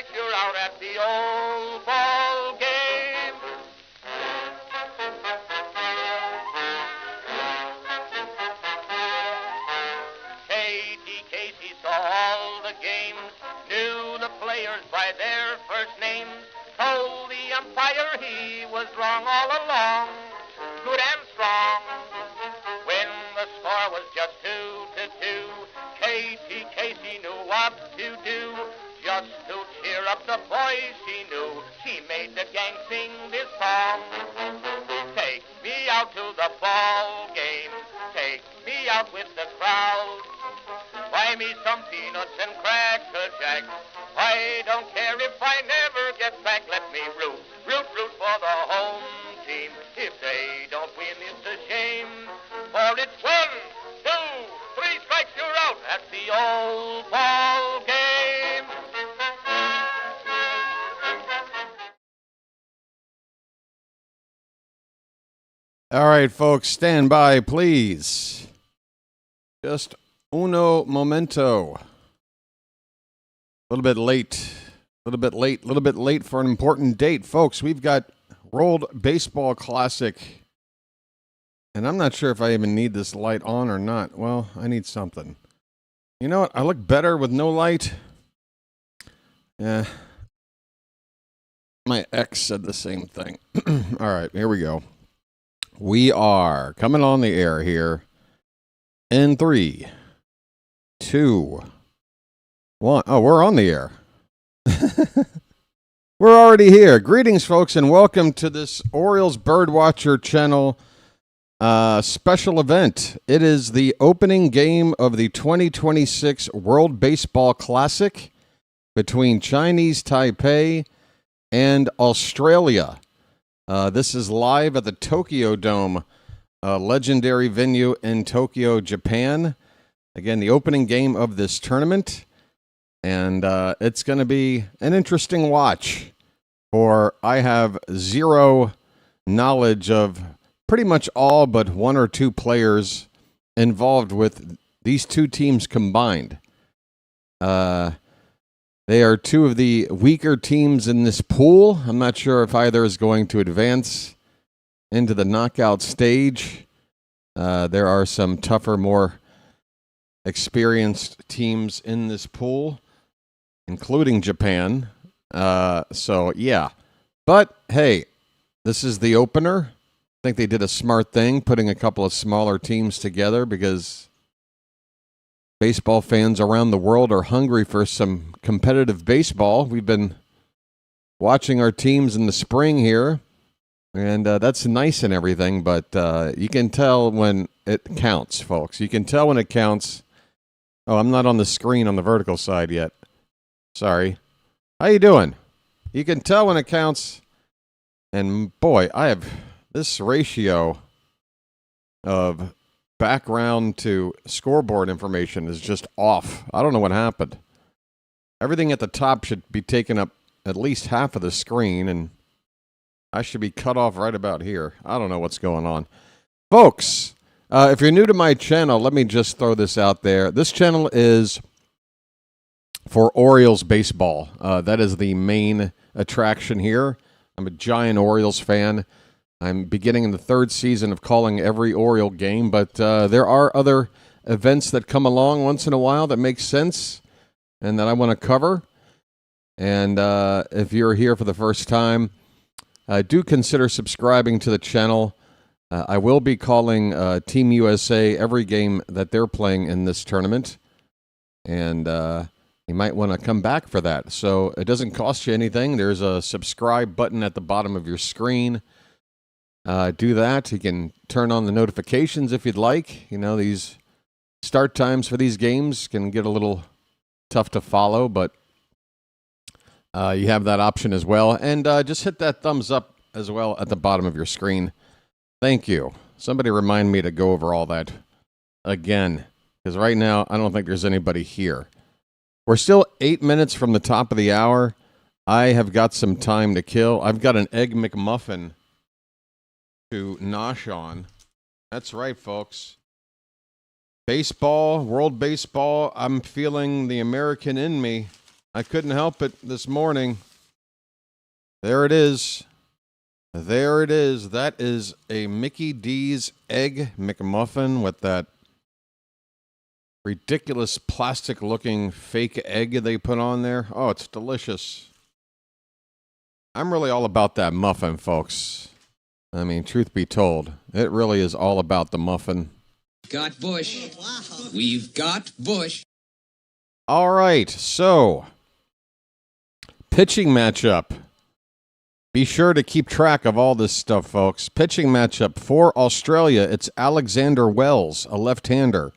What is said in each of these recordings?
strikes, you're out at the old ball game. Casey saw all the games, knew the players by their first names, told the umpire he was wrong all along, good and strong. When the score was just 2-2, Casey knew what to do. Just to cheer up the boys she knew, she made the gang sing this song. Take me out to the ball game, take me out with the crowd. Buy me some peanuts and Cracker Jack. I don't care if I never get back. Let me root for the home team. If they don't win, it's a shame. For it's 1, 2, 3 strikes, you're out at the old ball game. All right, folks, stand by, please. Just uno momento. A little bit late for an important date. Folks, we've got World Baseball Classic. And I'm not sure if I even need this light on or not. Well, I need something. You know what? I look better with no light. Yeah. My ex said the same thing. All right, here we go. We are coming on the air here in 3, 2, 1. Oh, we're on the air. We're already here. Greetings, folks, and welcome to this Orioles BirdWatcher Channel special event. It is the opening game of the 2026 World Baseball Classic between Chinese Taipei and Australia. This is live at the Tokyo Dome, a legendary venue in Tokyo, Japan. Again, the opening game of this tournament. And it's going to be an interesting watch, for I have zero knowledge of pretty much all but 1 or 2 players involved with these two teams combined. They are 2 of the weaker teams in this pool. I'm not sure if either is going to advance into the knockout stage. There are some tougher, more experienced teams in this pool, including Japan. So, yeah. But, hey, this is the opener. I think they did a smart thing, putting a couple of smaller teams together, because baseball fans around the world are hungry for some competitive baseball. We've been watching our teams in the spring here, and that's nice and everything, but you can tell when it counts, folks. You can tell when it counts. Oh, I'm not on the screen on the vertical side yet. Sorry. How you doing? You can tell when it counts, and boy, I have this ratio of background to scoreboard information is just off. I don't know what happened. Everything at the top should be taking up at least half of the screen, and I should be cut off right about here. I don't know what's going on. Folks, if you're new to my channel, let me just throw this out there. This channel is for Orioles baseball. That is the main attraction here. I'm a giant Orioles fan. I'm beginning the 3rd season of calling every Oriole game, but there are other events that come along once in a while that make sense and that I want to cover. And if you're here for the first time, do consider subscribing to the channel. I will be calling Team USA every game that they're playing in this tournament, and you might want to come back for that. So it doesn't cost you anything. There's a subscribe button at the bottom of your screen. Do that. You can turn on the notifications if you'd like. You know, these start times for these games can get a little tough to follow, but you have that option as well. And just hit that thumbs up as well at the bottom of your screen. Thank you. Somebody remind me to go over all that again, because right now I don't think there's anybody here. We're still 8 minutes from the top of the hour. I have got some time to kill. I've got an Egg McMuffin to nosh on. That's right, folks. Baseball, world baseball, I'm feeling the American in me. I couldn't help it this morning. There it is. There it is. That is a Mickey D's Egg McMuffin with that ridiculous plastic-looking fake egg they put on there. Oh, it's delicious. I'm really all about that muffin, folks. I mean, truth be told, it really is all about the muffin. Got Bush. We've got Bush. All right, so pitching matchup. Be sure to keep track of all this stuff, folks. Pitching matchup for Australia, it's Alexander Wells, a left-hander.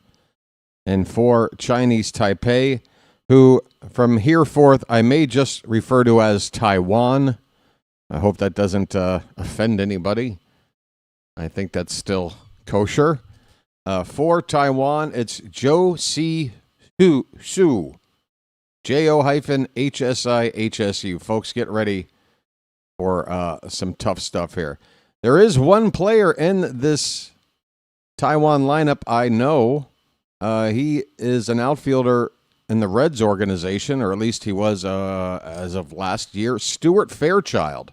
And for Chinese Taipei, who from here forth I may just refer to as Taiwan. I hope that doesn't offend anybody. I think that's still kosher. For Taiwan, it's Zhou Si Su. J-O-HSI-HSU. Folks, get ready for some tough stuff here. There is one player in this Taiwan lineup I know. He is an outfielder in the Reds organization, or at least he was as of last year. Stuart Fairchild,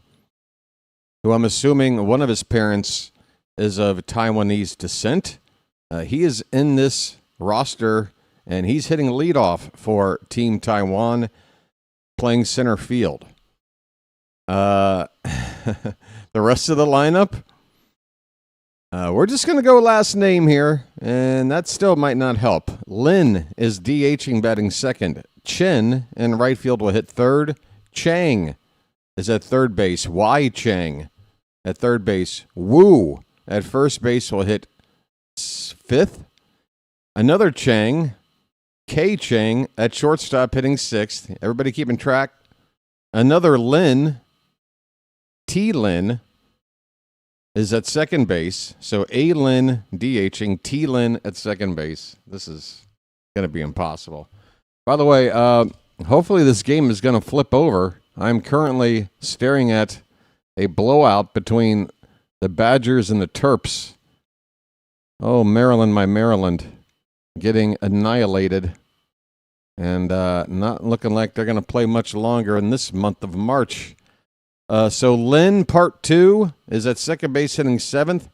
who I'm assuming one of his parents is of Taiwanese descent. He is in this roster, and he's hitting leadoff for Team Taiwan, playing center field. The rest of the lineup, we're just going to go last name here, and that still might not help. Lin is DHing, batting second. Chen in right field will hit third. Chang is at third base. Wai Chang at third base. Wu at first base will hit fifth. Another Chang, K Chang at shortstop hitting sixth. Everybody keeping track? Another Lin, T Lin, is at second base. So A Lin DHing, T Lin at second base. This is going to be impossible. By the way, hopefully this game is going to flip over. I'm currently staring at a blowout between the Badgers and the Terps. Oh, Maryland, my Maryland, getting annihilated. And not looking like they're going to play much longer in this month of March. So Lin, part two, is at second base hitting seventh.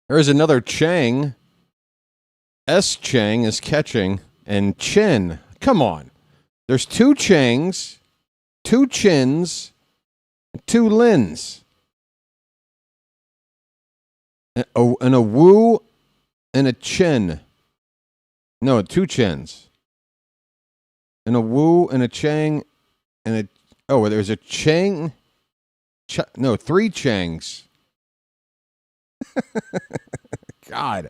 There's another Chang. S. Chang is catching. And Chen, come on. There's two Changs, two Chins, two Lins. And a Wu and a Chen. No, two Chins. And a Wu and a Chang and a... Oh, there's a Chang. No, three Changs. God.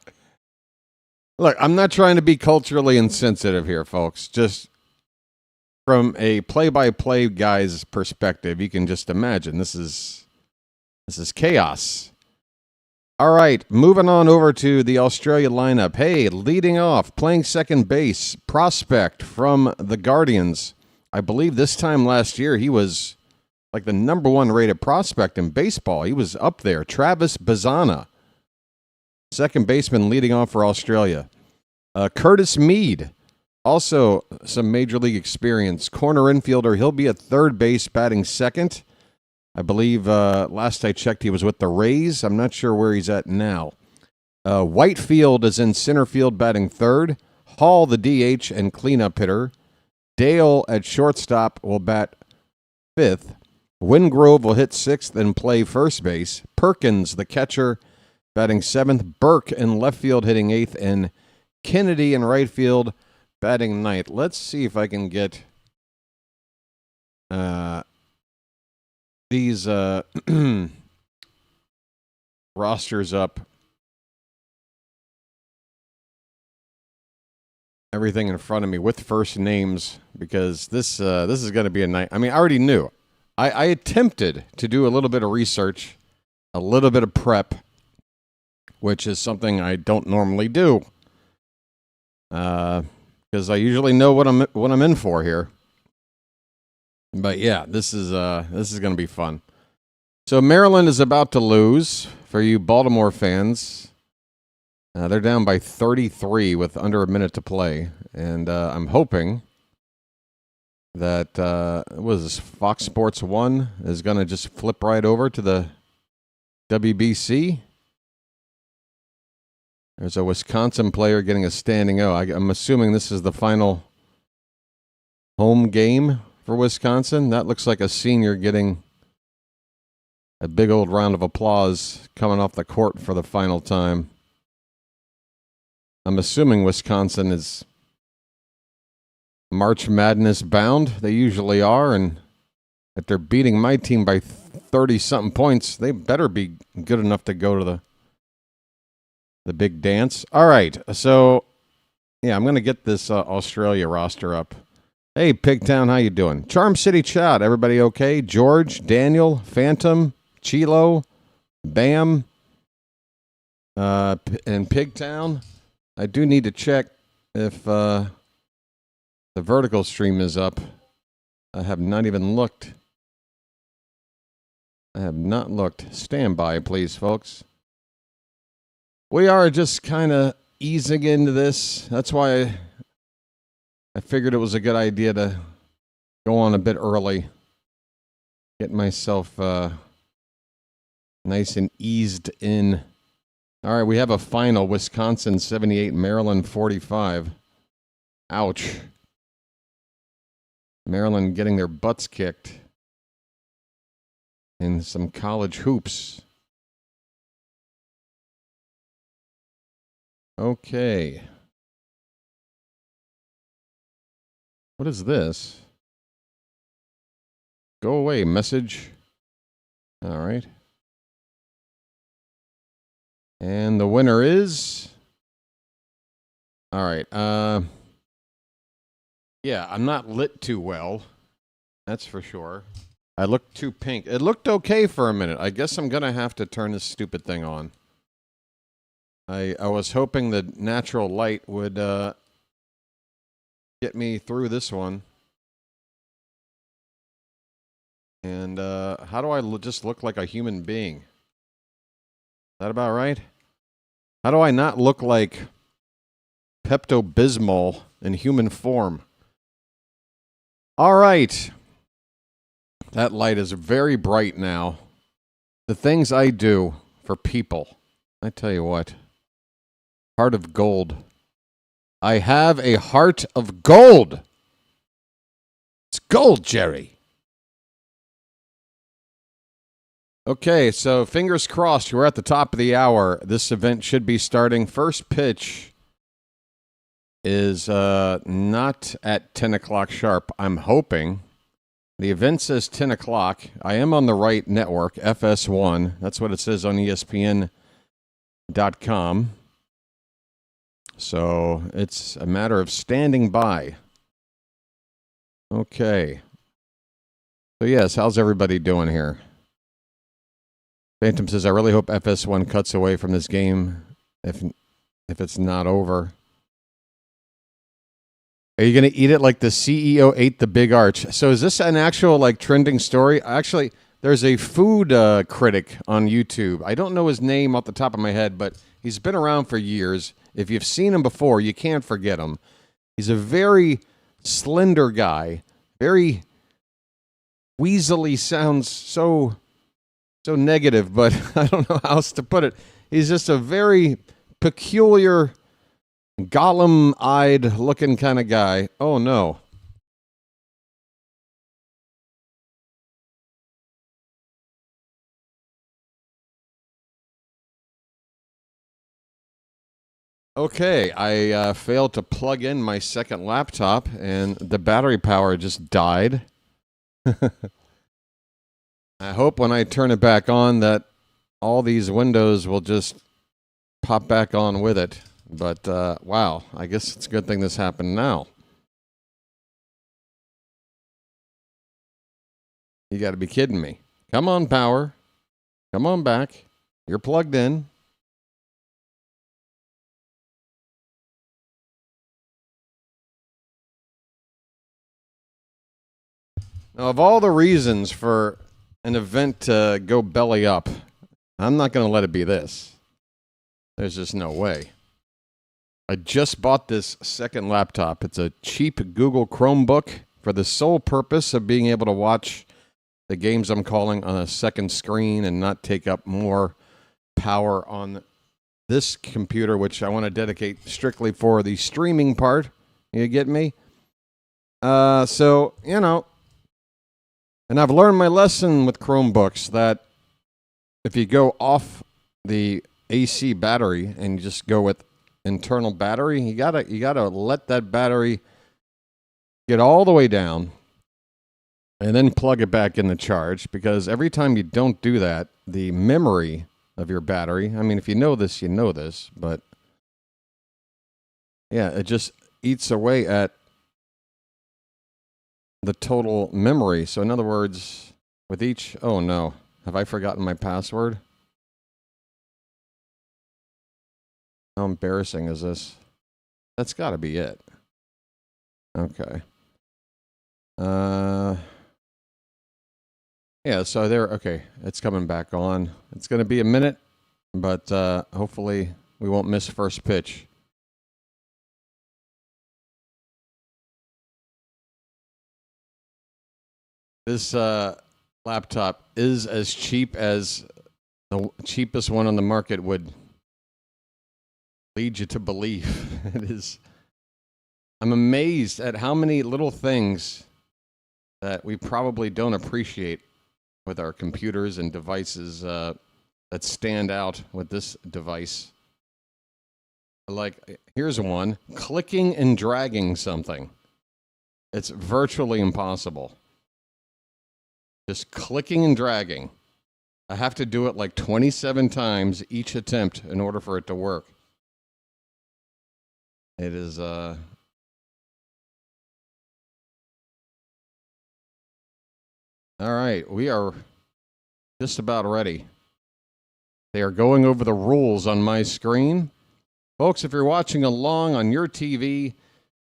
Look, I'm not trying to be culturally insensitive here, folks. Just from a play-by-play guy's perspective, you can just imagine this is chaos. All right, moving on over to the Australia lineup. Hey, leading off, playing second base, prospect from the Guardians. I believe this time last year he was like the number one rated prospect in baseball. He was up there. Travis Bazana, second baseman leading off for Australia. Curtis Mead, also some major league experience. Corner infielder. He'll be at third base batting second. I believe last I checked he was with the Rays. I'm not sure where he's at now. Whitefield is in center field batting third. Hall, the DH and cleanup hitter. Dale at shortstop will bat fifth. Wingrove will hit sixth and play first base. Perkins, the catcher, batting seventh. Burke in left field hitting eighth. And Kennedy in right field batting ninth. Let's see if I can get these rosters up. Everything in front of me with first names, because this is going to be a night. I mean, I already knew. I attempted to do a little bit of research, a little bit of prep, which is something I don't normally do, because I usually know what I'm in for here. But yeah, this is going to be fun. So Maryland is about to lose for you Baltimore fans. They're down by 33 with under a minute to play, and I'm hoping that was Fox Sports 1 is going to just flip right over to the WBC. There's a Wisconsin player getting a standing O. I'm assuming this is the final home game for Wisconsin. That looks like a senior getting a big old round of applause coming off the court for the final time. I'm assuming Wisconsin is March Madness bound. They usually are, and if they're beating my team by 30-something points, they better be good enough to go to the big dance. All right, so, yeah, I'm going to get this Australia roster up. Hey, Pigtown, how you doing? Charm City Chat, everybody okay? George, Daniel, Phantom, Chilo, Bam, and Pigtown. I do need to check if the vertical stream is up. I have not even looked. I have not looked. Stand by, please, folks. We are just kind of easing into this. That's why I figured it was a good idea to go on a bit early. Get myself nice and eased in. All right, we have a final. Wisconsin 78, Maryland 45. Ouch. Maryland getting their butts kicked in some college hoops. Okay. What is this? Go away, message. All right. And the winner is... All right. Yeah, I'm not lit too well. That's for sure. I look too pink. It looked okay for a minute. I guess I'm going to have to turn this stupid thing on. I was hoping the natural light would get me through this one. And how do I just look like a human being? Is that about right? How do I not look like Pepto-Bismol in human form? All right. That light is very bright now. The things I do for people, I tell you what. Heart of gold. I have a heart of gold. It's gold, Jerry. Okay, so fingers crossed. We're at the top of the hour. This event should be starting. First pitch is not at 10 o'clock sharp. I'm hoping. The event says 10 o'clock. I am on the right network, FS1. That's what it says on ESPN.com. So it's a matter of standing by. Okay. So yes, how's everybody doing here? Phantom says, I really hope FS1 cuts away from this game if it's not over. Are you going to eat it like the CEO ate the big arch? So is this an actual like trending story? Actually, there's a food critic on YouTube. I don't know his name off the top of my head, but he's been around for years. If you've seen him before, you can't forget him. He's a very slender guy. Very weaselly sounds so negative, but I don't know how else to put it. He's just a very peculiar, Gollum-eyed looking kind of guy. Oh, no. Okay, I failed to plug in my second laptop, and the battery power just died. I hope when I turn it back on that all these windows will just pop back on with it. But, wow, I guess it's a good thing this happened now. You got to be kidding me. Come on, power. Come on back. You're plugged in. Now, of all the reasons for an event to go belly up, I'm not going to let it be this. There's just no way. I just bought this second laptop. It's a cheap Google Chromebook for the sole purpose of being able to watch the games I'm calling on a second screen and not take up more power on this computer, which I want to dedicate strictly for the streaming part. You get me? So, you know, and I've learned my lesson with Chromebooks that if you go off the AC battery and you just go with internal battery, you gotta let that battery get all the way down and then plug it back in the charge, because every time you don't do that, the memory of your battery, I mean, if you know this, you know this, but yeah, it just eats away at the total memory. So in other words, with each, oh no, have I forgotten my password? How embarrassing is this? That's got to be it. Okay. Yeah, so there, okay, it's coming back on. It's going to be a minute, but hopefully we won't miss first pitch. This laptop is as cheap as the cheapest one on the market would lead you to believe. It is. I'm amazed at how many little things that we probably don't appreciate with our computers and devices that stand out with this device. Like, here's one, clicking and dragging something. It's virtually impossible. Just clicking and dragging. I have to do it like 27 times each attempt in order for it to work. It is, all right, we are just about ready. They are going over the rules on my screen. Folks, if you're watching along on your TV,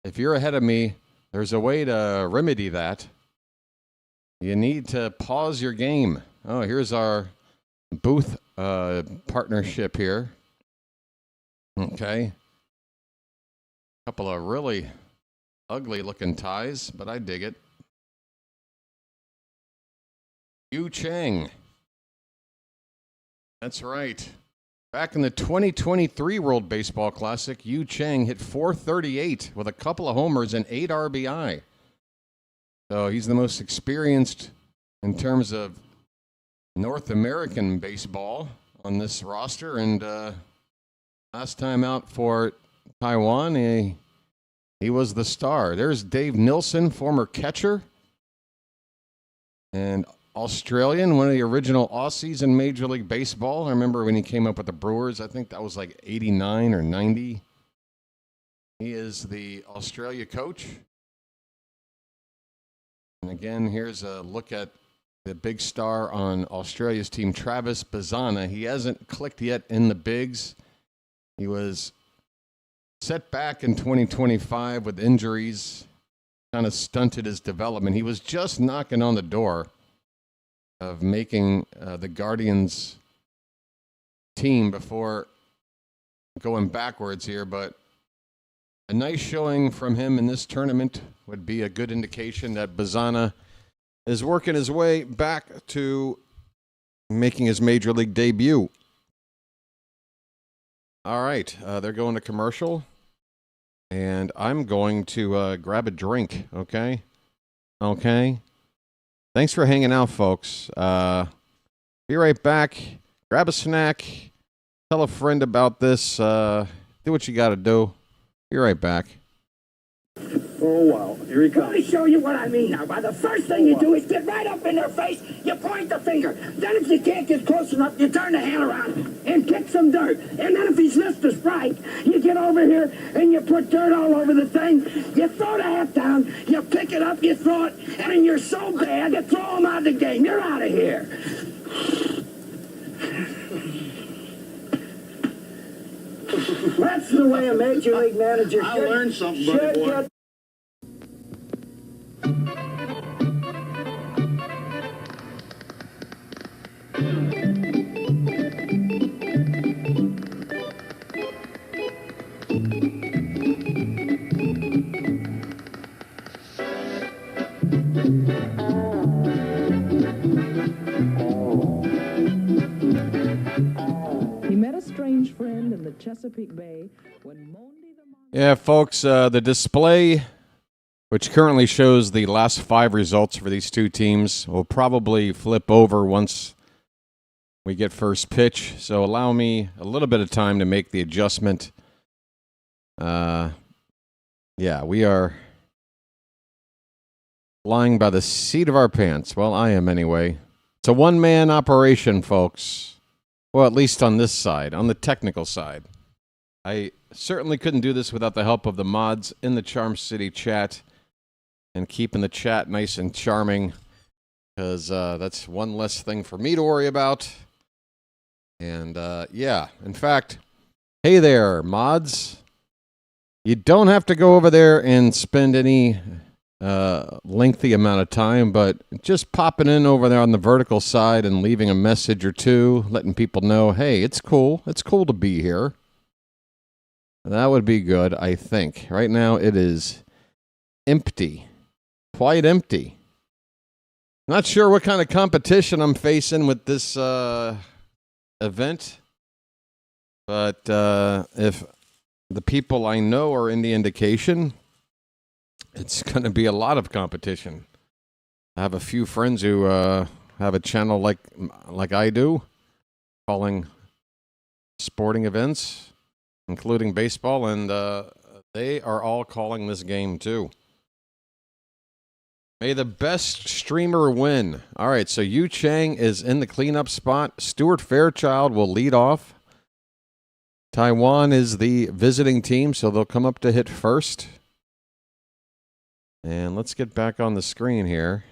if you're ahead of me, there's a way to remedy that. You need to pause your game. Oh, here's our booth partnership here. Okay. Couple of really ugly looking ties, but I dig it. Yu Chang. That's right. Back in the 2023 World Baseball Classic, Yu Chang hit .438 with a couple of homers and 8 RBI. So he's the most experienced in terms of North American baseball on this roster. And last time out for Taiwan, he was the star. There's Dave Nilsson, former catcher and Australian, one of the original Aussies in Major League Baseball. I remember when he came up with the Brewers, I think that was like 89 or 90. He is the Australia coach. And again, here's a look at the big star on Australia's team, Travis Bazzana. He hasn't clicked yet in the bigs. He was set back in 2025 with injuries, kind of stunted his development. He was just knocking on the door of making the Guardians team before going backwards here, but a nice showing from him in this tournament would be a good indication that Bazzana is working his way back to making his Major League debut. All right, they're going to commercial, and I'm going to grab a drink, okay? Okay. Thanks for hanging out, folks. Be right back. Grab a snack. Tell a friend about this. Do what you got to do. Be right back. Oh, wow. Here he comes. Let me show you what I mean now. By the first thing you do is get right up in their face, you point the finger. Then if you can't get close enough, you turn the hand around and kick some dirt. And then if he's missed a strike, you get over here and you put dirt all over the thing. You throw the hat down, you pick it up, you throw it, and then you're so bad, you throw him out of the game. You're out of here. That's the way a major league manager should. I learned something, buddy boy. Chesapeake Bay when Monday the Yeah, folks, the display, which currently shows the last 5 results for these two teams, will probably flip over once we get first pitch. So allow me a little bit of time to make the adjustment. Yeah, we are flying by the seat of our pants. Well, I am anyway. It's a one-man operation, folks. Well, at least on this side, on the technical side. I certainly couldn't do this without the help of the mods in the Charm City chat and keeping the chat nice and charming, because that's one less thing for me to worry about. And yeah, in fact, hey there, mods. You don't have to go over there and spend any lengthy amount of time, but just popping in over there on the vertical side and leaving a message or two, letting people know, hey, it's cool. It's cool to be here. That would be good, I think. Right now it is empty. Quite empty. Not sure what kind of competition I'm facing with this event, but if the people I know are in the indication, it's going to be a lot of competition. I have a few friends who have a channel like I do, calling sporting events, including baseball, and they are all calling this game too. May the best streamer win. All right, so Yu Chang is in the cleanup spot. Stuart Fairchild will lead off. Taiwan is the visiting team, so they'll come up to hit first. And let's get back on the screen here.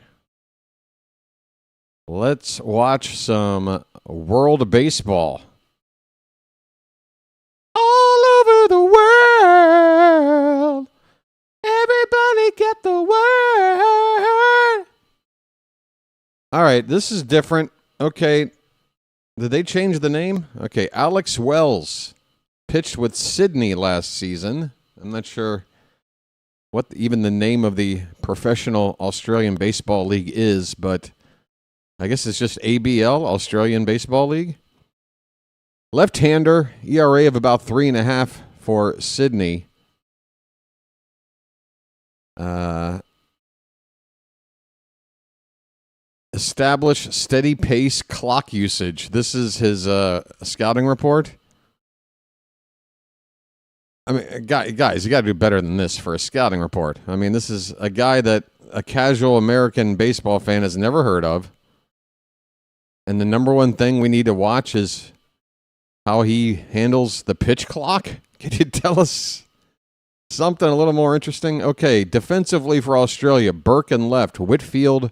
Let's watch some World Baseball. All over the world, everybody get the word. All right, this is different. Okay, did they change the name? Okay, Alex Wells pitched with Sydney last season. I'm not sure what even the name of the professional Australian Baseball League is, but I guess it's just ABL, Australian Baseball League. Left-hander, ERA of about 3.5 for Sydney. Establish steady pace clock usage. This is his scouting report. I mean, guys, you got to do better than this for a scouting report. I mean, this is a guy that a casual American baseball fan has never heard of. And the number one thing we need to watch is how he handles the pitch clock. Can you tell us something a little more interesting? Okay, defensively for Australia, Burke in left, Whitefield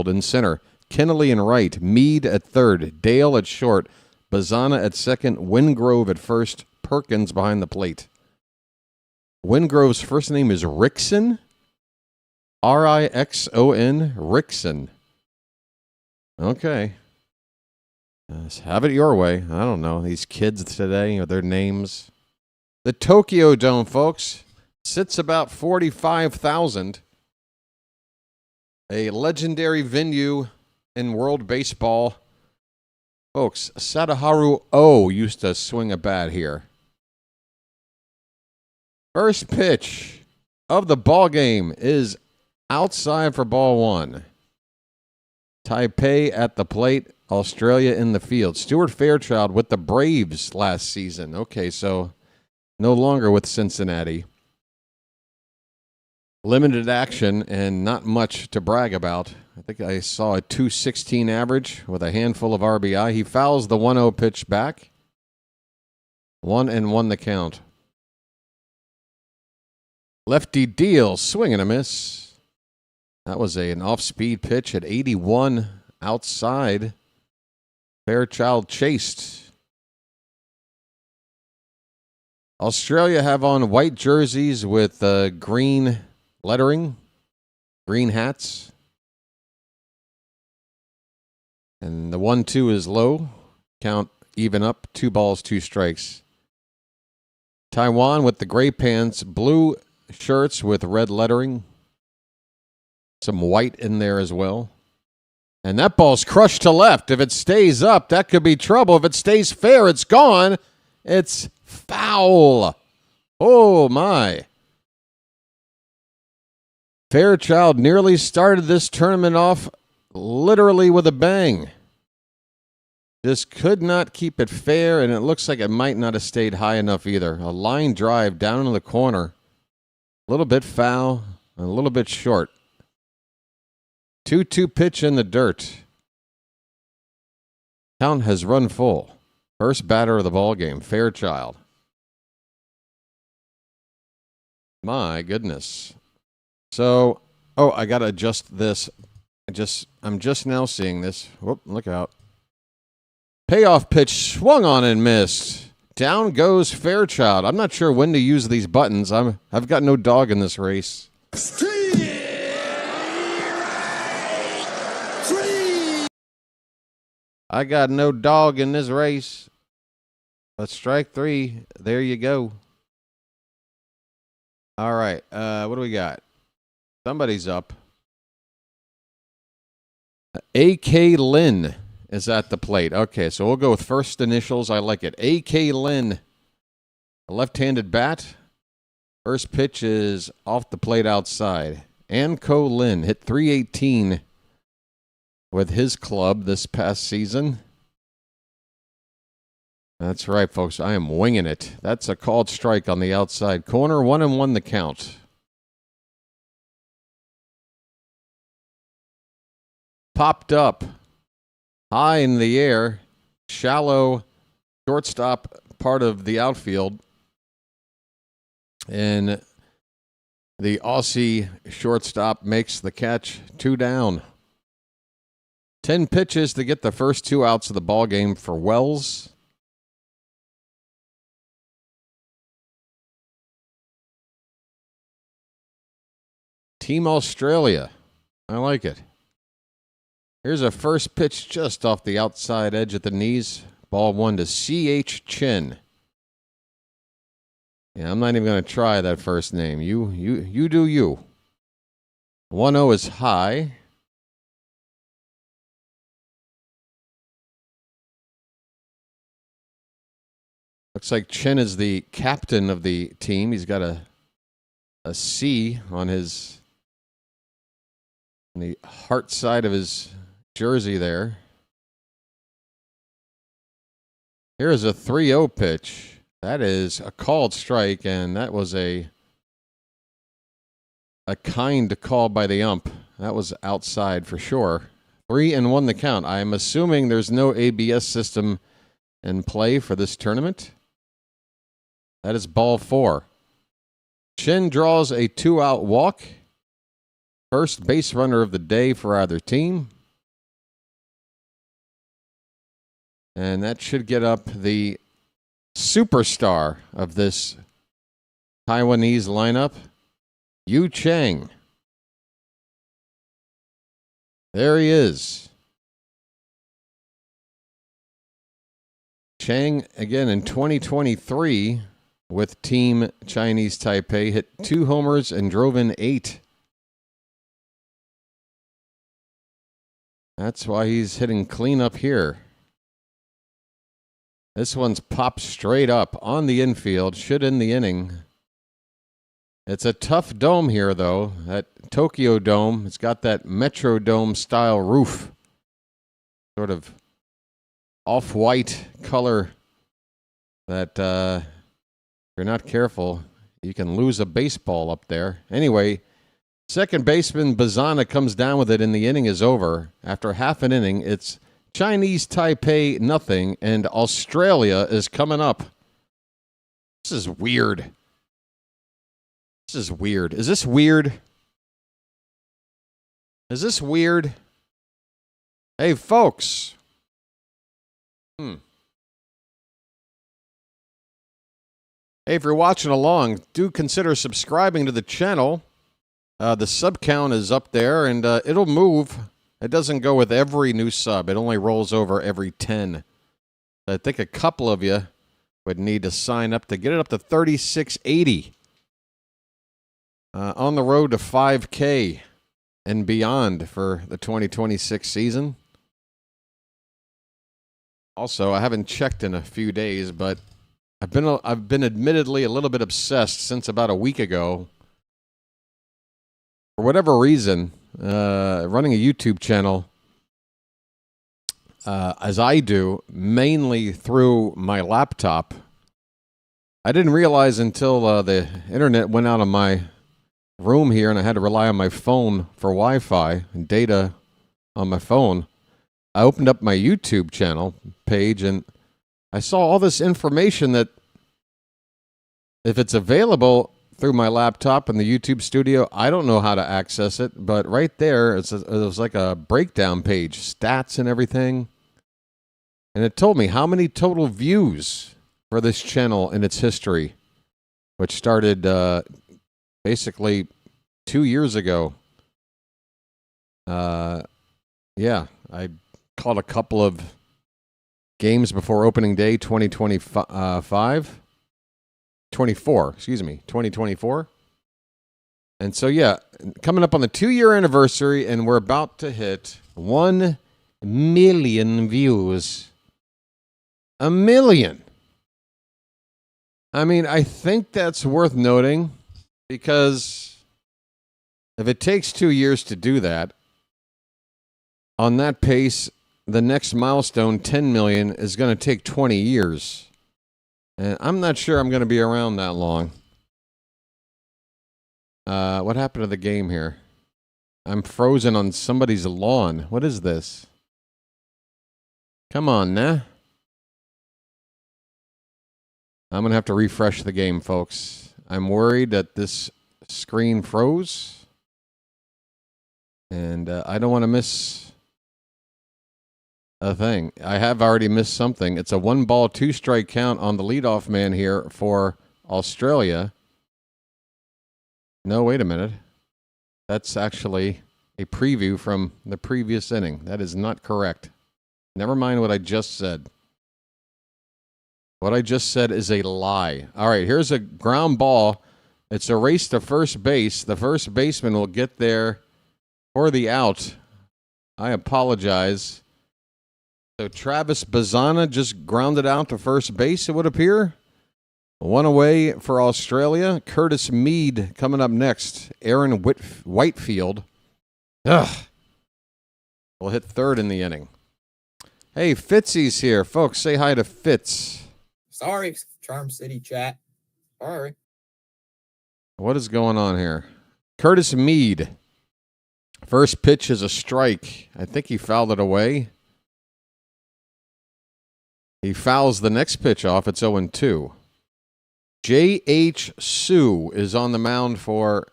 in center, Kennelly in right, Meade at third, Dale at short, Bazana at second, Wingrove at first, Perkins behind the plate. Wingrove's first name is Rickson. Rixon. Rickson. Okay. Have it your way. I don't know. These kids today, or their names. The Tokyo Dome, folks, sits about 45,000. A legendary venue in world baseball. Folks, Sadaharu O used to swing a bat here. First pitch of the ball game is outside for ball one. Taipei at the plate, Australia in the field. Stuart Fairchild with the Braves last season. Okay, so no longer with Cincinnati. Limited action and not much to brag about. I think I saw a 216 average with a handful of RBI. He fouls the 1-0 pitch back. 1-1 the count. Lefty deal, swing and a miss. That was an off-speed pitch at 81 outside. Fairchild chased. Australia have on white jerseys with green lettering, green hats. And the 1-2 is low. Count even up, 2 balls, 2 strikes. Taiwan with the gray pants, blue shirts with red lettering. Some white in there as well. And that ball's crushed to left. If it stays up, that could be trouble. If it stays fair, it's gone. It's foul. Oh, my. Fairchild nearly started this tournament off literally with a bang. Just could not keep it fair, and it looks like it might not have stayed high enough either. A line drive down into the corner. A little bit foul, and a little bit short. 2-2 pitch in the dirt. Count has run full. First batter of the ballgame, Fairchild. My goodness. So, I got to adjust this. I'm just now seeing this. Whoop, look out. Payoff pitch swung on and missed. Down goes Fairchild. I'm not sure when to use these buttons. I've got no dog in this race. I got no dog in this race. But strike three. There you go. All right. What do we got? Somebody's up. A.K. Lynn is at the plate. Okay, so we'll go with first initials. I like it. A.K. Lynn, a left-handed bat. First pitch is off the plate outside. Anko Lynn hit .318 with his club this past season. That's right, folks. I am winging it. That's a called strike on the outside corner. 1-1 the count. Popped up. High in the air. Shallow shortstop part of the outfield. And the Aussie shortstop makes the catch. 2 down. 10 pitches to get the first 2 outs of the ball game for Wells. Team Australia. I like it. Here's a first pitch just off the outside edge at the knees. Ball 1 to C.H. Chin. Yeah, I'm not even going to try that first name. You do you. 1-0 is high. Looks like Chin is the captain of the team. He's got a C on the heart side of his jersey there. Here's a 3-0 pitch. That is a called strike, and that was a kind call by the ump. That was outside for sure. 3-1 the count. I'm assuming there's no ABS system in play for this tournament. That is ball 4. Chin draws a 2-out walk. First base runner of the day for either team. And that should get up the superstar of this Taiwanese lineup, Yu Chang. There he is. Chang, again in 2023, with Team Chinese Taipei, hit 2 homers and drove in 8. That's why he's hitting clean up here. This one's popped straight up on the infield, should end the inning. It's a tough dome here, though. That Tokyo Dome, it's got that Metro Dome style roof. Sort of off-white color that, if you're not careful, you can lose a baseball up there. Anyway, second baseman Bazana comes down with it, and the inning is over. After half an inning, it's Chinese Taipei nothing, and Australia is coming up. This is weird. This is weird. Is this weird? Is this weird? Hey, folks. Hey, if you're watching along, do consider subscribing to the channel. The sub count is up there, and it'll move. It doesn't go with every new sub. It only rolls over every 10. I think a couple of you would need to sign up to get it up to 3680. On the road to 5K and beyond for the 2026 season. Also, I haven't checked in a few days, but I've been admittedly a little bit obsessed since about a week ago. For whatever reason, running a YouTube channel, as I do, mainly through my laptop. I didn't realize until the internet went out of my room here and I had to rely on my phone for Wi-Fi and data on my phone. I opened up my YouTube channel page and I saw all this information that if it's available through my laptop in the YouTube studio, I don't know how to access it, but right there, it was like a breakdown page, stats and everything. And it told me how many total views for this channel in its history, which started basically 2 years ago. Yeah, I caught a couple of games before opening day 2024. And so, yeah, coming up on the 2-year anniversary, and we're about to hit 1 million views. 1 million. I mean, I think that's worth noting because if it takes 2 years to do that, on that pace, the next milestone, 10 million, is going to take 20 years. And I'm not sure I'm going to be around that long. What happened to the game here? I'm frozen on somebody's lawn. What is this? Come on, nah. I'm going to have to refresh the game, folks. I'm worried that this screen froze. And I don't want to miss a thing. I have already missed something. It's a 1-ball, 2-strike count on the leadoff man here for Australia. No, wait a minute. That's actually a preview from the previous inning. That is not correct. Never mind what I just said. What I just said is a lie. All right, here's a ground ball. It's a race to first base. The first baseman will get there for the out. I apologize. So Travis Bazzana just grounded out to first base, it would appear. 1 away for Australia. Curtis Mead coming up next. Aaron Whitefield. Ugh. Will hit third in the inning. Hey, Fitzy's here. Folks, say hi to Fitz. Sorry, Charm City chat. Sorry. What is going on here? Curtis Mead. First pitch is a strike. I think he fouled it away. He fouls the next pitch off. It's 0-2. J.H. Su is on the mound for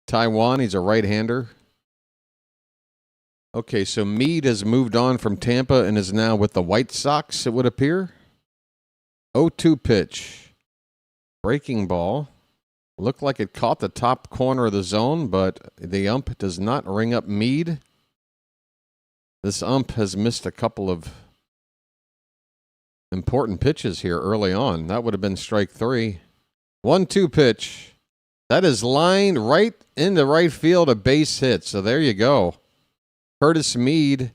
Taiwan. He's a right-hander. Okay, so Mead has moved on from Tampa and is now with the White Sox, it would appear. 0-2 pitch. Breaking ball. Looked like it caught the top corner of the zone, but the ump does not ring up Mead. This ump has missed a couple of important pitches here early on. That would have been strike 3. 1-2 pitch. That is lined right into right field, a base hit. So there you go. Curtis Mead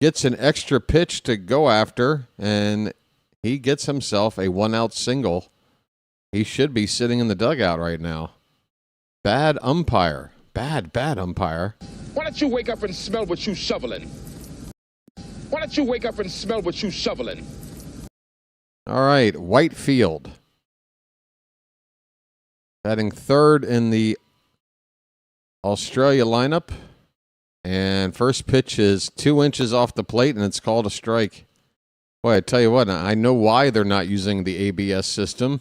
gets an extra pitch to go after, and he gets himself a 1-out single. He should be sitting in the dugout right now. Bad umpire. Bad umpire. Why don't you wake up and smell what you shoveling? Why don't you wake up and smell what you shoveling? All right, Whitefield. Batting third in the Australia lineup. And first pitch is 2 inches off the plate, and it's called a strike. Boy, I tell you what, I know why they're not using the ABS system.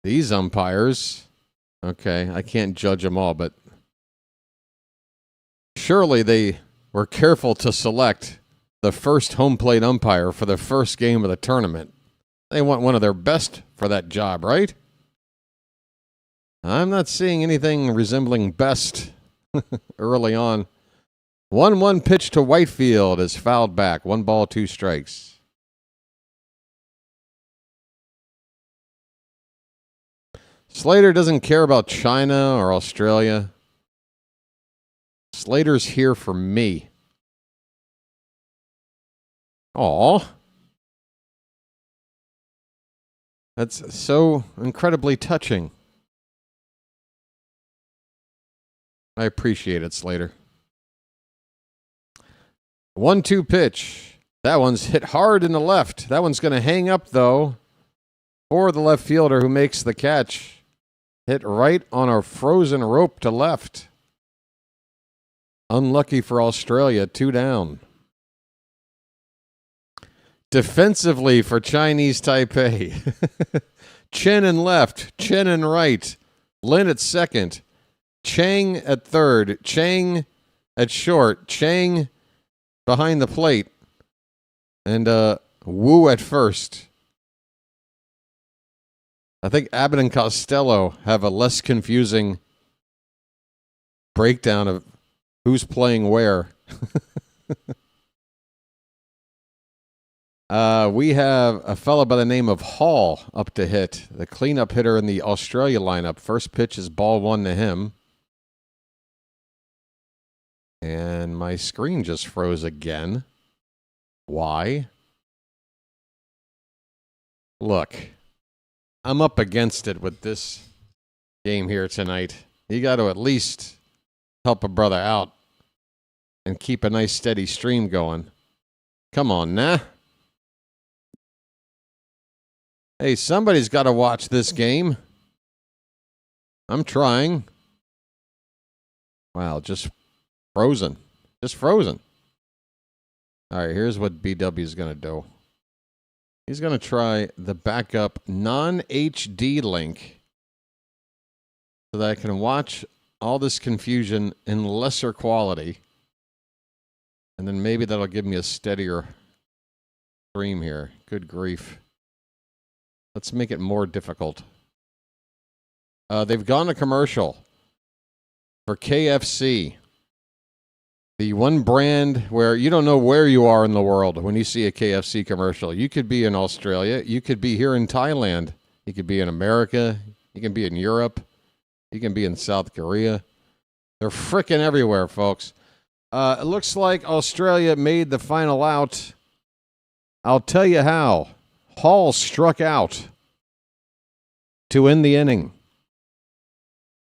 These umpires, okay, I can't judge them all, but surely they were careful to select the first home plate umpire for the first game of the tournament. They want one of their best for that job, right? I'm not seeing anything resembling best early on. 1-1 pitch to Whitefield is fouled back. 1 ball, 2 strikes. Slater doesn't care about China or Australia. Slater's here for me. Aw. That's so incredibly touching. I appreciate it, Slater. 1-2 pitch. That one's hit hard in the left. That one's going to hang up, though, for the left fielder who makes the catch. Hit right on a frozen rope to left. Unlucky for Australia, 2 down. Defensively for Chinese Taipei. Chen in left, Chen in right. Lin at second. Chang at third. Chang at short. Chang behind the plate. And Wu at first. I think Abbott and Costello have a less confusing breakdown of who's playing where. We have a fella by the name of Hall up to hit. The cleanup hitter in the Australia lineup. First pitch is ball 1 to him. And my screen just froze again. Why? Look, I'm up against it with this game here tonight. You got to at least help a brother out and keep a nice steady stream going. Come on, nah. Hey, somebody's got to watch this game. I'm trying. Wow, just frozen. Just frozen. All right, here's what BW is going to do. He's going to try the backup non-HD link so that I can watch all this confusion in lesser quality. And then maybe that'll give me a steadier stream here. Good grief. Let's make it more difficult. They've gone to commercial for KFC. The one brand where you don't know where you are in the world when you see a KFC commercial. You could be in Australia. You could be here in Thailand. You could be in America. You can be in Europe. You can be in South Korea. They're frickin' everywhere, folks. It looks like Australia made the final out. I'll tell you how. Hall struck out to end the inning.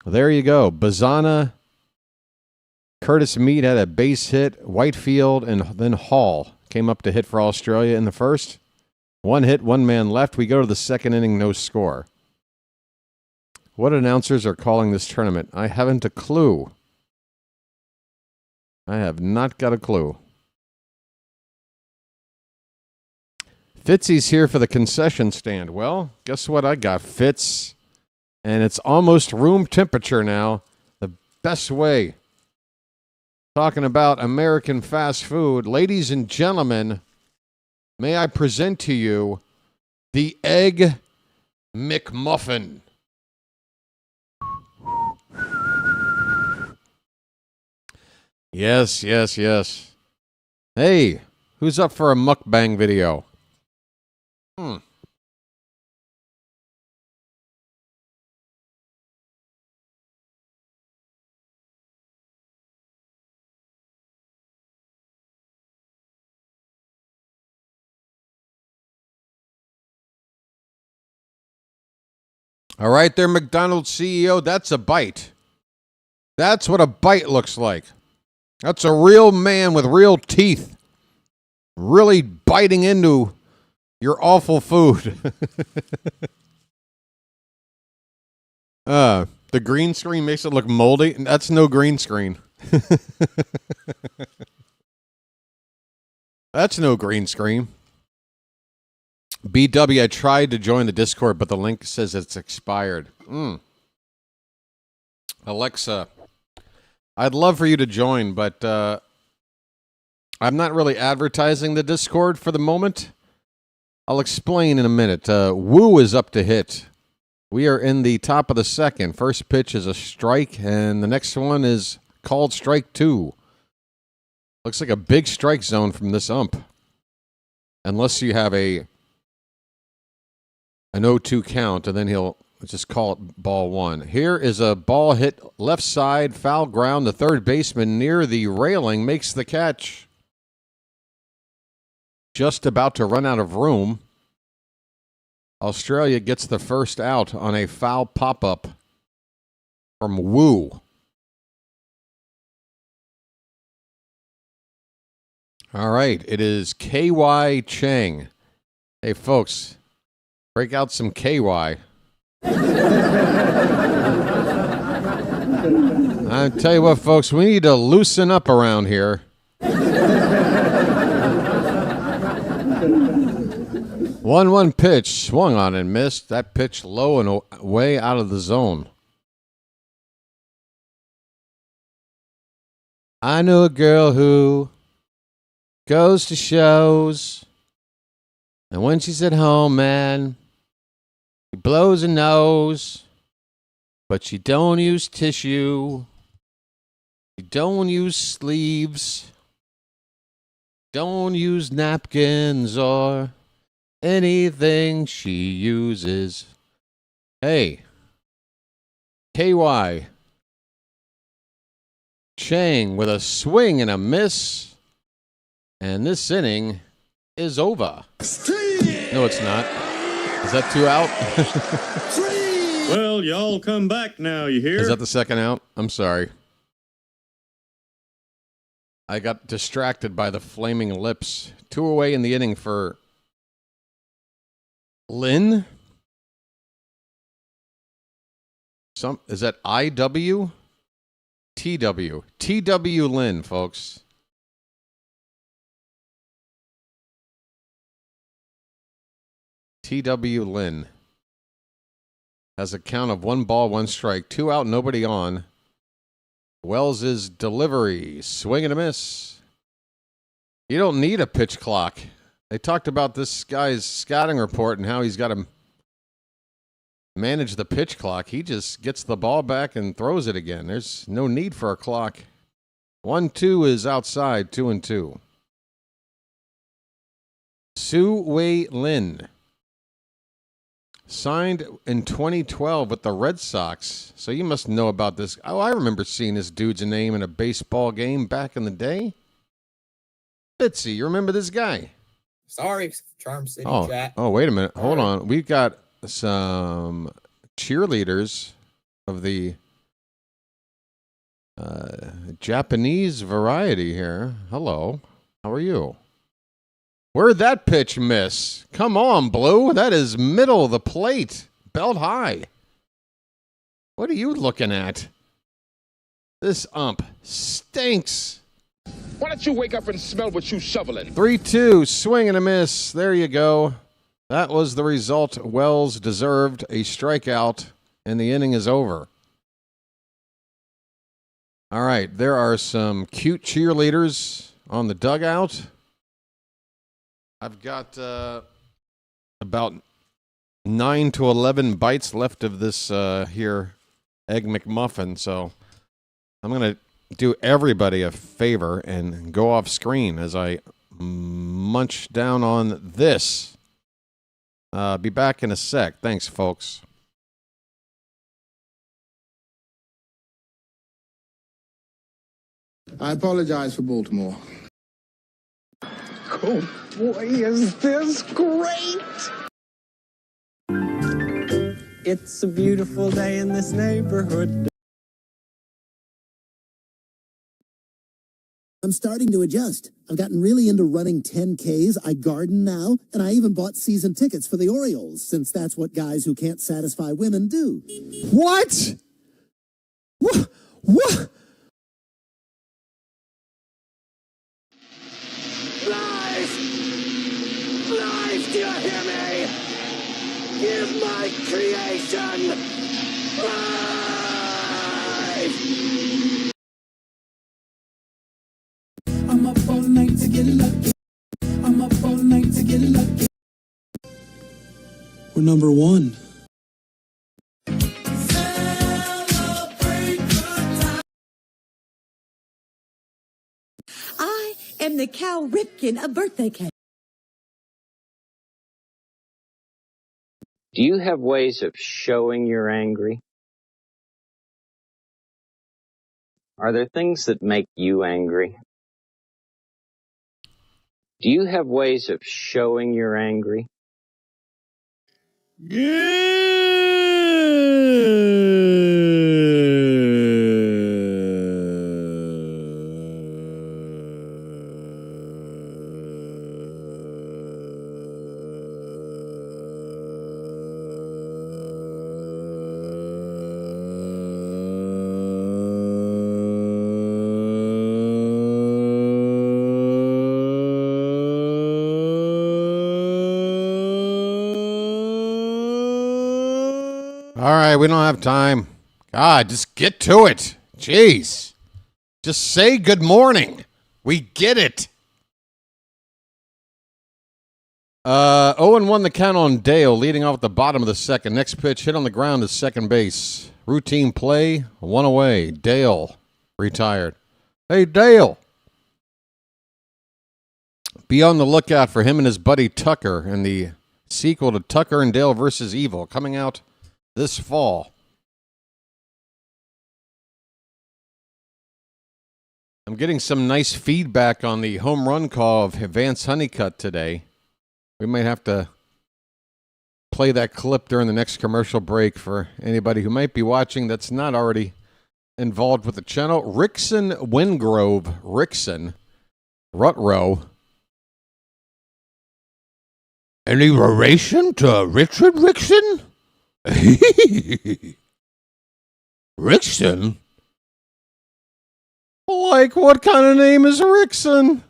There you go. Bazana, Curtis Mead had a base hit. Whitefield and then Hall came up to hit for Australia in the first. 1 hit, 1 man left. We go to the second inning, no score. What announcers are calling this tournament? I haven't a clue. I have not got a clue. Fitzy's here for the concession stand. Well, guess what I got, Fitz? And it's almost room temperature now. The best way. Talking about American fast food. Ladies and gentlemen, may I present to you the Egg McMuffin. Yes, yes, yes. Hey, who's up for a mukbang video? All right there, McDonald's CEO, that's a bite. That's what a bite looks like. That's a real man with real teeth. Really biting into your awful food. The green screen makes it look moldy. That's no green screen. That's no green screen. BW, I tried to join the Discord, but the link says it's expired. Alexa, I'd love for you to join, but I'm not really advertising the Discord for the moment. I'll explain in a minute. Wu is up to hit. We are in the top of the second. First pitch is a strike, and the next one is called strike 2. Looks like a big strike zone from this ump. Unless you have an 0-2 count, and then he'll just call it ball 1. Here is a ball hit left side, foul ground. The third baseman near the railing makes the catch. Just about to run out of room. Australia gets the first out on a foul pop-up from Wu. All right, it is KY Chang. Hey, folks, break out some KY. I tell you what, folks, we need to loosen up around here. 1-1 pitch, swung on and missed. That pitch low and way out of the zone. I know a girl who goes to shows, and when she's at home, man, she blows her nose, but she don't use tissue. She don't use sleeves. Don't use napkins or anything she uses. Hey, KY Chang with a swing and a miss. And this inning is over. No, it's not. Is that 2 out? Well, y'all come back now, you hear? Is that the second out? I'm sorry. I got distracted by the flaming lips. 2 away in the inning for Lin? Is that IW? TW. TW Lin, folks. TW Lin has a count of 1 ball, 1 strike, 2 out, nobody on. Wells's delivery, swing and a miss. You don't need a pitch clock. They talked about this guy's scouting report and how he's got to manage the pitch clock. He just gets the ball back and throws it again. There's no need for a clock. 1-2 is outside, 2-2. Su Wei Lin. Signed in 2012 with the Red Sox. So you must know about this. Oh, I remember seeing this dude's name in a baseball game back in the day. Bitsy, you remember this guy? Sorry, Charm City chat. Oh, wait a minute. Hold on. We've got some cheerleaders of the Japanese variety here. Hello. How are you? Where'd that pitch miss? Come on, Blue. That is middle of the plate. Belt high. What are you looking at? This ump stinks. Why don't you wake up and smell what you shoveling? 3-2, swing and a miss. There you go. That was the result. Wells deserved a strikeout, and the inning is over. All right, there are some cute cheerleaders on the dugout. I've got about 9 to 11 bites left of this here Egg McMuffin, so I'm going to do everybody a favor and go off screen as I munch down on this. Be back in a sec. Thanks, folks. I apologize for Baltimore. Oh boy, is this great! It's a beautiful day in this neighborhood. I'm starting to adjust. I've gotten really into running 10Ks. I garden now, and I even bought season tickets for the Orioles, since that's what guys who can't satisfy women do. What? What? What? Life, do you hear me? Give my creation life! I'm up all night to get lucky. I'm up all night to get lucky. We're number 1. I am the Cal Ripken of birthday cake. Do you have ways of showing you're angry? Are there things that make you angry? Do you have ways of showing you're angry? All right, we don't have time. God, just get to it. Jeez. Just say good morning. We get it. 0-1 the count on Dale, leading off at the bottom of the second. Next pitch, hit on the ground to second base. Routine play, one away. Dale, retired. Hey, Dale. Be on the lookout for him and his buddy Tucker in the sequel to Tucker and Dale versus Evil, coming out this fall. I'm getting some nice feedback on the home run call of Vance Honeycutt today. We might have to play that clip during the next commercial break for anybody who might be watching that's not already involved with the channel. Rickson Wingrove, Rickson, Rutrow. Any relation to Richard Rickson? Rickson? Like, what kind of name is Rickson?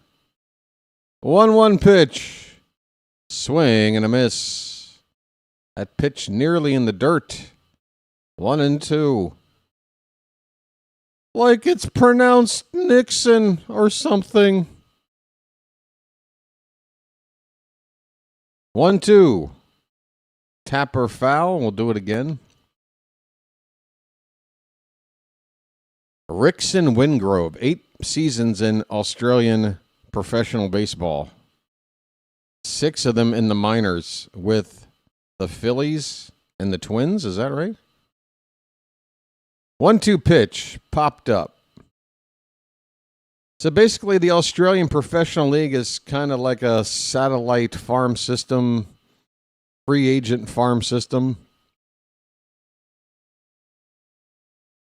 1-1 pitch. Swing and a miss. That pitch nearly in the dirt. 1-2. Like it's pronounced Nixon or something. 1-2. Tapper foul. We'll do it again. Rickson Wingrove, 8 seasons in Australian professional baseball. 6 of them in the minors with the Phillies and the Twins. Is that right? 1-2 pitch. Popped up. So basically the Australian Professional League is kind of like a satellite farm system, free agent farm system.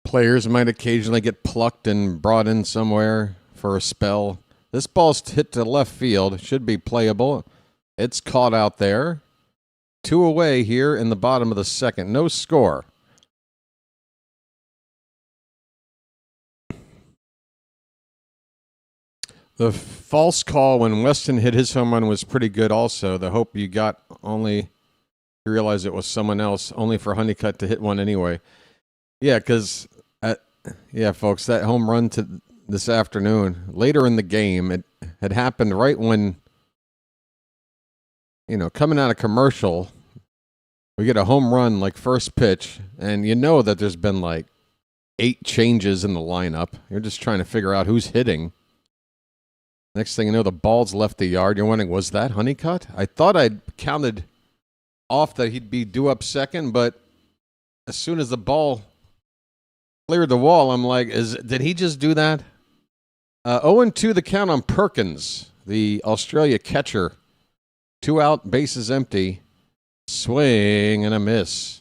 Players might occasionally get plucked and brought in somewhere for a spell. This ball's hit to left field. It should be playable. It's caught out there. 2 away here in the bottom of the second. No score. The false call when Weston hit his home run was pretty good also. The hope you got only to realize it was someone else, only for Honeycutt to hit one anyway. Yeah, because, folks, that home run to this afternoon, later in the game, it had happened right when, coming out of commercial, we get a home run like first pitch, and you know that there's been like 8 changes in the lineup. You're just trying to figure out who's hitting. Next thing you know, the ball's left the yard. You're wondering, was that Honeycutt? I thought I'd counted off that he'd be due up second, but as soon as the ball cleared the wall, I'm like, did he just do that? 0-2 the count on Perkins, the Australia catcher. 2 out, bases empty. Swing and a miss.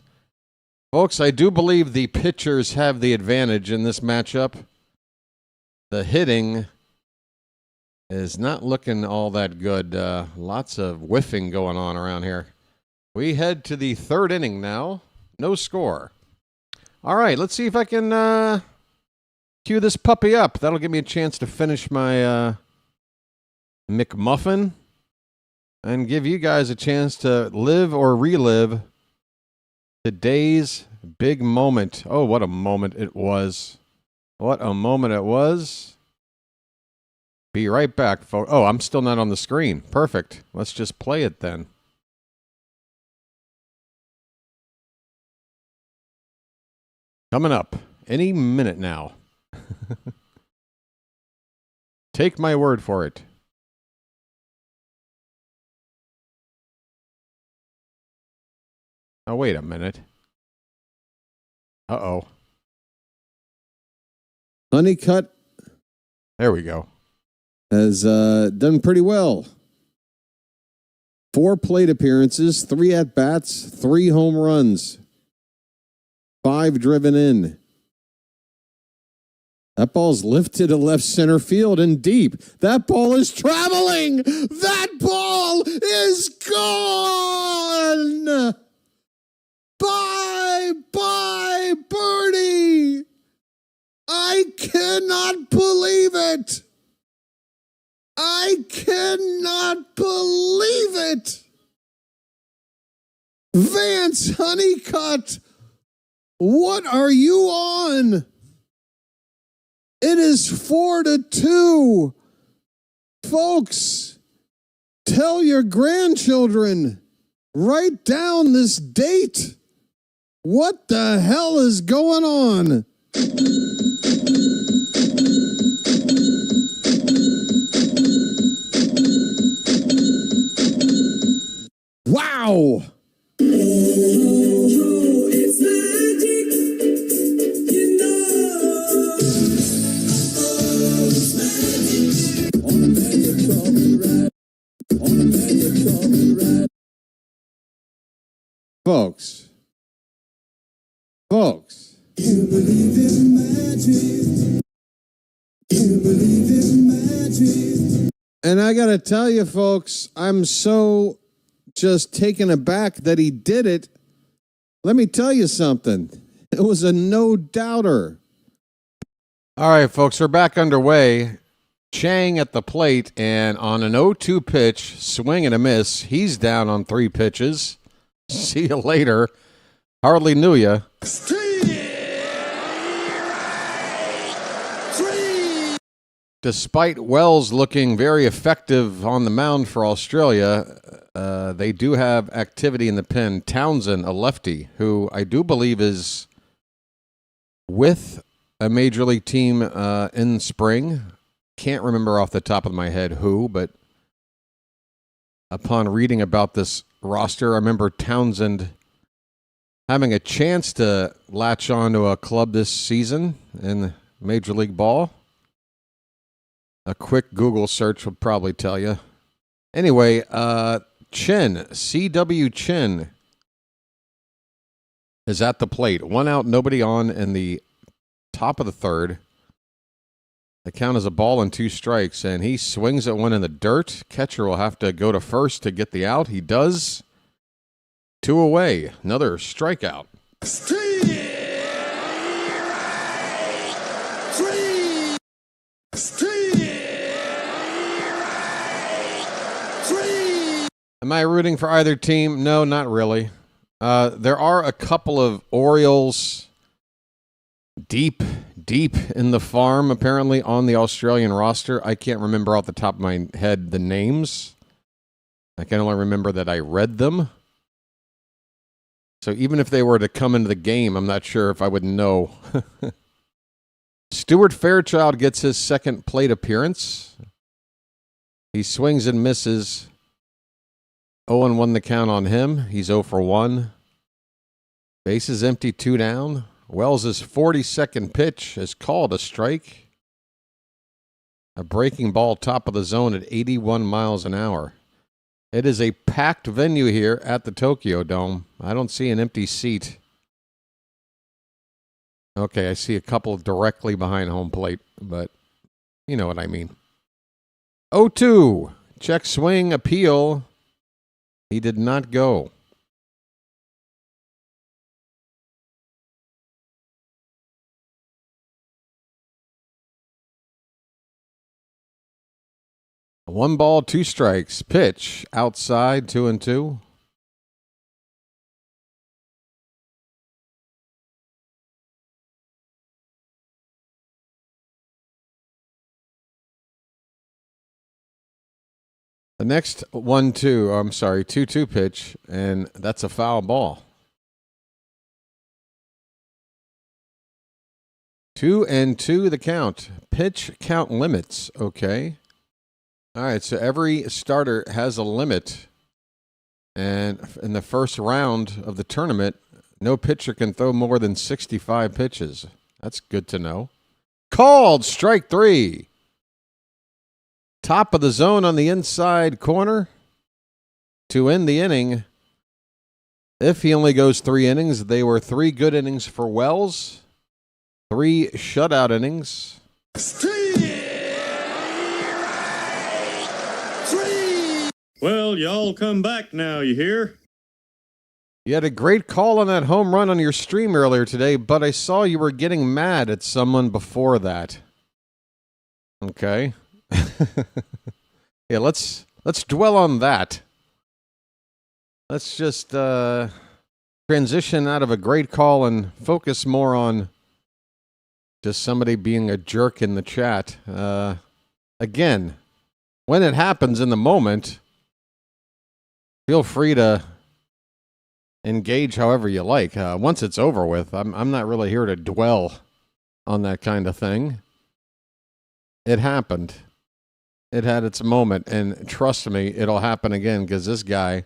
Folks, I do believe the pitchers have the advantage in this matchup. The hitting is not looking all that good. Lots of whiffing going on around here. We head to the 3rd inning now. No score. All right, let's see if I can cue this puppy up. That'll give me a chance to finish my McMuffin and give you guys a chance to live or relive today's big moment. Oh, what a moment it was. What a moment it was. Be right back, folks. Oh, I'm still not on the screen. Perfect. Let's just play it then. Coming up any minute now. Take my word for it. Oh, wait a minute. Uh-oh. Honeycutt. There we go. Has done pretty well. 4 plate appearances, 3 at-bats, 3 home runs, 5 driven in. That ball's lifted to left center field and deep. That ball is traveling. That ball is gone. Bye, birdie. I cannot believe it. I cannot believe it. Vance Honeycutt, what are you on? It is 4-2. Folks, tell your grandchildren, write down this date. What the hell is going on? Wow. It's magic, you know. It's magic. On a magic carpet ride. On a magic carpet ride. Folks. You believe in magic. You believe in magic. And I got to tell you, folks, I'm so just taken aback that he did it. Let me tell you something. It was a no-doubter. All right, folks, we're back underway. Chang at the plate, and on an 0-2 pitch, swing and a miss. He's down on 3 pitches. See you later. Hardly knew ya. Despite Wells looking very effective on the mound for Australia, they do have activity in the pen. Townsend, a lefty, who I do believe is with a major league team in spring. Can't remember off the top of my head who, but upon reading about this roster, I remember Townsend having a chance to latch on to a club this season in Major League Ball. A quick Google search would probably tell you. Anyway, Chin, C.W. Chin, is at the plate. 1 out, nobody on in the top of the third. The count is a ball and 2 strikes, and he swings at one in the dirt. Catcher will have to go to first to get the out. He does. 2 away. Another strikeout. Am I rooting for either team? No, not really. There are a couple of Orioles deep in the farm, apparently, on the Australian roster. I can't remember off the top of my head the names. I can only remember that I read them. So even if they were to come into the game, I'm not sure if I would know. Stuart Fairchild gets his second plate appearance. He swings and misses. 0-1 the count on him. He's 0 for 1. Bases empty, 2 down. Wells' 42nd pitch is called a strike. A breaking ball top of the zone at 81 miles an hour. It is a packed venue here at the Tokyo Dome. I don't see an empty seat. Okay, I see a couple directly behind home plate, but you know what I mean. 0-2. Check swing, appeal. He did not go. One ball, 2 strikes. Pitch outside, 2-2. The next 2-2 pitch, and that's a foul ball. 2-2 the count. Pitch count limits, okay. All right, so every starter has a limit. And in the first round of the tournament, no pitcher can throw more than 65 pitches. That's good to know. Called strike 3. Top of the zone on the inside corner. to end the inning. If he only goes 3 innings, they were 3 good innings for Wells, 3 shutout innings. Well, y'all come back now, you hear? You had a great call on that home run on your stream earlier today, but I saw you were getting mad at someone before that. Okay. Yeah, let's dwell on that. Let's just transition out of a great call and focus more on just somebody being a jerk in the chat. Again, when it happens in the moment, feel free to engage however you like. Once it's over with, I'm not really here to dwell on that kind of thing. It happened. It had its moment, and trust me, it'll happen again, because this guy,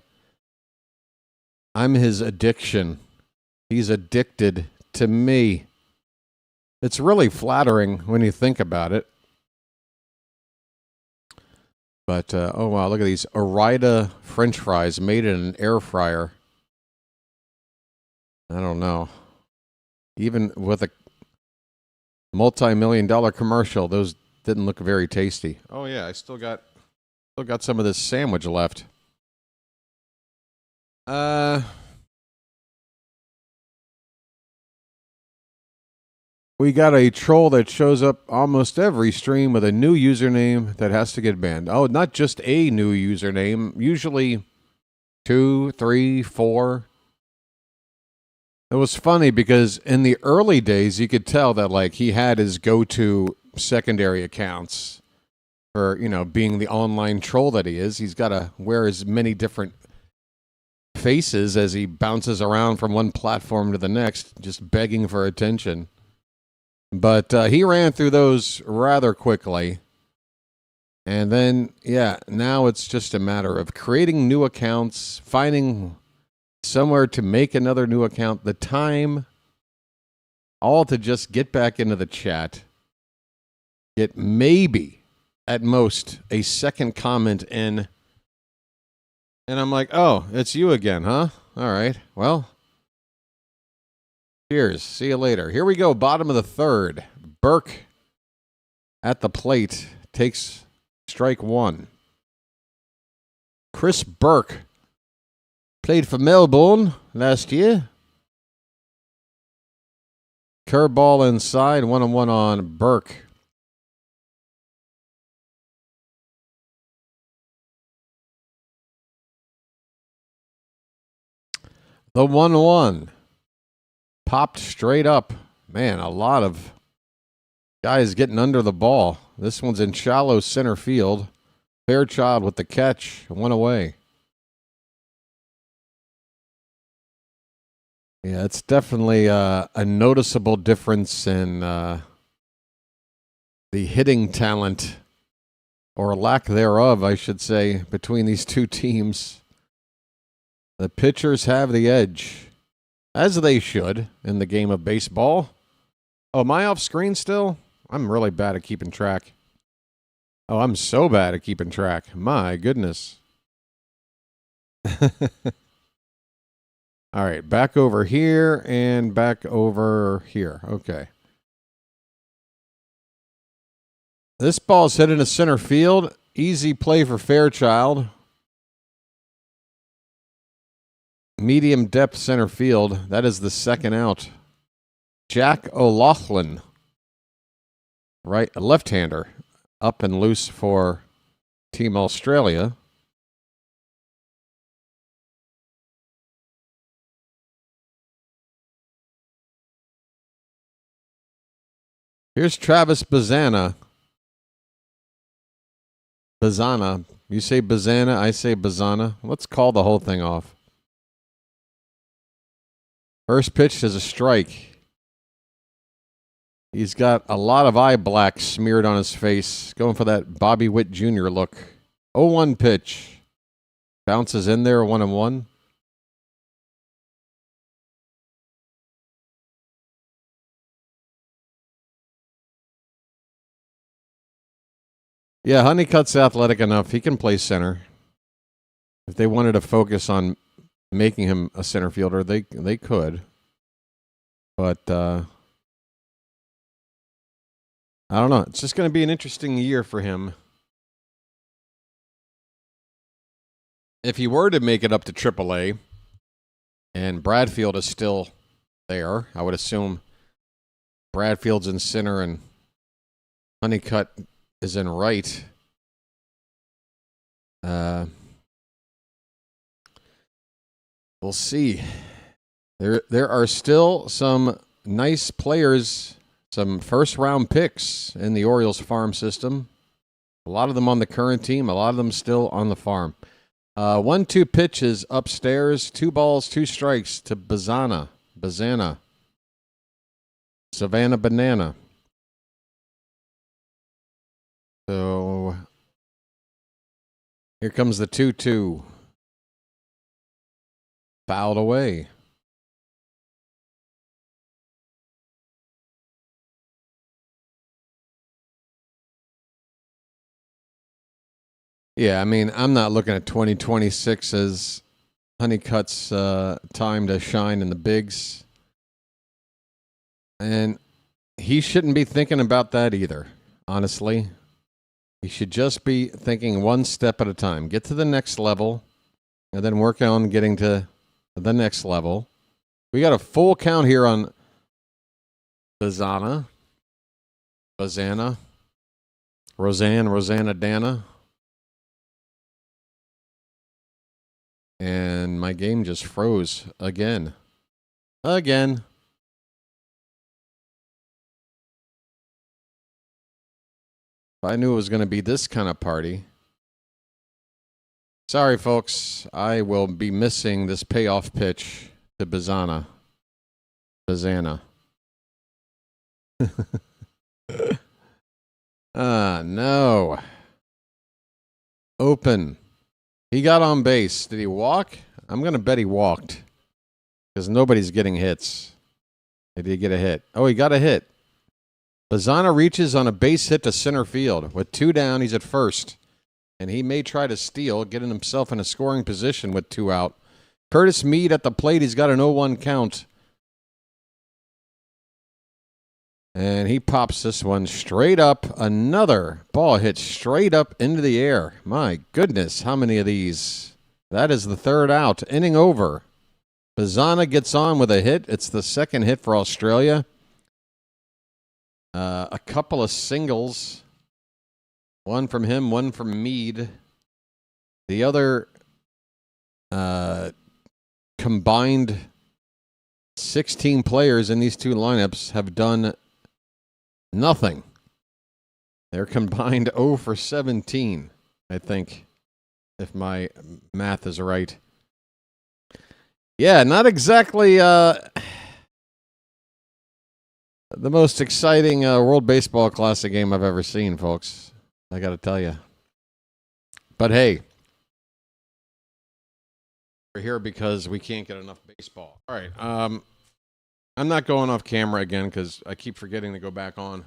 I'm his addiction. He's addicted to me. It's really flattering when you think about it. But, oh wow, look at these Orida French fries made in an air fryer. I don't know. Even with a multi-million-dollar commercial, those didn't look very tasty. Oh yeah, I still got some of this sandwich left. We got a troll that shows up almost every stream with a new username that has to get banned. Oh, not just a new username. Usually 2, 3, 4. It was funny because in the early days, you could tell that like he had his go-to secondary accounts for, being the online troll that he is. He's got to wear as many different faces as he bounces around from one platform to the next, just begging for attention. But he ran through those rather quickly. And then, now it's just a matter of creating new accounts, finding somewhere to make another new account, the time, all to just get back into the chat, get maybe, at most, a second comment in, and I'm like, oh, it's you again, huh? All right, well, cheers, see you later. Here we go, bottom of the third. Burke at the plate takes strike 1. Chris Burke played for Melbourne last year. Curveball inside, 1-1 on Burke. The 1-1 popped straight up. Man, a lot of guys getting under the ball. This one's in shallow center field. Fairchild with the catch, 1 away. Yeah, it's definitely a noticeable difference in the hitting talent, or lack thereof, I should say, between these two teams. The pitchers have the edge, as they should, in the game of baseball. Oh, am I off screen still? I'm really bad at keeping track. Oh, I'm so bad at keeping track. My goodness. All right, back over here and back over here. Okay. This ball's hit into center field. Easy play for Fairchild. Medium depth center field. That is the second out. Jack O'Loughlin, right, a left-hander, up and loose for Team Australia. Here's Travis Bazana. Bazana. You say Bazana, I say Bazana. Let's call the whole thing off. First pitch is a strike. He's got a lot of eye black smeared on his face. Going for that Bobby Witt Jr. look. 0-1 pitch. Bounces in there, 1-1. Yeah, Honeycutt's athletic enough. He can play center. If they wanted to focus on making him a center fielder, they could. But I don't know. It's just going to be an interesting year for him. If he were to make it up to AAA, and Bradfield is still there, I would assume Bradfield's in center and Honeycutt is in right. We'll see. There are still some nice players, some first-round picks in the Orioles farm system. A lot of them on the current team, a lot of them still on the farm. 1-2 pitches upstairs, 2 balls, 2 strikes to Savannah Banana. So here comes the 2-2. Fouled away. Yeah, I mean, I'm not looking at 2026 as Honeycutt's time to shine in the bigs. And he shouldn't be thinking about that either, honestly. He should just be thinking one step at a time. Get to the next level, and then work on getting to the next level. We got a full count here on Rosanna Dana. And my game just froze again. If I knew it was going to be this kind of party. Sorry, folks. I will be missing this payoff pitch to Bazana. No. Open. He got on base. Did he walk? I'm going to bet he walked. Because nobody's getting hits. Did he get a hit? Oh, he got a hit. Bazana reaches on a base hit to center field. With 2 down, he's at first. And he may try to steal, getting himself in a scoring position with 2 out. Curtis Mead at the plate. He's got an 0-1 count. And he pops this one straight up. Another ball hit straight up into the air. My goodness, how many of these? That is the 3rd out. Inning over. Bazana gets on with a hit. It's the 2nd hit for Australia. A couple of singles. One from him, one from Mead. The other combined 16 players in these 2 lineups have done nothing. They're combined 0 for 17, I think, if my math is right. Yeah, not exactly the most exciting World Baseball Classic game I've ever seen, folks. I got to tell you. But hey, we're here because we can't get enough baseball. All right. I'm not going off camera again because I keep forgetting to go back on.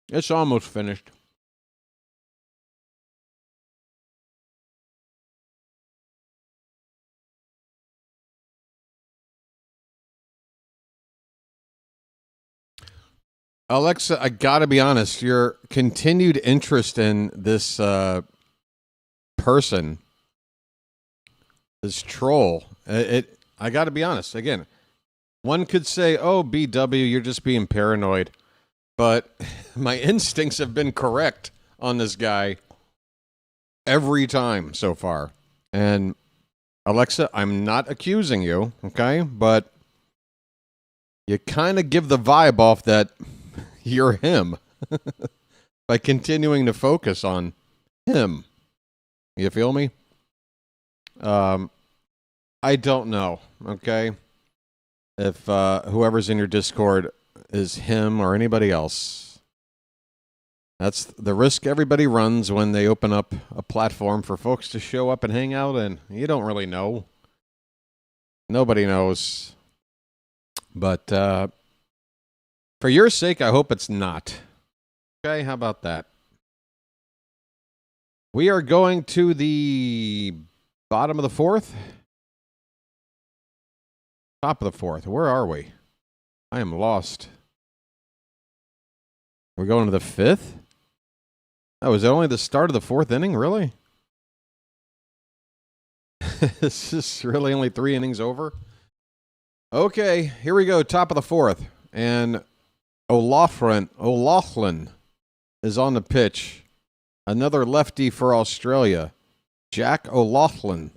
It's almost finished. Alexa, I gotta be honest. Your continued interest in this person, this troll, I gotta be honest. Again, one could say, oh, BW, you're just being paranoid. But my instincts have been correct on this guy every time so far. And Alexa, I'm not accusing you, okay? But you kind of give the vibe off that you're him by continuing to focus on him. You feel me? I don't know, okay? If whoever's in your Discord is him or anybody else. That's the risk everybody runs when they open up a platform for folks to show up and hang out, and you don't really know. Nobody knows. But for your sake, I hope it's not. Okay, how about that? We are going to the bottom of the fourth. Top of the fourth. Where are we? I am lost. We're going to the fifth? Oh, is it only the start of the fourth inning? Really? This is really only 3 innings over? Okay, here we go. Top of the fourth. And O'Loughlin is on the pitch. Another lefty for Australia. Jack O'Loughlin.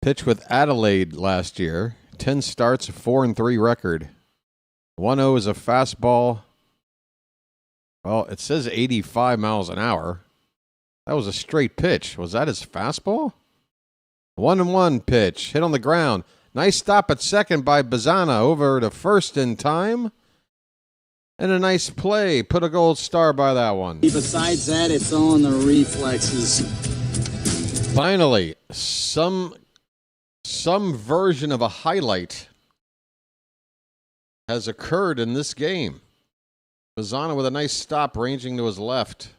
Pitched with Adelaide last year. 10 starts, a 4-3 record. 1-0 is a fastball. Well, it says 85 miles an hour. That was a straight pitch. Was that his fastball? 1-1 pitch. Hit on the ground. Nice stop at second by Bazana over to first in time. And a nice play. Put a gold star by that one. Besides that, it's on the reflexes. Finally, some version of a highlight has occurred in this game. Bazana with a nice stop ranging to his left.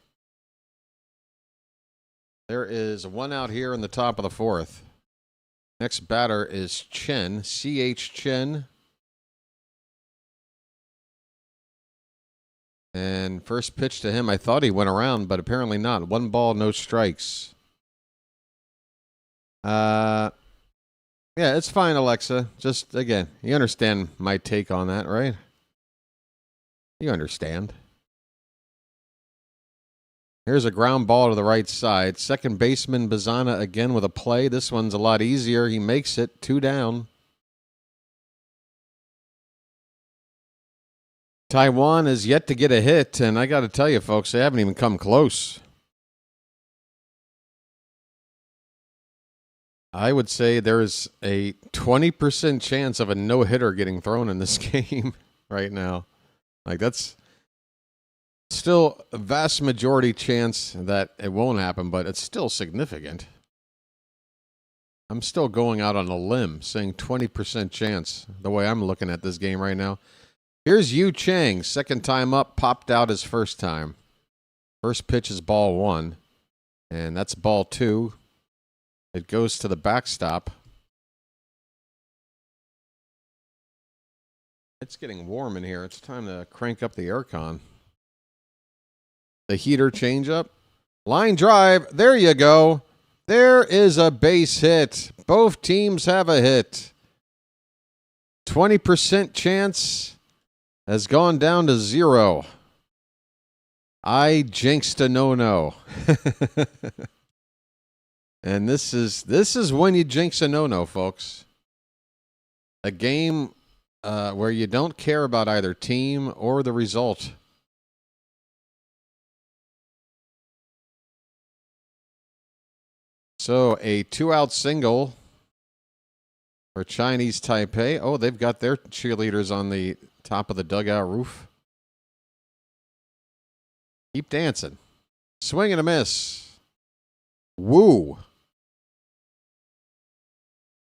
There is one out here in the top of the fourth. Next batter is Chen, C.H. Chen. And first pitch to him, I thought he went around, but apparently not. 1 ball, no strikes. Yeah, it's fine, Alexa. Just, again, you understand my take on that, right? You understand. Here's a ground ball to the right side. Second baseman Bazana again with a play. This one's a lot easier. He makes it 2 down. Taiwan is yet to get a hit, and I got to tell you, folks, they haven't even come close. I would say there's a 20% chance of a no-hitter getting thrown in this game right now. Like, that's still a vast majority chance that it won't happen, but it's still significant. I'm still going out on a limb, saying 20% chance, the way I'm looking at this game right now. Here's Yu Chang, second time up, popped out his first time. First pitch is ball 1, and that's ball 2. It goes to the backstop. It's getting warm in here. It's time to crank up the aircon. The heater changeup. Line drive. There you go. There is a base hit. Both teams have a hit. 20% chance has gone down to 0. I jinxed a no-no. And this is when you jinx a no-no, folks. A game where you don't care about either team or the result. So a 2-out single for Chinese Taipei. Oh, they've got their cheerleaders on the top of the dugout roof. Keep dancing. Swing and a miss. Woo.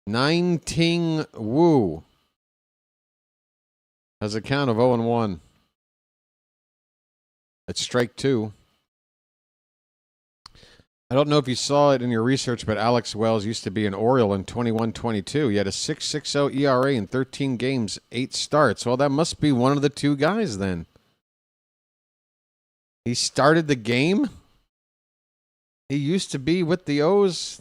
19 Woo. Has a count of 0-1. It's strike 2. I don't know if you saw it in your research, but Alex Wells used to be an Oriole in 21-22. He had a 6.60 ERA in 13 games, 8 starts. Well, that must be one of the 2 guys then. He started the game. He used to be with the O's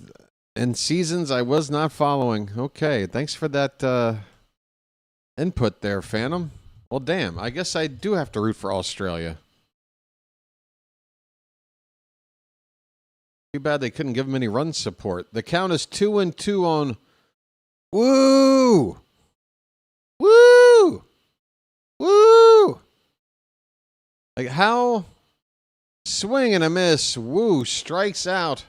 in seasons I was not following. Okay, thanks for that input there, Phantom. Well, damn, I guess I do have to root for Australia. Too bad they couldn't give him any run support. The count is 2-2 on Woo! Woo! Woo! Like, how? Swing and a miss. Woo strikes out.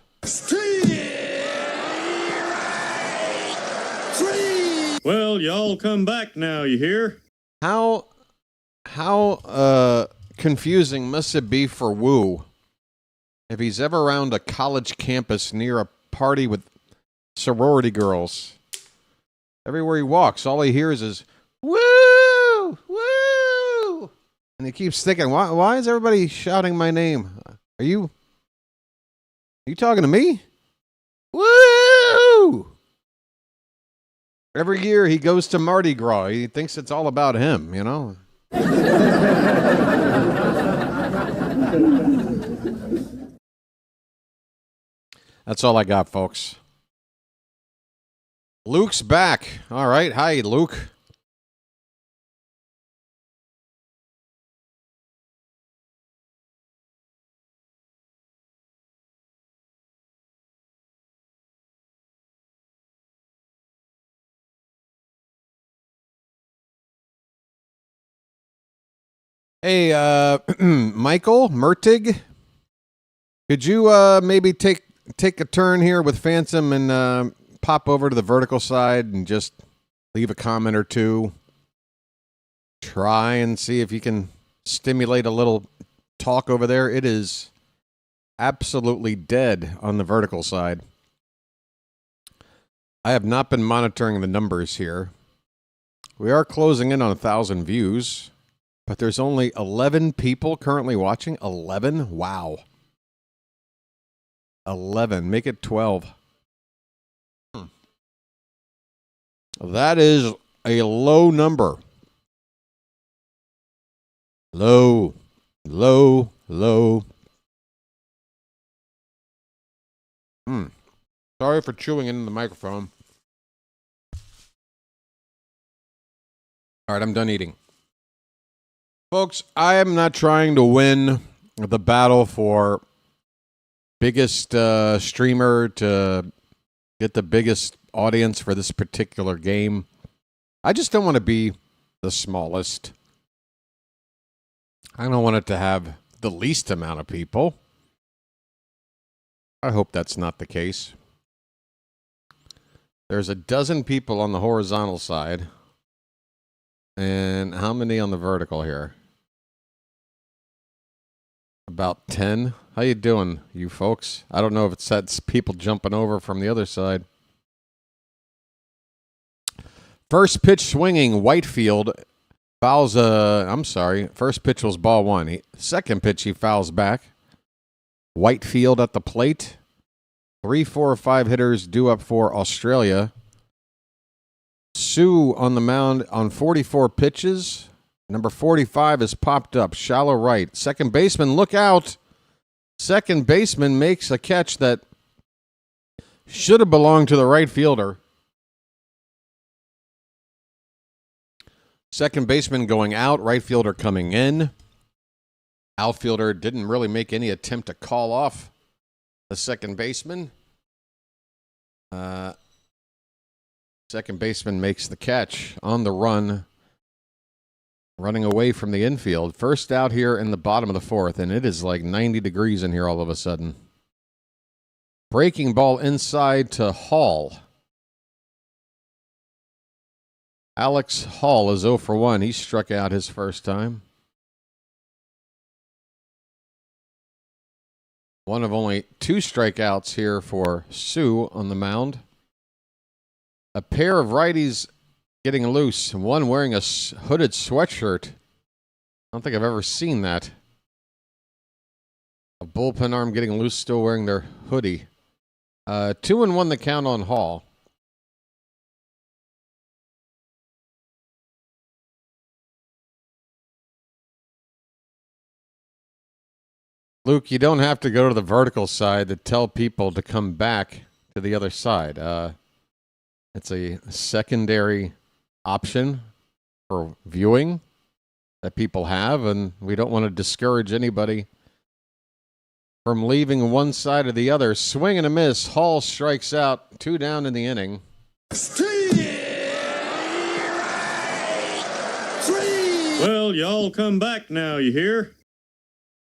Well, y'all come back now, you hear? How confusing must it be for Woo if he's ever around a college campus near a party with sorority girls? Everywhere he walks, all he hears is woo, woo, and he keeps thinking, why is everybody shouting my name? Are you You talking to me? Woo! Every year he goes to Mardi Gras. He thinks it's all about him, you know? That's all I got, folks. Luke's back. All right. Hi, Luke. Hey, Michael Mertig, could you maybe take a turn here with Phantom and pop over to the vertical side and just leave a comment or two? Try and see if you can stimulate a little talk over there. It is absolutely dead on the vertical side. I have not been monitoring the numbers here. We are closing in on 1,000 views. But there's only 11 people currently watching. 11? Wow. 11. Make it 12. That is a low number. Low. Low. Low. Sorry for chewing into the microphone. All right, I'm done eating. Folks, I am not trying to win the battle for biggest streamer to get the biggest audience for this particular game. I just don't want to be the smallest. I don't want it to have the least amount of people. I hope that's not the case. There's 12 people on the horizontal side. And how many on the vertical here? About 10. How you doing, you folks? I don't know if that's people jumping over from the other side. First pitch swinging, Whitefield fouls first pitch was ball one. Second pitch, he fouls back. Whitefield at the plate. 3, 4, 5 hitters due up for Australia. Sue on the mound on 44 pitches. Number 45 is popped up, shallow right. Second baseman, look out. Second baseman makes a catch that should have belonged to the right fielder. Second baseman going out, right fielder coming in. Outfielder didn't really make any attempt to call off the second baseman. Second baseman makes the catch on the run, running away from the infield. First out here in the bottom of the fourth, and it is like 90 degrees in here all of a sudden. Breaking ball inside to Hall. Alex Hall is 0 for 1. He struck out his first time. One of only 2 strikeouts here for Sue on the mound. A pair of righties getting loose, one wearing a hooded sweatshirt. I don't think I've ever seen that. A bullpen arm getting loose, still wearing their hoodie. 2-1 the count on Hall. Luke, you don't have to go to the vertical side to tell people to come back to the other side. It's a secondary option for viewing that people have, and we don't want to discourage anybody from leaving one side or the other. Swing and a miss. Hall strikes out. 2 down in the inning. Well, y'all come back now, you hear?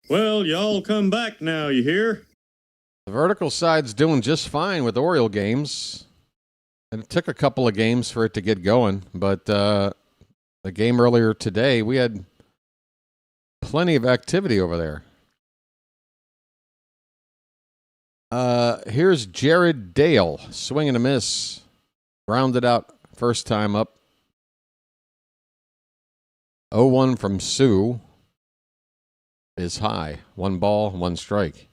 Well, y'all come back now, you hear? The vertical side's doing just fine with Oriole games. And it took a couple of games for it to get going, but the game earlier today, we had plenty of activity over there. Here's Jared Dale, swing and a miss, rounded out first time up. 0-1 from Sue is high. 1 ball, 1 strike.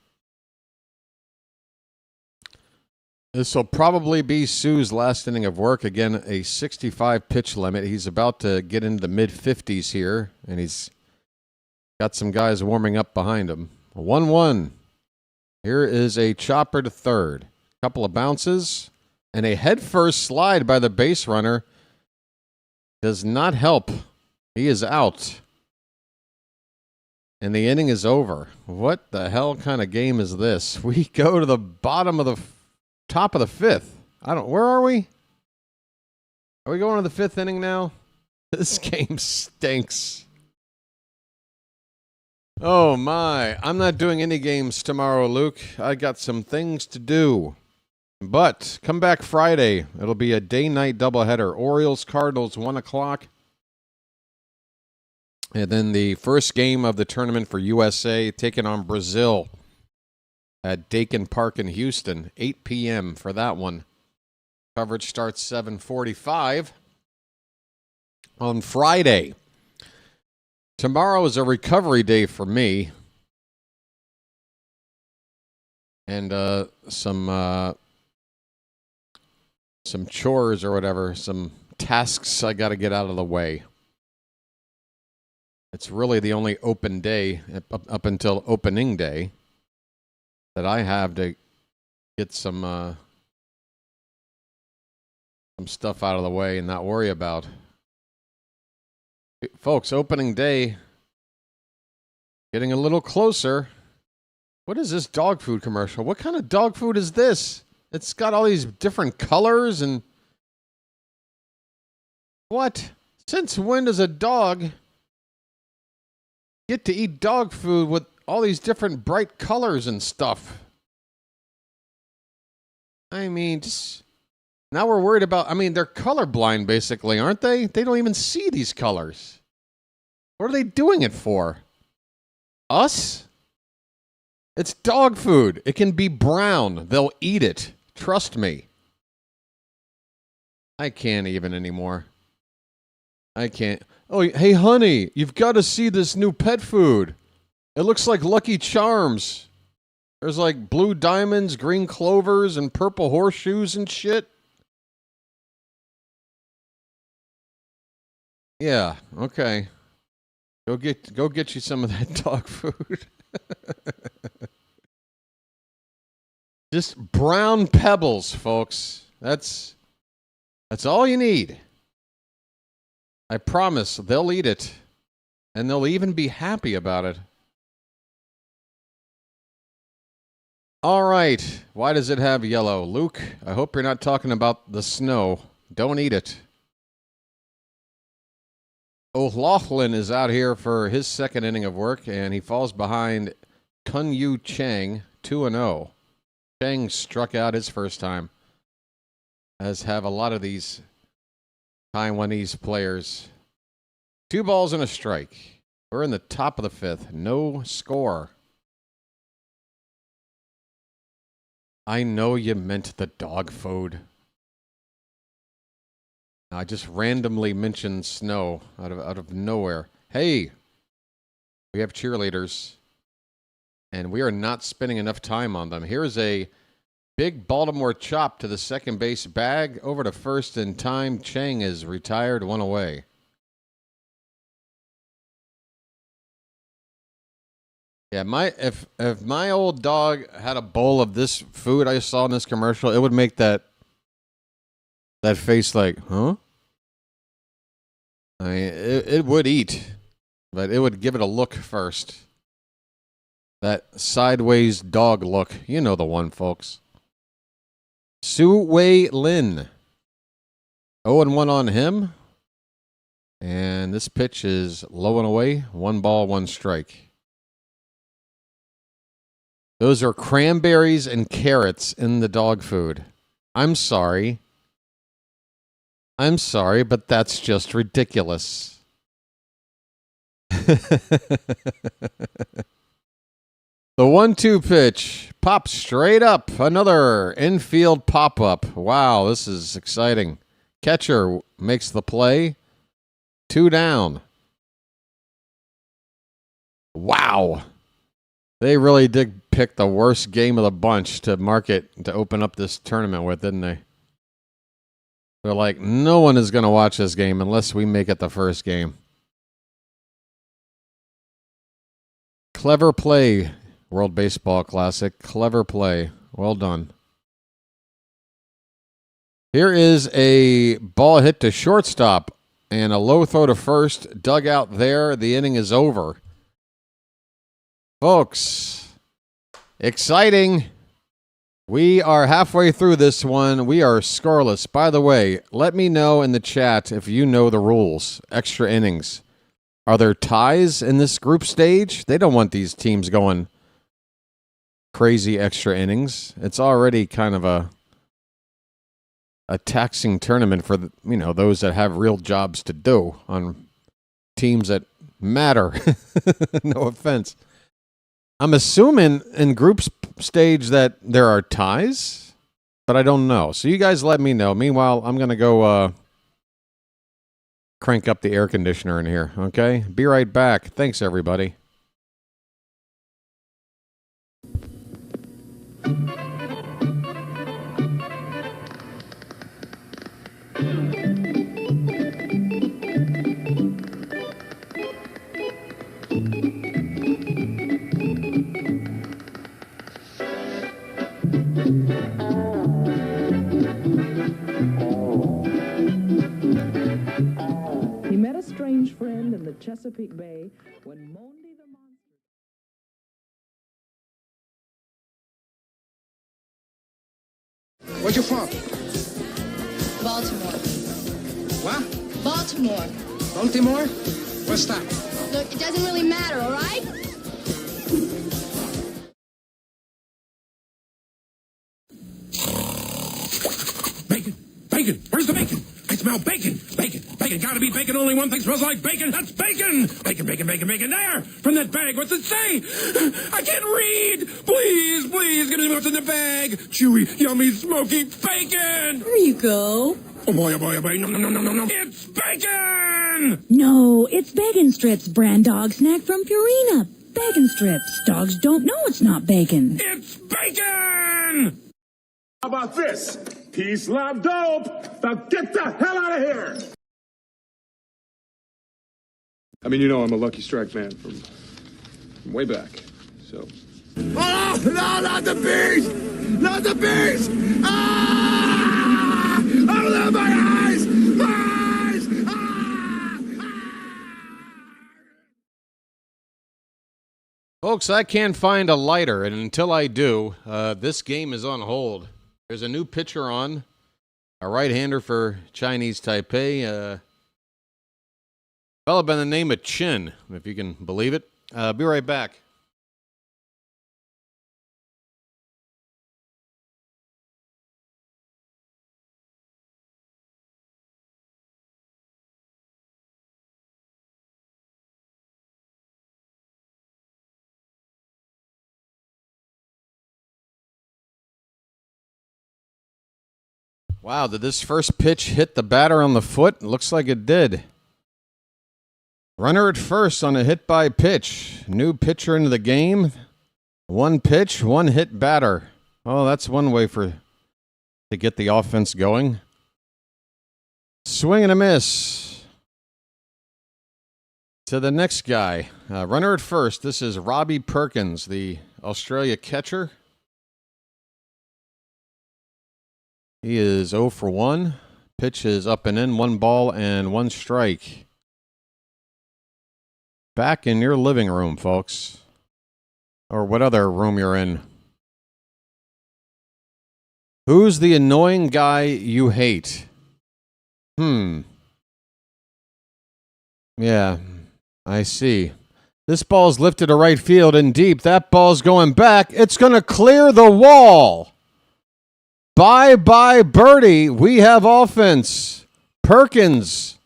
This will probably be Sue's last inning of work. Again, a 65 pitch limit. He's about to get into the mid-50s here, and he's got some guys warming up behind him. 1-1. Here is a chopper to third. Couple of bounces, and a headfirst slide by the base runner does not help. He is out. And the inning is over. What the hell kind of game is this? We go to the top of the fifth. Where are we? Are we going to the fifth inning now? This game stinks. Oh my. I'm not doing any games tomorrow, Luke. I got some things to do. But come back Friday. It'll be a day-night doubleheader. Orioles, Cardinals, 1 o'clock. And then the first game of the tournament for USA taking on Brazil at Dakin Park in Houston, 8 p.m. for that one. Coverage starts 7:45 on Friday. Tomorrow is a recovery day for me. And some chores or whatever, some tasks I got to get out of the way. It's really the only open day up until opening day that I have to get some stuff out of the way and not worry about. Folks, opening day getting a little closer. What is this dog food commercial? What kind of dog food is this? It's got all these different colors and... What? Since when does a dog get to eat dog food with all these different bright colors and stuff? I mean, just... Now we're worried about... I mean, they're colorblind, basically, aren't they? They don't even see these colors. What are they doing it for? Us? It's dog food. It can be brown. They'll eat it. Trust me. I can't even anymore. I can't. Oh, hey, honey, you've got to see this new pet food. It looks like Lucky Charms. There's like blue diamonds, green clovers, and purple horseshoes and shit. Yeah, okay. Go get you some of that dog food. Just brown pebbles, folks. That's all you need. I promise they'll eat it, and they'll even be happy about it. All right. Why does it have yellow? Luke, I hope you're not talking about the snow. Don't eat it. O'Loughlin is out here for his second inning of work, and he falls behind Kun-Yu Chang, 2-0. Chang struck out his first time, as have a lot of these Taiwanese players. 2 balls and a strike. We're in the top of the fifth. No score. I know you meant the dog food. I just randomly mentioned snow out of nowhere. Hey, we have cheerleaders, and we are not spending enough time on them. Here's a big Baltimore chop to the second base bag. Over to first in time. Chang is retired, 1 away. Yeah, if my old dog had a bowl of this food I saw in this commercial, it would make that face like, huh? I mean, it would eat, but it would give it a look first. That sideways dog look. You know the one, folks. Su Wei Lin. 0-1 on him. And this pitch is low and away. 1 ball, 1 strike. Those are cranberries and carrots in the dog food. I'm sorry. I'm sorry, but that's just ridiculous. The 1-2 pitch pops straight up. Another infield pop-up. Wow, this is exciting. Catcher makes the play. 2 down. Wow. They really did pick the worst game of the bunch to market to open up this tournament with, didn't they? They're like, no one is going to watch this game unless we make it the first game. Clever play, World Baseball Classic. Clever play. Well done. Here is a ball hit to shortstop and a low throw to first. Dug out there. The inning is over. Folks, exciting. We are halfway through this one. We are scoreless. By the way, let me know in the chat if you know the rules. Extra innings. Are there ties in this group stage? They don't want these teams going crazy extra innings. It's already kind of a taxing tournament for those that have real jobs to do on teams that matter. No offense. I'm assuming in group stage that there are ties, but I don't know. So you guys let me know. Meanwhile, I'm going to go crank up the air conditioner in here, okay? Be right back. Thanks, everybody. He met a strange friend in the Chesapeake Bay when Monday the monster... Where you from? Baltimore. What? Baltimore. Baltimore? What's that? Look, it doesn't really matter, all right? Bacon! Bacon! Where's the bacon? I smell bacon! Bacon! Bacon! Gotta be bacon! Only one thing smells like bacon! That's bacon! Bacon, bacon, bacon, bacon! There! From that bag! What's it say? I can't read! Please, please, give me what's in the bag! Chewy, yummy, smoky bacon! There you go. Oh boy, oh boy, oh boy! No, no, no, no, no, no! It's bacon! No, it's Bacon Strips, brand dog snack from Purina. Bacon Strips. Dogs don't know it's not bacon. It's bacon! How about this? Peace, love, dope. Now get the hell out of here. I mean, I'm a Lucky Strike man from way back, so. Oh, no, not the bees! Not the bees! Ah! Oh, my eyes! My eyes! Ah! Folks, I can't find a lighter, and until I do, this game is on hold. There's a new pitcher on, a right-hander for Chinese Taipei, a fellow by the name of Chin, if you can believe it. Be right back. Wow, did this first pitch hit the batter on the foot? Looks like it did. Runner at first on a hit by pitch. New pitcher into the game. One pitch, one hit batter. Oh, that's one way to get the offense going. Swing and a miss. To the next guy. Runner at first. This is Robbie Perkins, the Australia catcher. He is 0 for 1. Pitch is up and in, 1 ball and 1 strike. Back in your living room, folks. Or what other room you're in. Who's the annoying guy you hate? Yeah, I see. This ball's lifted to right field and deep. That ball's going back. It's going to clear the wall. Bye-bye, birdie. We have offense. Perkins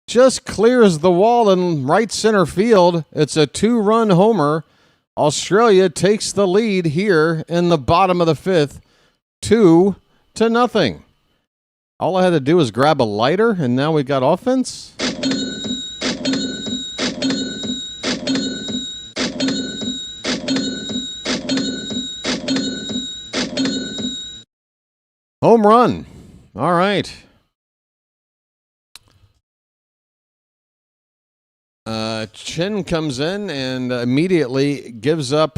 just clears the wall in right center field. It's a 2-run homer. Australia takes the lead here in the bottom of the 5th, 2-0. All I had to do was grab a lighter, and now we got offense. Home run. All right. Chin comes in and immediately gives up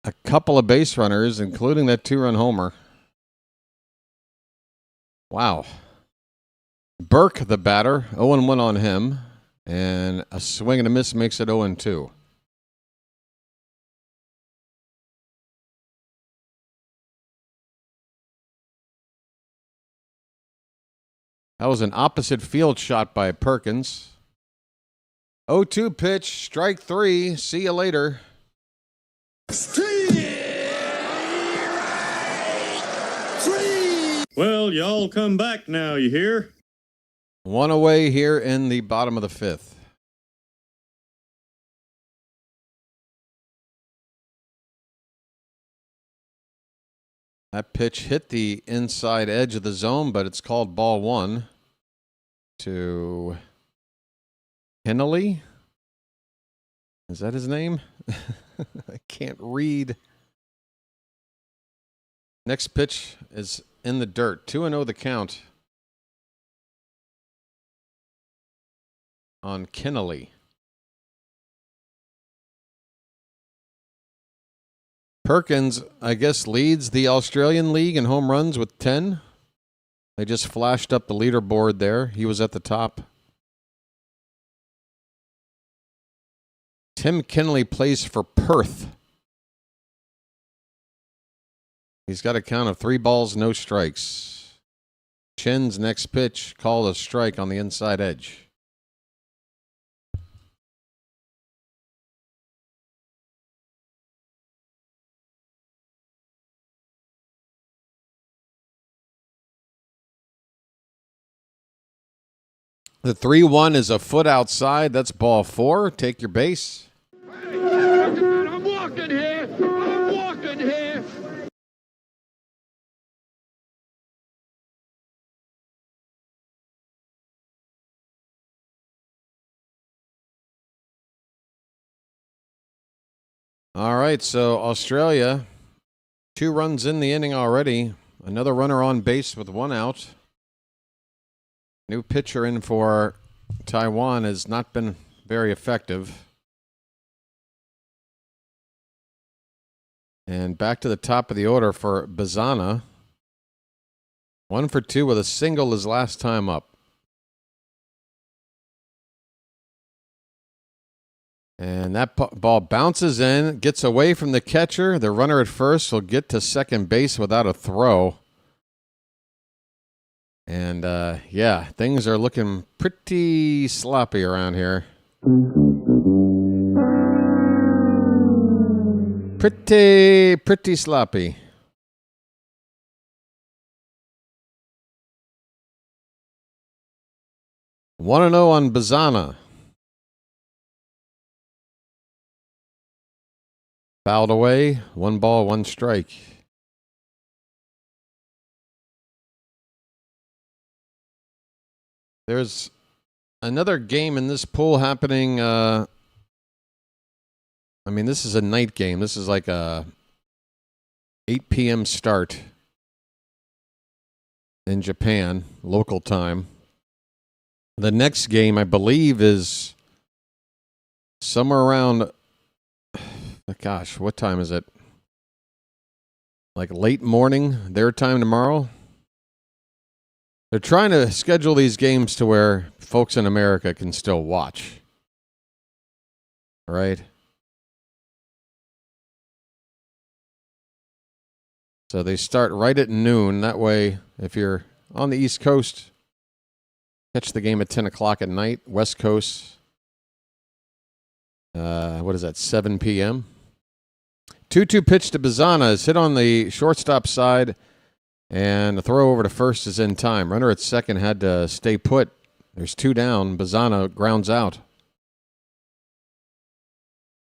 a couple of base runners, including that 2-run homer. Wow. Burke, the batter, 0-1 on him, and a swing and a miss makes it 0-2. That was an opposite field shot by Perkins. 0-2 pitch, strike 3. See you later. Well, y'all come back now, you hear? One away here in the bottom of the 5th. That pitch hit the inside edge of the zone, but it's called ball 1 to Kennelly. Is that his name? I can't read. Next pitch is in the dirt. 2-0 the count on Kennelly. Perkins, I guess, leads the Australian League in home runs with 10. They just flashed up the leaderboard there. He was at the top. Tim Kennelly plays for Perth. He's got a count of 3 balls, no strikes. Chin's next pitch called a strike on the inside edge. The 3-1 is a foot outside. That's ball 4. Take your base. I'm walking here. I'm walking here. All right, so Australia, 2 runs in the inning already. Another runner on base with 1 out. New pitcher in for Taiwan has not been very effective. And back to the top of the order for Bazana. 1 for 2 with a single his last time up. And that ball bounces in, gets away from the catcher. The runner at first will get to second base without a throw. And, yeah, things are looking pretty sloppy around here. Pretty sloppy. One and 0 on Bazana. Fouled away. 1 ball, 1 strike. There's another game in this pool happening. I mean, this is a night game. This is like a 8 p.m. start in Japan, local time. The next game, I believe, is somewhere around, gosh, what time is it? Like late morning, their time tomorrow? They're trying to schedule these games to where folks in America can still watch. All right? So they start right at noon. That way, if you're on the East Coast, catch the game at 10 o'clock at night. West Coast, what is that, 7 p.m.? 2-2 pitch to Bazana is hit on the shortstop side. And the throw over to first is in time. Runner at second had to stay put. There's 2 down. Bazana grounds out.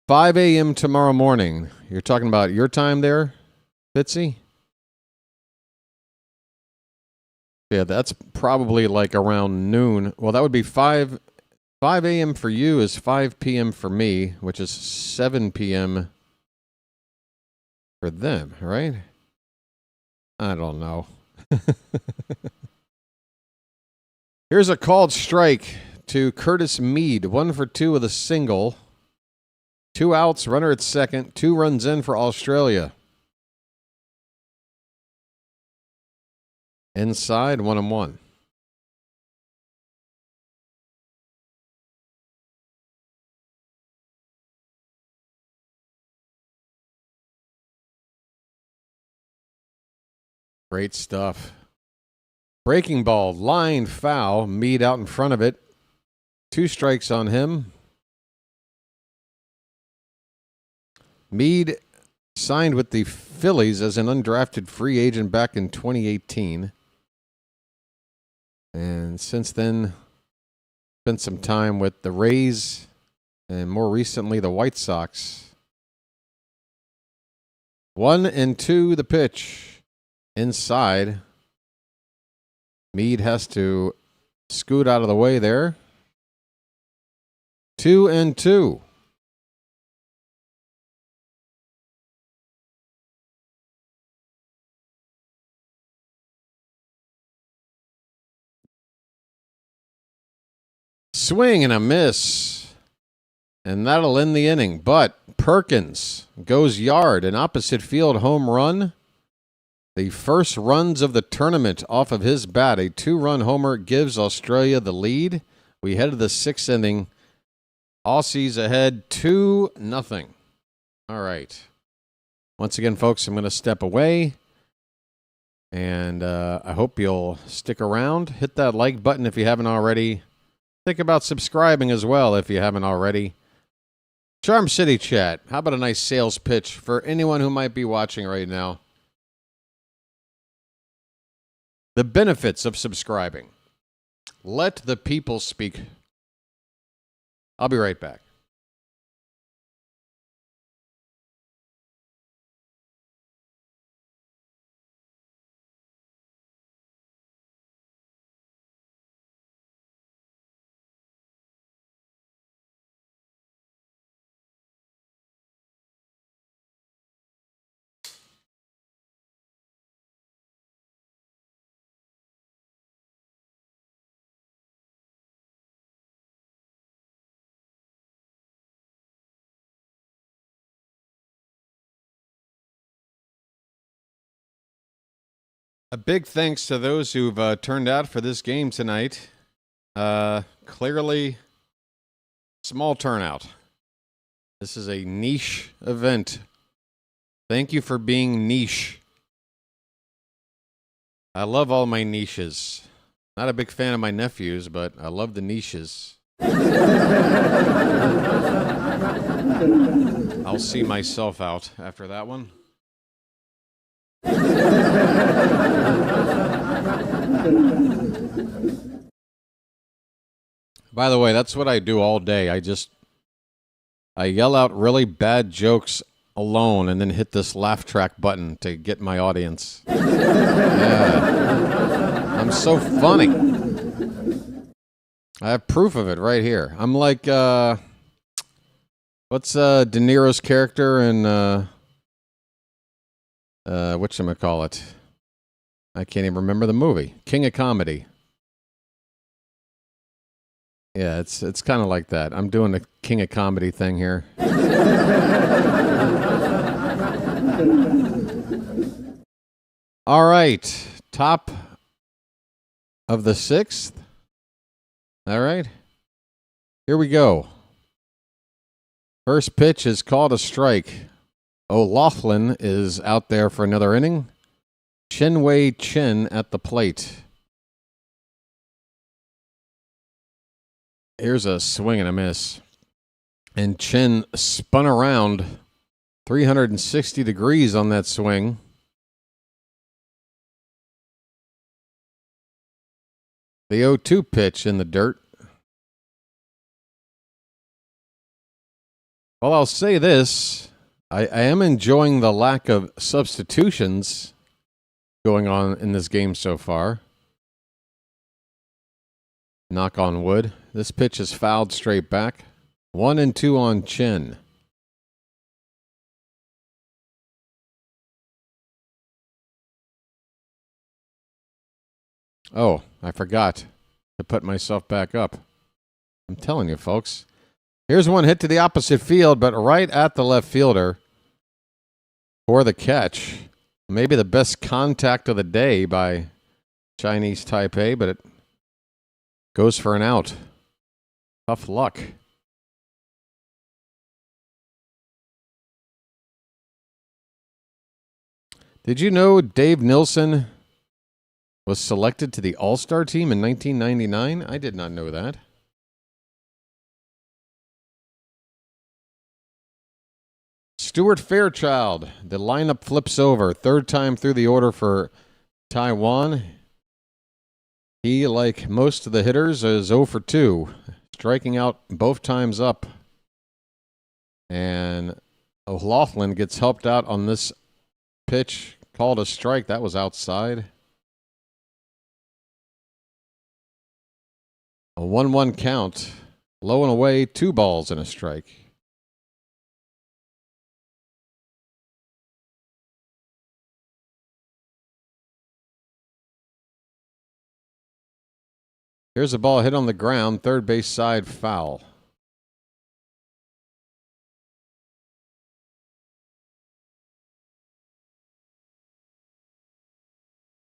5 a.m. tomorrow morning. You're talking about your time there, Fitzy? Yeah, that's probably like around noon. Well, that would be 5 a.m. for you is 5 p.m. for me, which is 7 p.m. for them, right? I don't know. Here's a called strike to Curtis Mead. 1 for 2 with a single. 2 outs, runner at second. 2 runs in for Australia. Inside, 1-1. Great stuff. Breaking ball, line foul. Mead out in front of it. 2 strikes on him. Mead signed with the Phillies as an undrafted free agent back in 2018. And since then, spent some time with the Rays and more recently the White Sox. 1-2 the pitch. Inside. Mead has to scoot out of the way there. 2-2. Swing and a miss. And that'll end the inning. But Perkins goes yard, an opposite field home run. The first runs of the tournament off of his bat. A 2-run homer gives Australia the lead. We head to the 6th inning. Aussies ahead 2-0. All right. Once again, folks, I'm going to step away. And I hope you'll stick around. Hit that like button if you haven't already. Think about subscribing as well if you haven't already. Charm City Chat. How about a nice sales pitch for anyone who might be watching right now? The benefits of subscribing. Let the people speak. I'll be right back. A big thanks to those who've turned out for this game tonight. Clearly, small turnout. This is a niche event. Thank you for being niche. I love all my niches. Not a big fan of my nephews, but I love the niches. I'll see myself out after that one. By the way, that's what I do all day. I yell out really bad jokes alone and then hit this laugh track button to get my audience. Yeah. I'm so funny. I have proof of it right here. I'm like, what's De Niro's character in, whatchamacallit? I can't even remember the movie. King of Comedy. Yeah, it's kind of like that. I'm doing the King of Comedy thing here. All right. Top of the 6th. All right. Here we go. First pitch is called a strike. O'Loughlin is out there for another inning. Chin-Wei Chin at the plate. Here's a swing and a miss. And Chin spun around 360 degrees on that swing. The 0-2 pitch in the dirt. Well, I'll say this. I am enjoying the lack of substitutions going on in this game so far. Knock on wood. This pitch is fouled straight back. 1-2 on Chin. Oh, I forgot to put myself back up. I'm telling you, folks. Here's one hit to the opposite field, but right at the left fielder for the catch. Maybe the best contact of the day by Chinese Taipei, but it goes for an out. Tough luck. Did you know Dave Nilsson was selected to the All-Star team in 1999? I did not know that. Stuart Fairchild, the lineup flips over. Third time through the order for Taiwan. He, like most of the hitters, is 0 for 2, striking out both times up. And O'Loughlin gets helped out on this pitch, called a strike. That was outside. A 1-1 count. Low and away, 2 balls and a strike. Here's a ball hit on the ground, third base side, foul.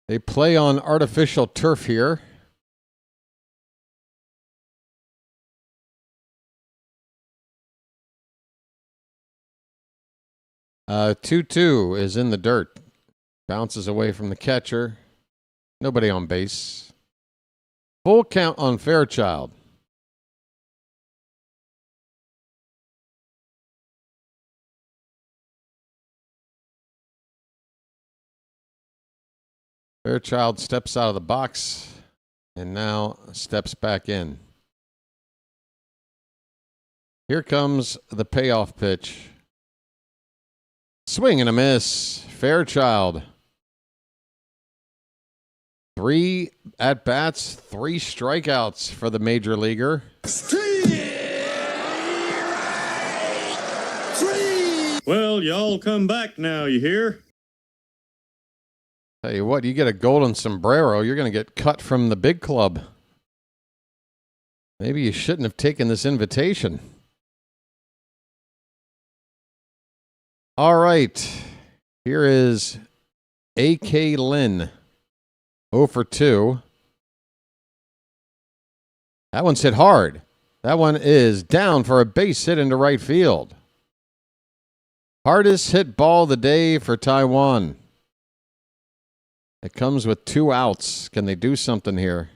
They play on artificial turf here. Uh, 2-2 is in the dirt. Bounces away from the catcher. Nobody on base. Full count on Fairchild. Fairchild steps out of the box and now steps back in. Here comes the payoff pitch. Swing and a miss. Fairchild. 3 at-bats, 3 strikeouts for the major leaguer. Well, y'all come back now, you hear? Tell you what, you get a golden sombrero, you're going to get cut from the big club. Maybe you shouldn't have taken this invitation. All right. Here is A.K. Lin. 0 for 2. That one's hit hard. That one is down for a base hit into right field. Hardest hit ball of the day for Taiwan. It comes with 2 outs. Can they do something here?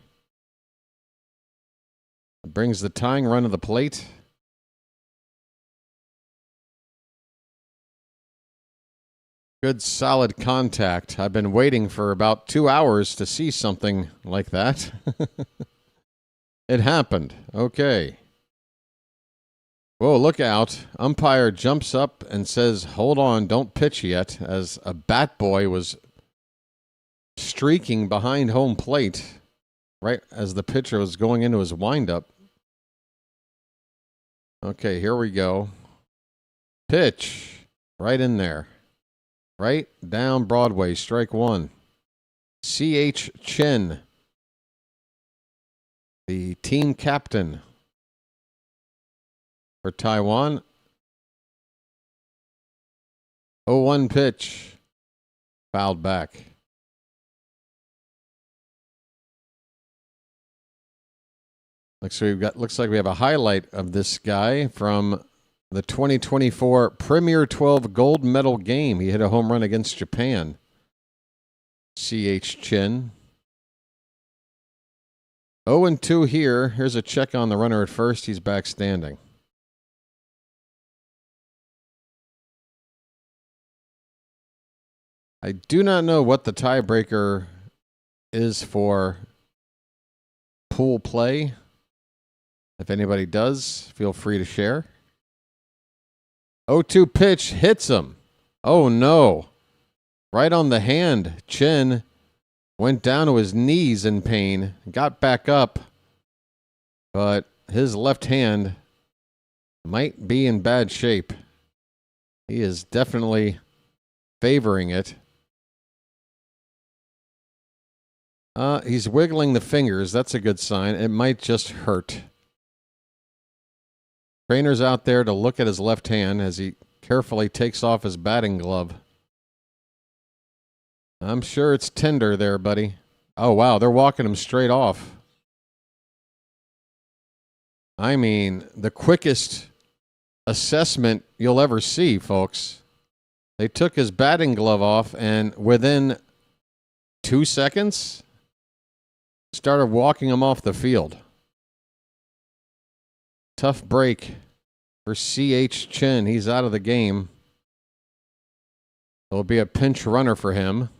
It brings the tying run to the plate. Good solid contact. I've been waiting for about 2 hours to see something like that. It happened. Okay. Whoa, look out. Umpire jumps up and says, hold on, don't pitch yet, as a bat boy was streaking behind home plate right as the pitcher was going into his windup. Okay, here we go. Pitch. Right in there. Right down Broadway, strike 1. C.H. Chen, the team captain for Taiwan. 0-1 pitch. Fouled back. Looks like we have a highlight of this guy from the 2024 Premier 12 gold medal game. He hit a home run against Japan. C.H. Chen. 0-2 here. Here's a check on the runner at first. He's back standing. I do not know what the tiebreaker is for pool play. If anybody does, feel free to share. 0-2 pitch hits him. Oh, no. Right on the hand. Chen went down to his knees in pain, got back up, but his left hand might be in bad shape. He is definitely favoring it. He's wiggling the fingers. That's a good sign. It might just hurt. Trainer's out there to look at his left hand as he carefully takes off his batting glove. I'm sure it's tender there, buddy. Oh, wow. They're walking him straight off. I mean, the quickest assessment you'll ever see, folks. They took his batting glove off, and within 2 seconds, started walking him off the field. Tough break for C.H. Chen. He's out of the game. It'll be a pinch runner for him,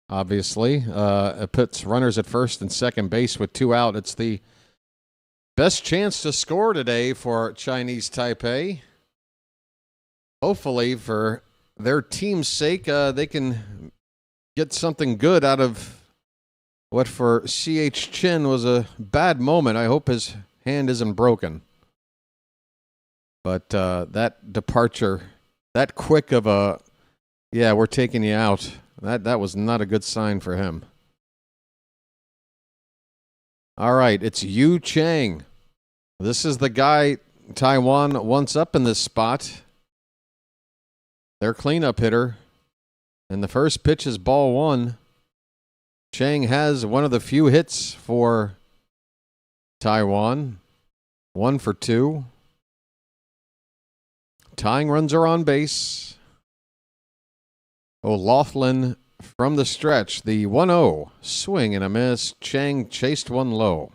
obviously. It puts runners at first and second base with 2 out. It's the best chance to score today for Chinese Taipei. Hopefully, for their team's sake, they can get something good out of what for C.H. Chen was a bad moment. I hope his hand isn't broken. But that departure, that quick of a, yeah, we're taking you out, that was not a good sign for him. All right, it's Yu Chang. This is the guy Taiwan wants up in this spot. Their cleanup hitter. And the first pitch is ball 1. Chang has one of the few hits for Taiwan. 1 for 2. Tying runs are on base. O'Loughlin from the stretch. The 1-0. Swing and a miss. Chang chased one low.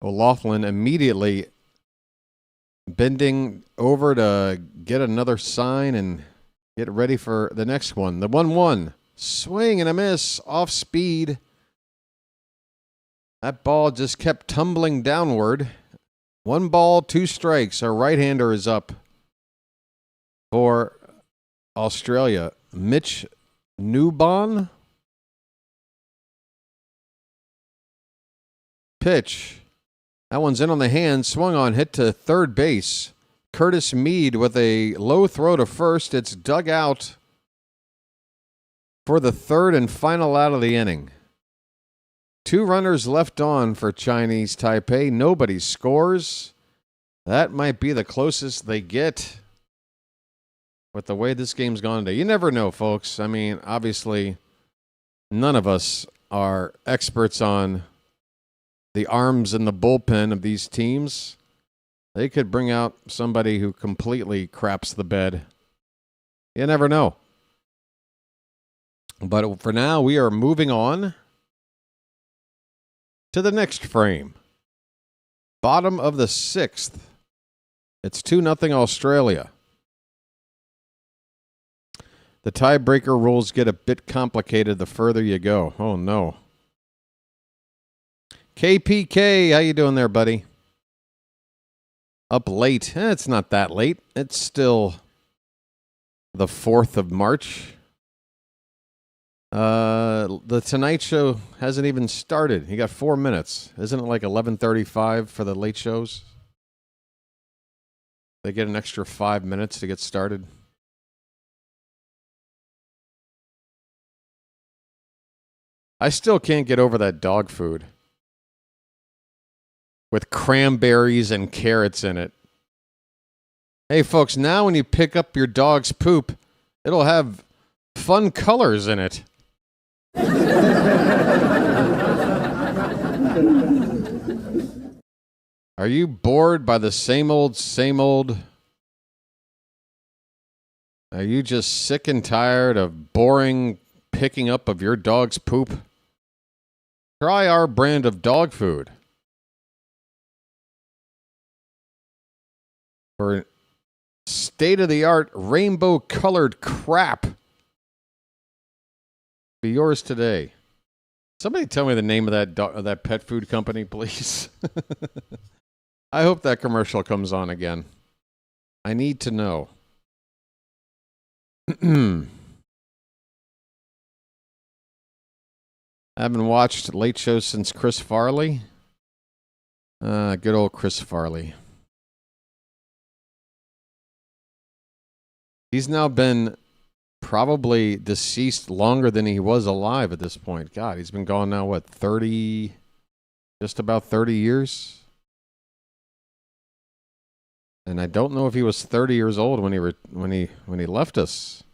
O'Loughlin immediately bending over to get another sign and get ready for the next one. The 1-1. Swing and a miss. Off speed. That ball just kept tumbling downward. 1 ball, 2 strikes. Our right-hander is up for Australia. Mitch Newbon. Pitch. That one's in on the hand. Swung on, hit to third base. Curtis Mead with a low throw to first. It's dug out for the third and final out of the inning. 2 runners left on for Chinese Taipei. Nobody scores. That might be the closest they get with the way this game's gone today. You never know, folks. I mean, obviously, none of us are experts on the arms and the bullpen of these teams. They could bring out somebody who completely craps the bed. You never know. But for now, we are moving on to the next frame. Bottom of the 6th. It's 2-0 Australia. The tiebreaker rules get a bit complicated the further you go. Oh, no. KPK, how you doing there, buddy? Up late. It's not that late. It's still the 4th of March. The Tonight Show hasn't even started. You got 4 minutes. Isn't it like 11:35 for the late shows? They get an extra 5 minutes to get started. I still can't get over that dog food with cranberries and carrots in it. Hey, folks, now when you pick up your dog's poop, it'll have fun colors in it. Are you bored by the same old, same old? Are you just sick and tired of boring picking up of your dog's poop? Try our brand of dog food. For state-of-the-art rainbow-colored crap. Be yours today. Somebody tell me the name of that pet food company, please. I hope that commercial comes on again. I need to know. I haven't watched Late Show since Chris Farley. Good old Chris Farley. He's now been probably deceased longer than he was alive at this point. God, he's been gone now, what, 30, just about 30 years? And I don't know if he was 30 years old when he left us.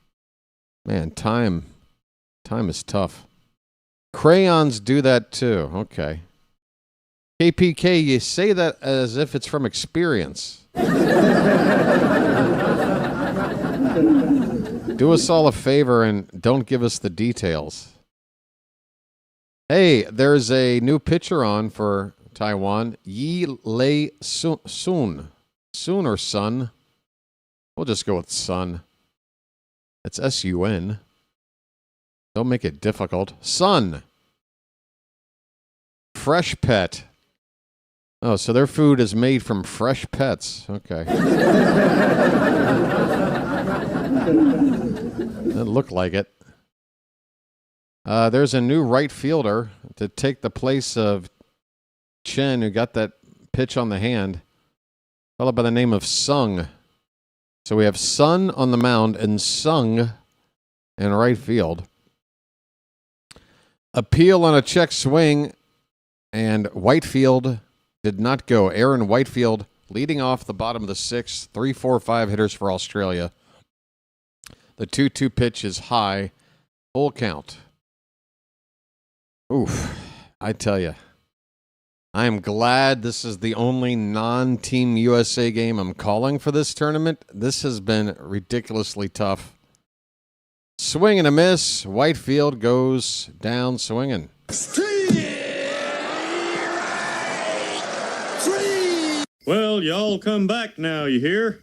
Man, time is tough. Crayons do that too. Okay. KPK, you say that as if it's from experience. Do us all a favor and don't give us the details. Hey, there's a new pitcher on for Taiwan. Yi Lei Sun. Sun or Sun? We'll just go with Sun. It's S-U-N. Don't make it difficult. Sun. Fresh pet. Oh, so their food is made from fresh pets. Okay. That looked like it. There's a new right fielder to take the place of Chen, who got that pitch on the hand. A fellow by the name of Sung. So we have Sun on the mound and Sung in right field. Appeal on a check swing, and Whitefield did not go. Aaron Whitefield leading off the bottom of the sixth. 3-4-5 hitters for Australia. The 2-2 pitch is high. Full count. Oof. I tell you, I am glad this is the only non-Team USA game I'm calling for this tournament. This has been ridiculously tough. Swing and a miss. Whitefield goes down swinging. Well, y'all come back now, you hear?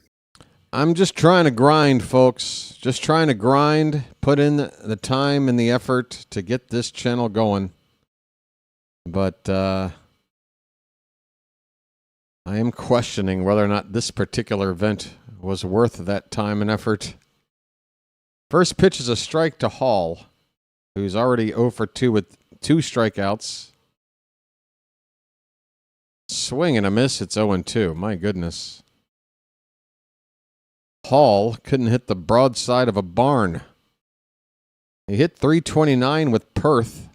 I'm just trying to grind, folks. Just trying to grind, put in the time and the effort to get this channel going. But I am questioning whether or not this particular event was worth that time and effort. First pitch is a strike to Hall, who's already 0 for 2 with 2 strikeouts. Swing and a miss. It's 0-2. My goodness. Hall couldn't hit the broadside of a barn. He hit 329 with Perth.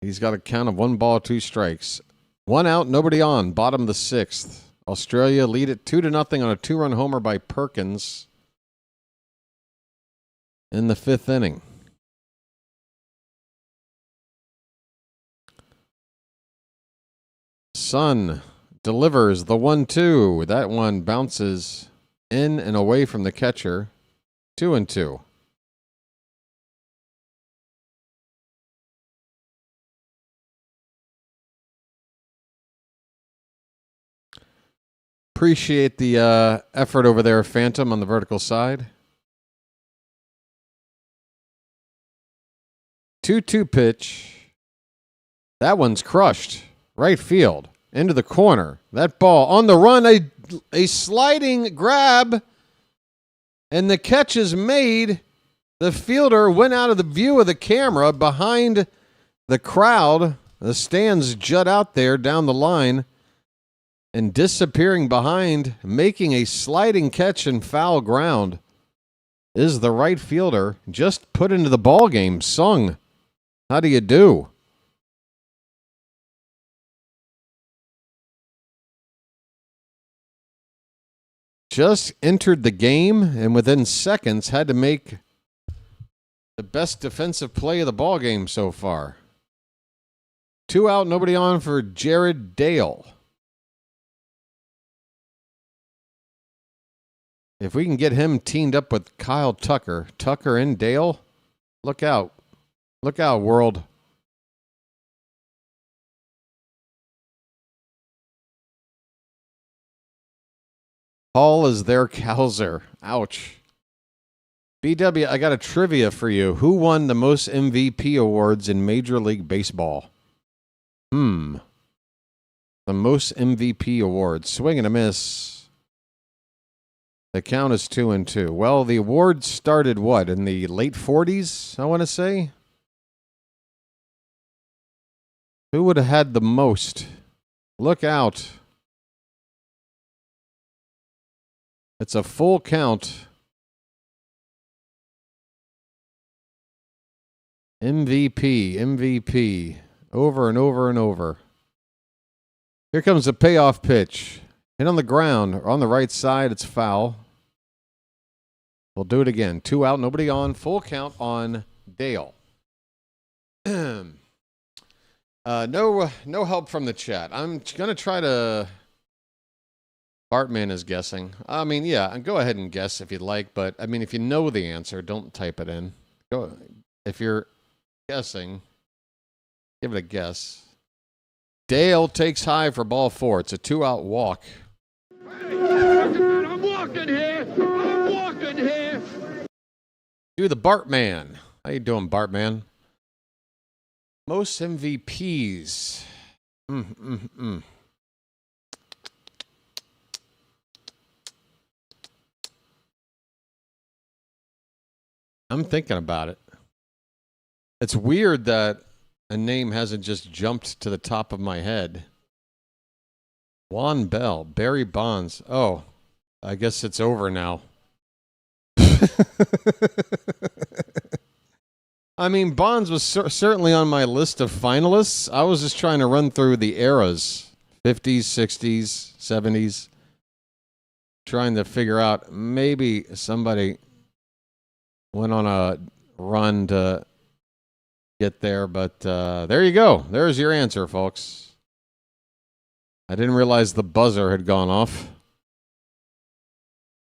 He's got a count of 1 ball, 2 strikes. 1 out, nobody on. Bottom of the 6th. Australia lead it 2-0 on a 2-run homer by Perkins in the 5th inning. Sun delivers the 1-2. That one bounces in and away from the catcher. 2-2. Appreciate the effort over there, Phantom, on the vertical side. 2-2 pitch. That one's crushed. Right field. Into the corner. That ball on the run. A sliding grab. And the catch is made. The fielder went out of the view of the camera behind the crowd. The stands jut out there down the line. And disappearing behind, making a sliding catch in foul ground, is the right fielder just put into the ball game. Sung, how do you do? Just entered the game and within seconds had to make the best defensive play of the ball game so far. 2 out, nobody on for Jared Dale. If we can get him teamed up with Kyle Tucker, Tucker and Dale, look out. Look out, world. Hall is their Cowser. Ouch. BW, I got a trivia for you. Who won the most MVP awards in Major League Baseball? The most MVP awards. Swing and a miss. The count is 2-2. Well, the award started what, in the late 40s, I want to say? Who would have had the most? Look out. It's a full count. MVP. Over and over and over. Here comes the payoff pitch. Hit on the ground or on the right side. It's foul. We'll do it again. 2 out, nobody on. Full count on Dale. No help from the chat. I'm going to try to... Bartman is guessing. I mean, yeah, go ahead and guess if you'd like, but, I mean, if you know the answer, don't type it in. Go. If you're guessing, give it a guess. Dale takes high for ball 4. It's a 2-out walk. I'm walking here. I'm walking here. Do the Bartman. How you doing, Bartman? Most MVPs. I'm thinking about it. It's weird that a name hasn't just jumped to the top of my head. Juan Bell, Barry Bonds. Oh, I guess it's over now. I mean, Bonds was certainly on my list of finalists. I was just trying to run through the eras. 50s, 60s, 70s. Trying to figure out maybe somebody went on a run to get there, but there you go. There's your answer, folks. I didn't realize the buzzer had gone off,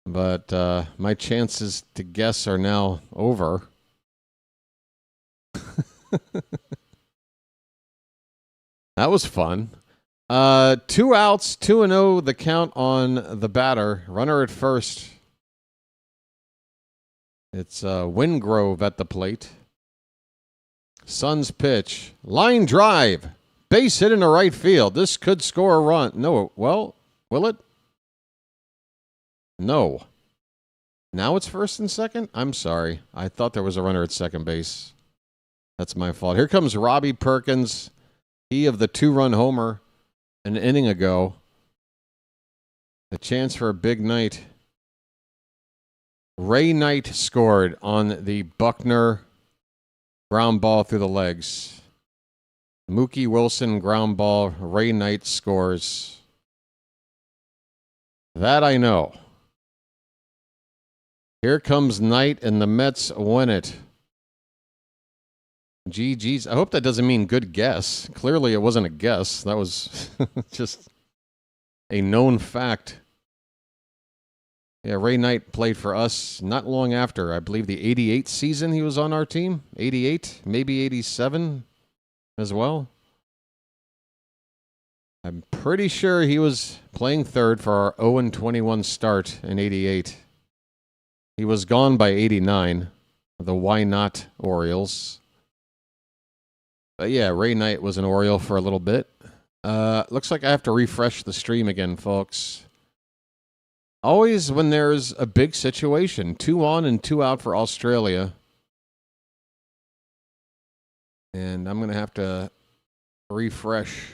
but my chances to guess are now over. That was fun. 2 outs, 2-0, the count on the batter. Runner at first. It's Wingrove at the plate. Suns pitch. Line drive. Base hit into right field. This could score a run. No, well, will it? No. Now it's first and second? I'm sorry. I thought there was a runner at second base. That's my fault. Here comes Robbie Perkins. He of the 2-run homer an inning ago. A chance for a big night. Ray Knight scored on the Buckner ground ball through the legs. Mookie Wilson ground ball. Ray Knight scores. That I know. Here comes Knight, and the Mets win it. GG's. I hope that doesn't mean good guess. Clearly, it wasn't a guess. That was just a known fact. Yeah, Ray Knight played for us not long after. I believe the 88 season he was on our team. 88, maybe 87 as well. I'm pretty sure he was playing third for our 0-21 start in 88. He was gone by 89. The Why Not Orioles. But yeah, Ray Knight was an Oriole for a little bit. Looks like I have to refresh the stream again, folks. Always when there's a big situation. 2 on and 2 out for Australia. And I'm going to have to refresh.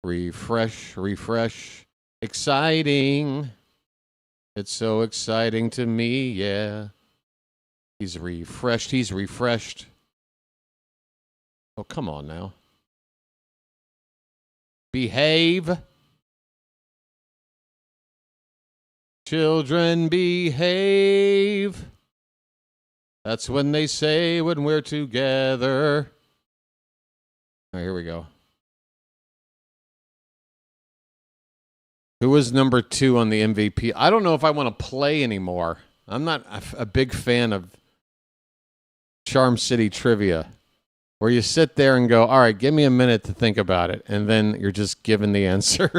Refresh. Exciting. It's so exciting to me, yeah. He's refreshed. Oh, come on now. Behave. Children, behave. That's when they say when we're together. All right, here we go. Who was number 2 on the MVP? I don't know if I want to play anymore. I'm not a big fan of Charm City trivia, where you sit there and go, all right, give me a minute to think about it, and then you're just given the answer.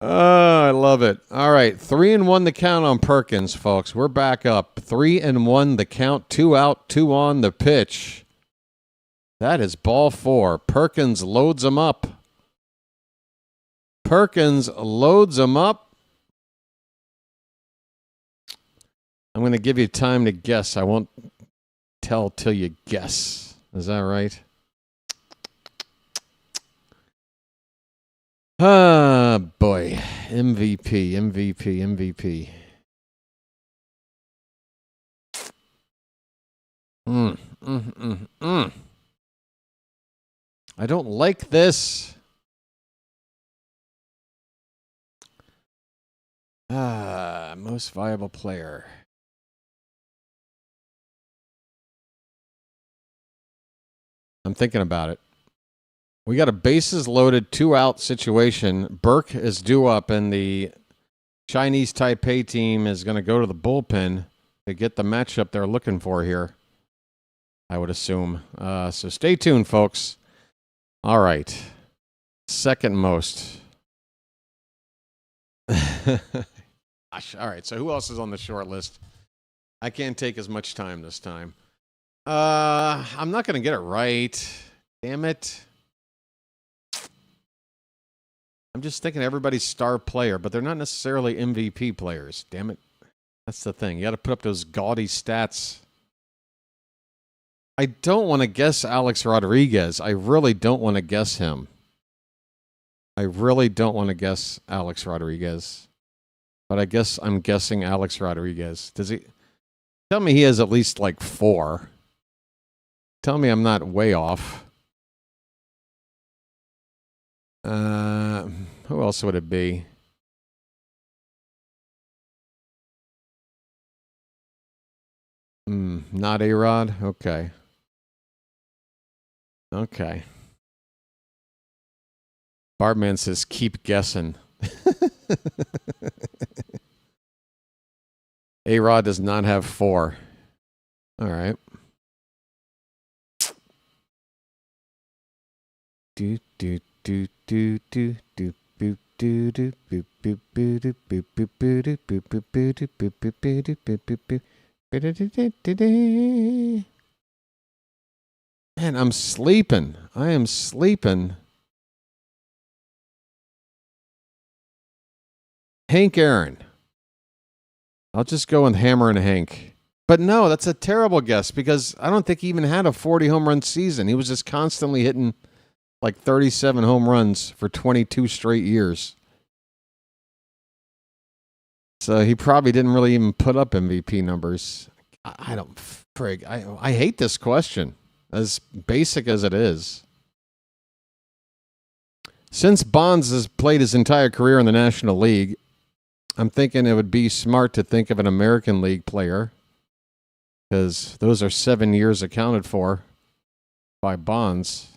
Oh, I love it. All right, 3-1 the count on Perkins, folks. We're back up. 3-1 the count, 2 out, 2 on the pitch. That is ball 4. Perkins loads him up. I'm going to give you time to guess. I won't tell till you guess. Is that right? Ah, boy. MVP. I don't like this. Most valuable player. I'm thinking about it. We got a bases loaded, 2-out situation. Burke is due up, and the Chinese Taipei team is going to go to the bullpen to get the matchup they're looking for here, I would assume. So stay tuned, folks. All right. Second most. Gosh, all right, so who else is on the short list? I can't take as much time this time. I'm not going to get it right. Damn it. I'm just thinking everybody's star player, but they're not necessarily MVP players. Damn it. That's the thing. You got to put up those gaudy stats. I don't want to guess Alex Rodriguez. I really don't want to guess him. I really don't want to guess Alex Rodriguez. But I guess I'm guessing Alex Rodriguez. Does he? Tell me he has at least like 4. Tell me I'm not way off. Who else would it be? Not A-Rod? Okay. Okay. Bartman says, keep guessing. A-Rod does not have 4. All right. Do do do do do do boop do do boop boop boo do boop boop boo do boop boop boo do boop boop boo do boop boop boo. Man, I'm sleeping. I am sleeping. Hank Aaron. I'll just go with Hammer and Hank. But no, that's a terrible guess because I don't think he even had a 40 home run season. He was just constantly hitting like 37 home runs for 22 straight years. So he probably didn't really even put up MVP numbers. I don't frig. I hate this question, as basic as it is. Since Bonds has played his entire career in the National League, I'm thinking it would be smart to think of an American League player, because those are 7 years accounted for by Bonds.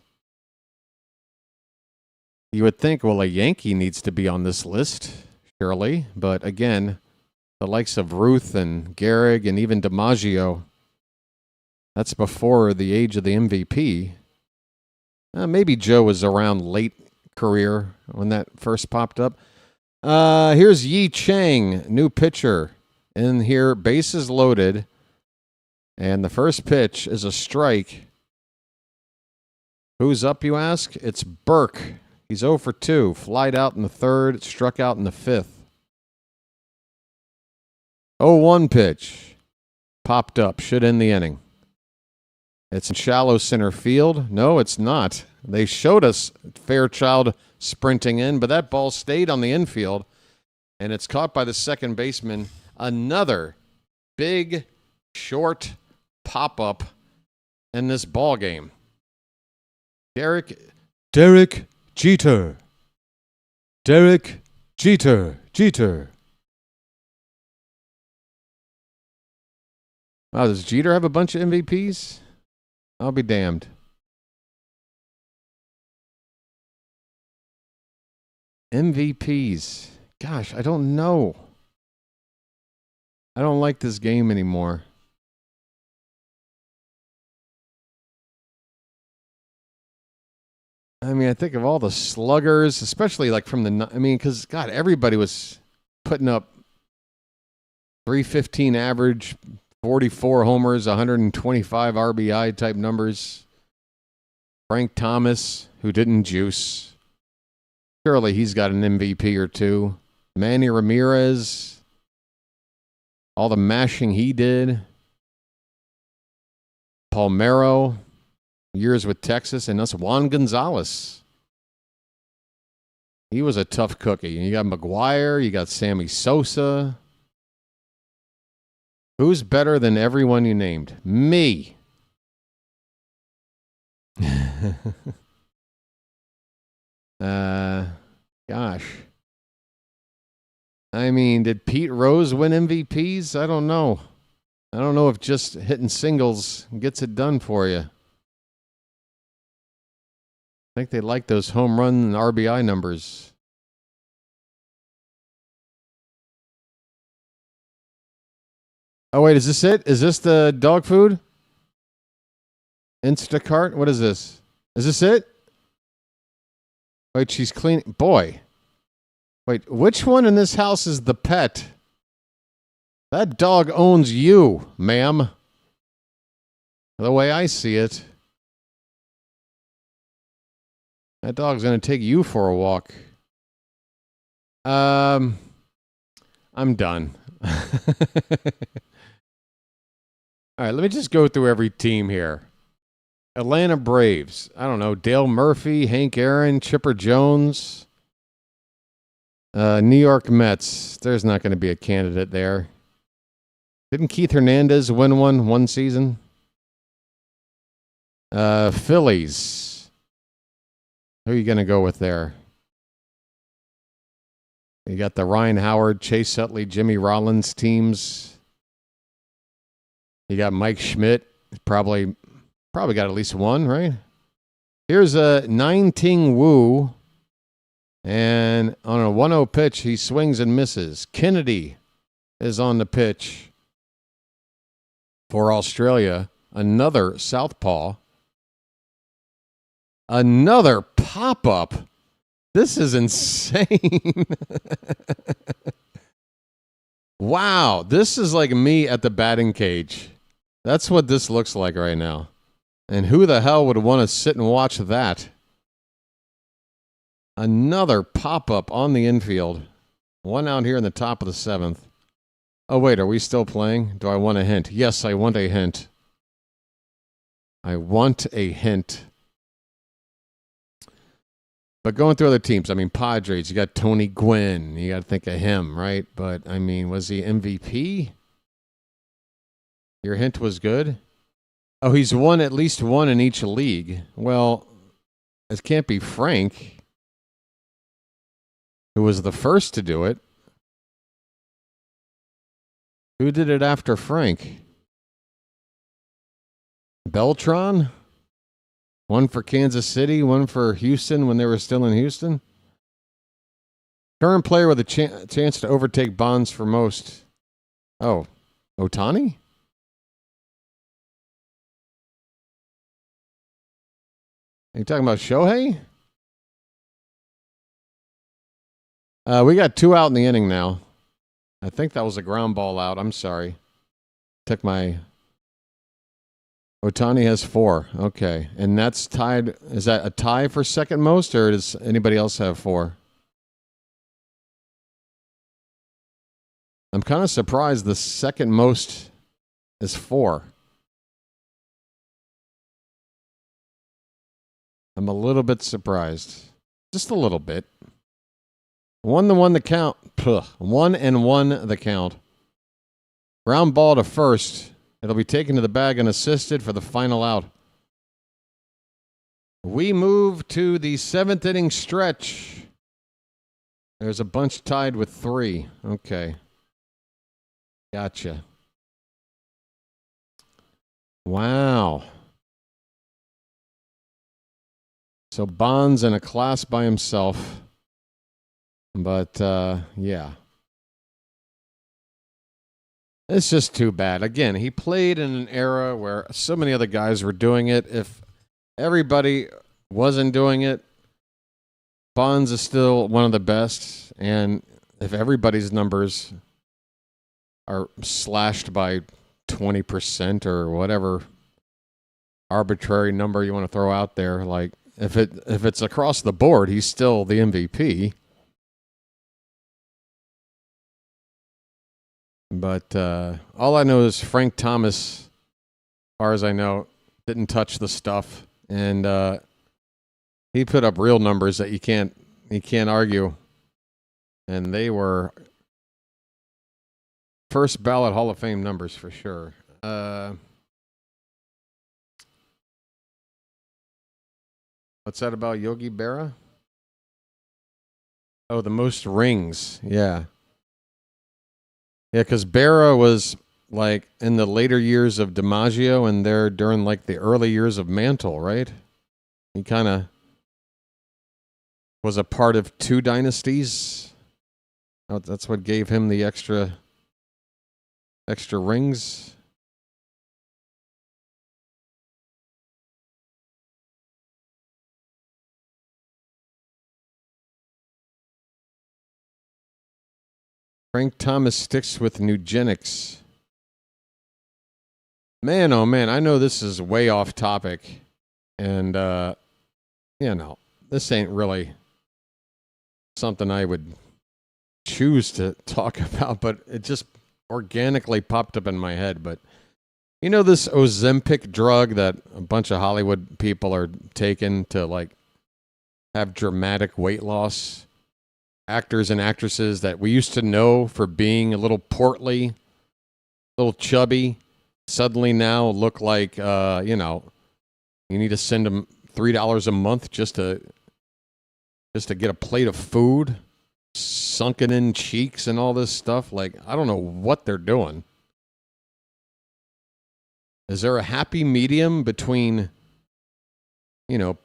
You would think, well, a Yankee needs to be on this list, surely. But again, the likes of Ruth and Gehrig and even DiMaggio, that's before the age of the MVP. Maybe Joe was around late career when that first popped up. Here's Yi Chang, new pitcher. In here, bases loaded. And the first pitch is a strike. Who's up, you ask? It's Burke. He's 0 for 2. Flied out in the third, struck out in the fifth. 0-1 pitch. Popped up. Should end the inning. It's in shallow center field. No, it's not. They showed us Fairchild sprinting in, but that ball stayed on the infield, and it's caught by the second baseman. Another big, short pop-up in this ball game. Derek Jeter. Derek Jeter. Wow, does Jeter have a bunch of MVPs? I'll be damned. MVPs. Gosh, I don't know. I don't like this game anymore. I mean, I think of all the sluggers, especially like from the, because, God, everybody was putting up 315 average, 44 homers, 125 RBI type numbers. Frank Thomas, who didn't juice. Surely he's got an MVP or two. Manny Ramirez, all the mashing he did. Palmeiro, years with Texas, and us Juan Gonzalez. He was a tough cookie. You got McGuire. You got Sammy Sosa. Who's better than everyone you named? Me. Gosh. I mean, did Pete Rose win MVPs? I don't know. I don't know if just hitting singles gets it done for you. I think they like those home run and RBI numbers. Oh, wait, is this it? Is this the dog food? Instacart? What is this? Is this it? Wait, she's cleaning. Boy. Wait, which one in this house is the pet? That dog owns you, ma'am. The way I see it. That dog's going to take you for a walk. I'm done. All right, let me just go through every team here. Atlanta Braves. I don't know. Dale Murphy, Hank Aaron, Chipper Jones. New York Mets. There's not going to be a candidate there. Didn't Keith Hernandez win one season? Phillies. Who are you going to go with there? You got the Ryan Howard, Chase Utley, Jimmy Rollins teams. You got Mike Schmidt. Probably got at least one, right? Here's a 9-ting Wu. And on a 1-0 pitch, he swings and misses. Kennedy is on the pitch for Australia. Another southpaw. Another pop-up. This is insane. Wow, this is like me at the batting cage. That's what this looks like right now. And who the hell would want to sit and watch that? Another pop-up on the infield. One out here in the top of the 7th. Oh, wait, are we still playing? Do I want a hint? Yes, I want a hint. I want a hint. But going through other teams, I mean, Padres, you got Tony Gwynn. You got to think of him, right? But, I mean, was he MVP? Your hint was good? Oh, he's won at least one in each league. Well, it can't be Frank, who was the first to do it. Who did it after Frank? Beltran? One for Kansas City, one for Houston when they were still in Houston. Current player with a chance to overtake Bonds for most. Oh, Ohtani? Are you talking about Shohei? We got 2 out in the inning now. I think that was a ground ball out. I'm sorry. Took my... Ohtani has 4. Okay. And that's tied. Is that a tie for second most, or does anybody else have 4? I'm kind of surprised the second most is 4. I'm a little bit surprised. Just a little bit. 1-1 the count. 1-1 the count. Ground ball to first. It'll be taken to the bag and assisted for the final out. We move to the 7th inning stretch. There's a bunch tied with 3. Okay. Gotcha. Wow. So Bonds in a class by himself. But, yeah. It's just too bad. Again, he played in an era where so many other guys were doing it. If everybody wasn't doing it, Bonds is still one of the best. And if everybody's numbers are slashed by 20% or whatever arbitrary number you want to throw out there, like if it's across the board, he's still the MVP. But all I know is Frank Thomas, as far as I know, didn't touch the stuff. And he put up real numbers that you can't You can't argue. And they were first ballot Hall of Fame numbers for sure. What's that about Yogi Berra? Oh, the most rings. Yeah. Yeah, because Berra was like in the later years of DiMaggio and they're during like the early years of Mantle, right? He kind of was a part of two dynasties. Oh, that's what gave him the extra rings. Frank Thomas sticks with Nugenics. Man, oh man, I know this is way off topic. And, this ain't really something I would choose to talk about, but it just organically popped up in my head. But you know this Ozempic drug that a bunch of Hollywood people are taking to, like, have dramatic weight loss? Actors and actresses that we used to know for being a little portly, a little chubby, suddenly now look like, you need to send them $3 a month just to get a plate of food, sunken in cheeks and all this stuff. Like, I don't know what they're doing. Is there a happy medium between,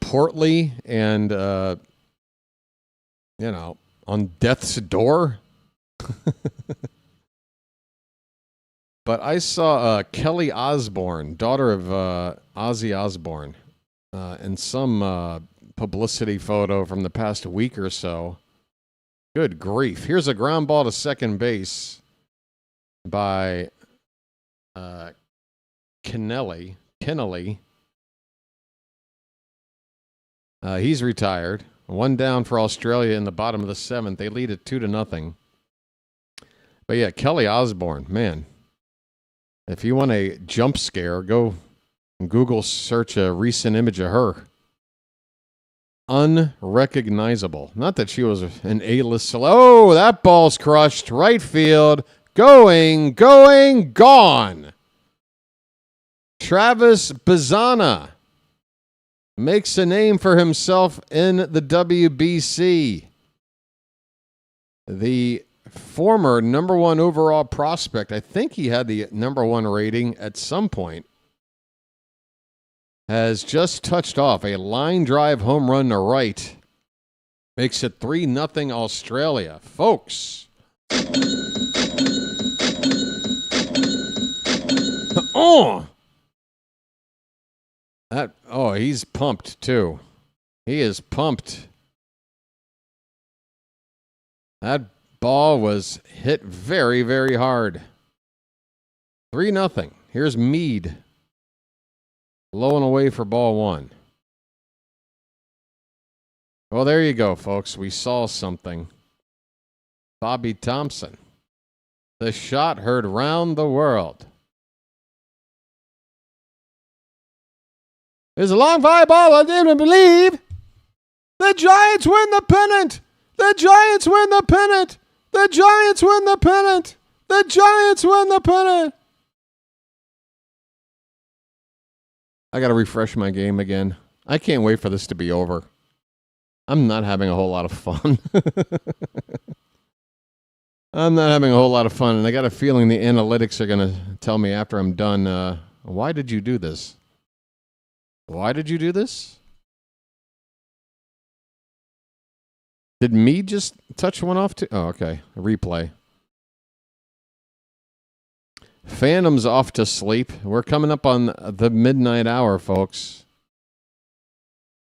portly and, on death's door? But I saw Kelly Osbourne, daughter of Ozzy Osbourne, in some publicity photo from the past week or so. Good grief. Here's a ground ball to second base by Kennelly. He's retired. One down for Australia in the bottom of the seventh. They lead it 2-0. But yeah, Kelly Osbourne, man. If you want a jump scare, go Google search a recent image of her. Unrecognizable. Not that she was an A-list. Oh, that ball's crushed. Right field. Going, gone. Travis Bazzana makes a name for himself in the WBC. The former number one overall prospect, I think he had the number one rating at some point, has just touched off a line drive home run to right. Makes it 3-0 Australia. Folks. He's pumped too. He is pumped. That ball was hit very, very hard. 3-0. Here's Meade. Low and away for ball one. Well, there you go, folks. We saw something. Bobby Thompson. The shot heard round the world. There's a long fly ball. I didn't believe. The Giants win the pennant. The Giants win the pennant. The Giants win the pennant. The Giants win the pennant. I got to refresh my game again. I can't wait for this to be over. I'm not having a whole lot of fun. I'm not having a whole lot of fun, and I got a feeling the analytics are going to tell me after I'm done, why did you do this? Why did you do this? Did me just touch one off too? Oh, okay. A replay. Phantom's off to sleep. We're coming up on the midnight hour, folks.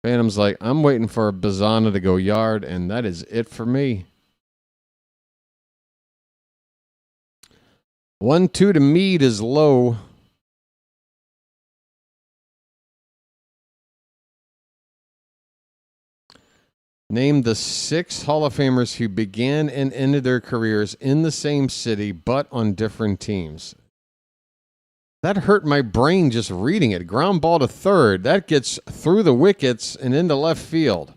Phantom's like, I'm waiting for Bazzana to go yard, and that is it for me. 1-2 to Meade is low. Name the 6 Hall of Famers who began and ended their careers in the same city, but on different teams. That hurt my brain just reading it. Ground ball to third. That gets through the wickets and into left field.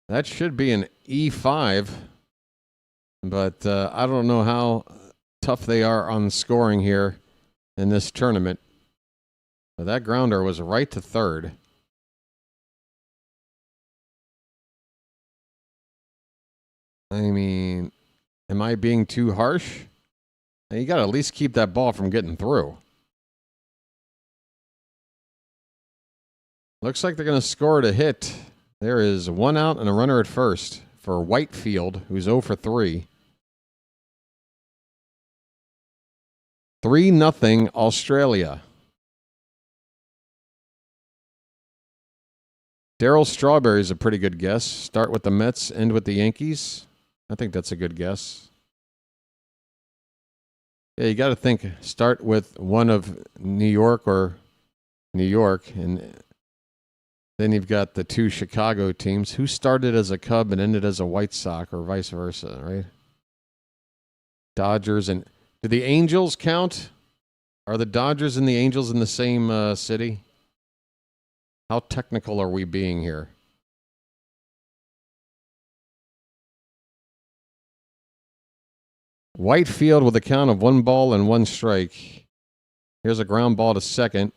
That should be an E5, but I don't know how tough they are on scoring here in this tournament. But that grounder was right to third. I mean, am I being too harsh? You got to at least keep that ball from getting through. Looks like they're going to score to hit. There is one out and a runner at first for Whitefield, who's 0 for 3. 3-0 Australia. Darryl Strawberry is a pretty good guess. Start with the Mets, end with the Yankees. I think that's a good guess. Yeah, you got to think. Start with one of New York or New York, and then you've got the two Chicago teams. Who started as a Cub and ended as a White Sox, or vice versa, right? Dodgers and do the Angels count? Are the Dodgers and the Angels in the same city? How technical are we being here? Whitefield with a count of 1 ball and 1 strike. Here's a ground ball to second.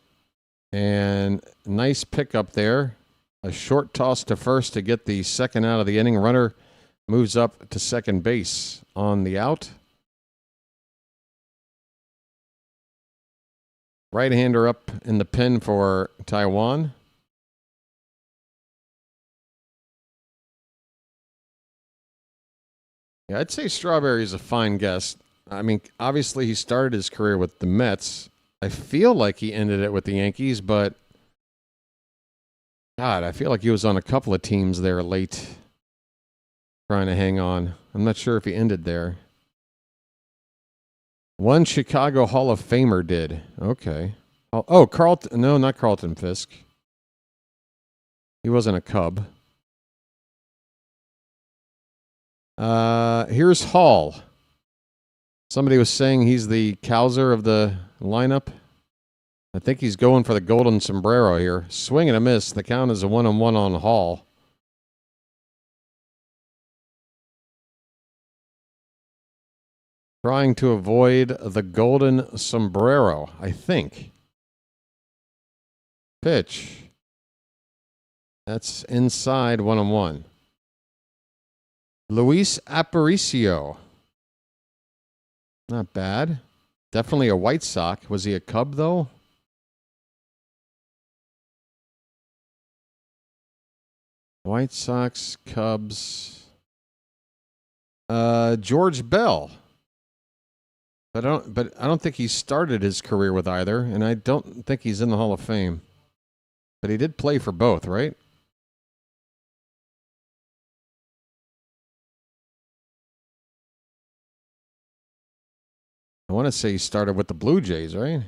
And nice pickup there. A short toss to first to get the second out of the inning. Runner moves up to second base on the out. Right-hander up in the pen for Taiwan. Yeah, I'd say Strawberry is a fine guess. I mean, obviously he started his career with the Mets. I feel like he ended it with the Yankees, but God, I feel like he was on a couple of teams there late trying to hang on. I'm not sure if he ended there. One Chicago Hall of Famer did. Okay. Oh, Carlton. No, not Carlton Fisk. He wasn't a Cub. Here's Hall. Somebody was saying he's the Cowser of the lineup. I think he's going for the golden sombrero here. Swing and a miss. The count is a 1-1 on Hall. Trying to avoid the golden sombrero, I think. Pitch. That's inside 1-1. Luis Aparicio. Not bad. Definitely a White Sox. Was he a Cub, though? White Sox, Cubs. George Bell. But I don't think he started his career with either, and I don't think he's in the Hall of Fame. But he did play for both, right? I want to say he started with the Blue Jays, right?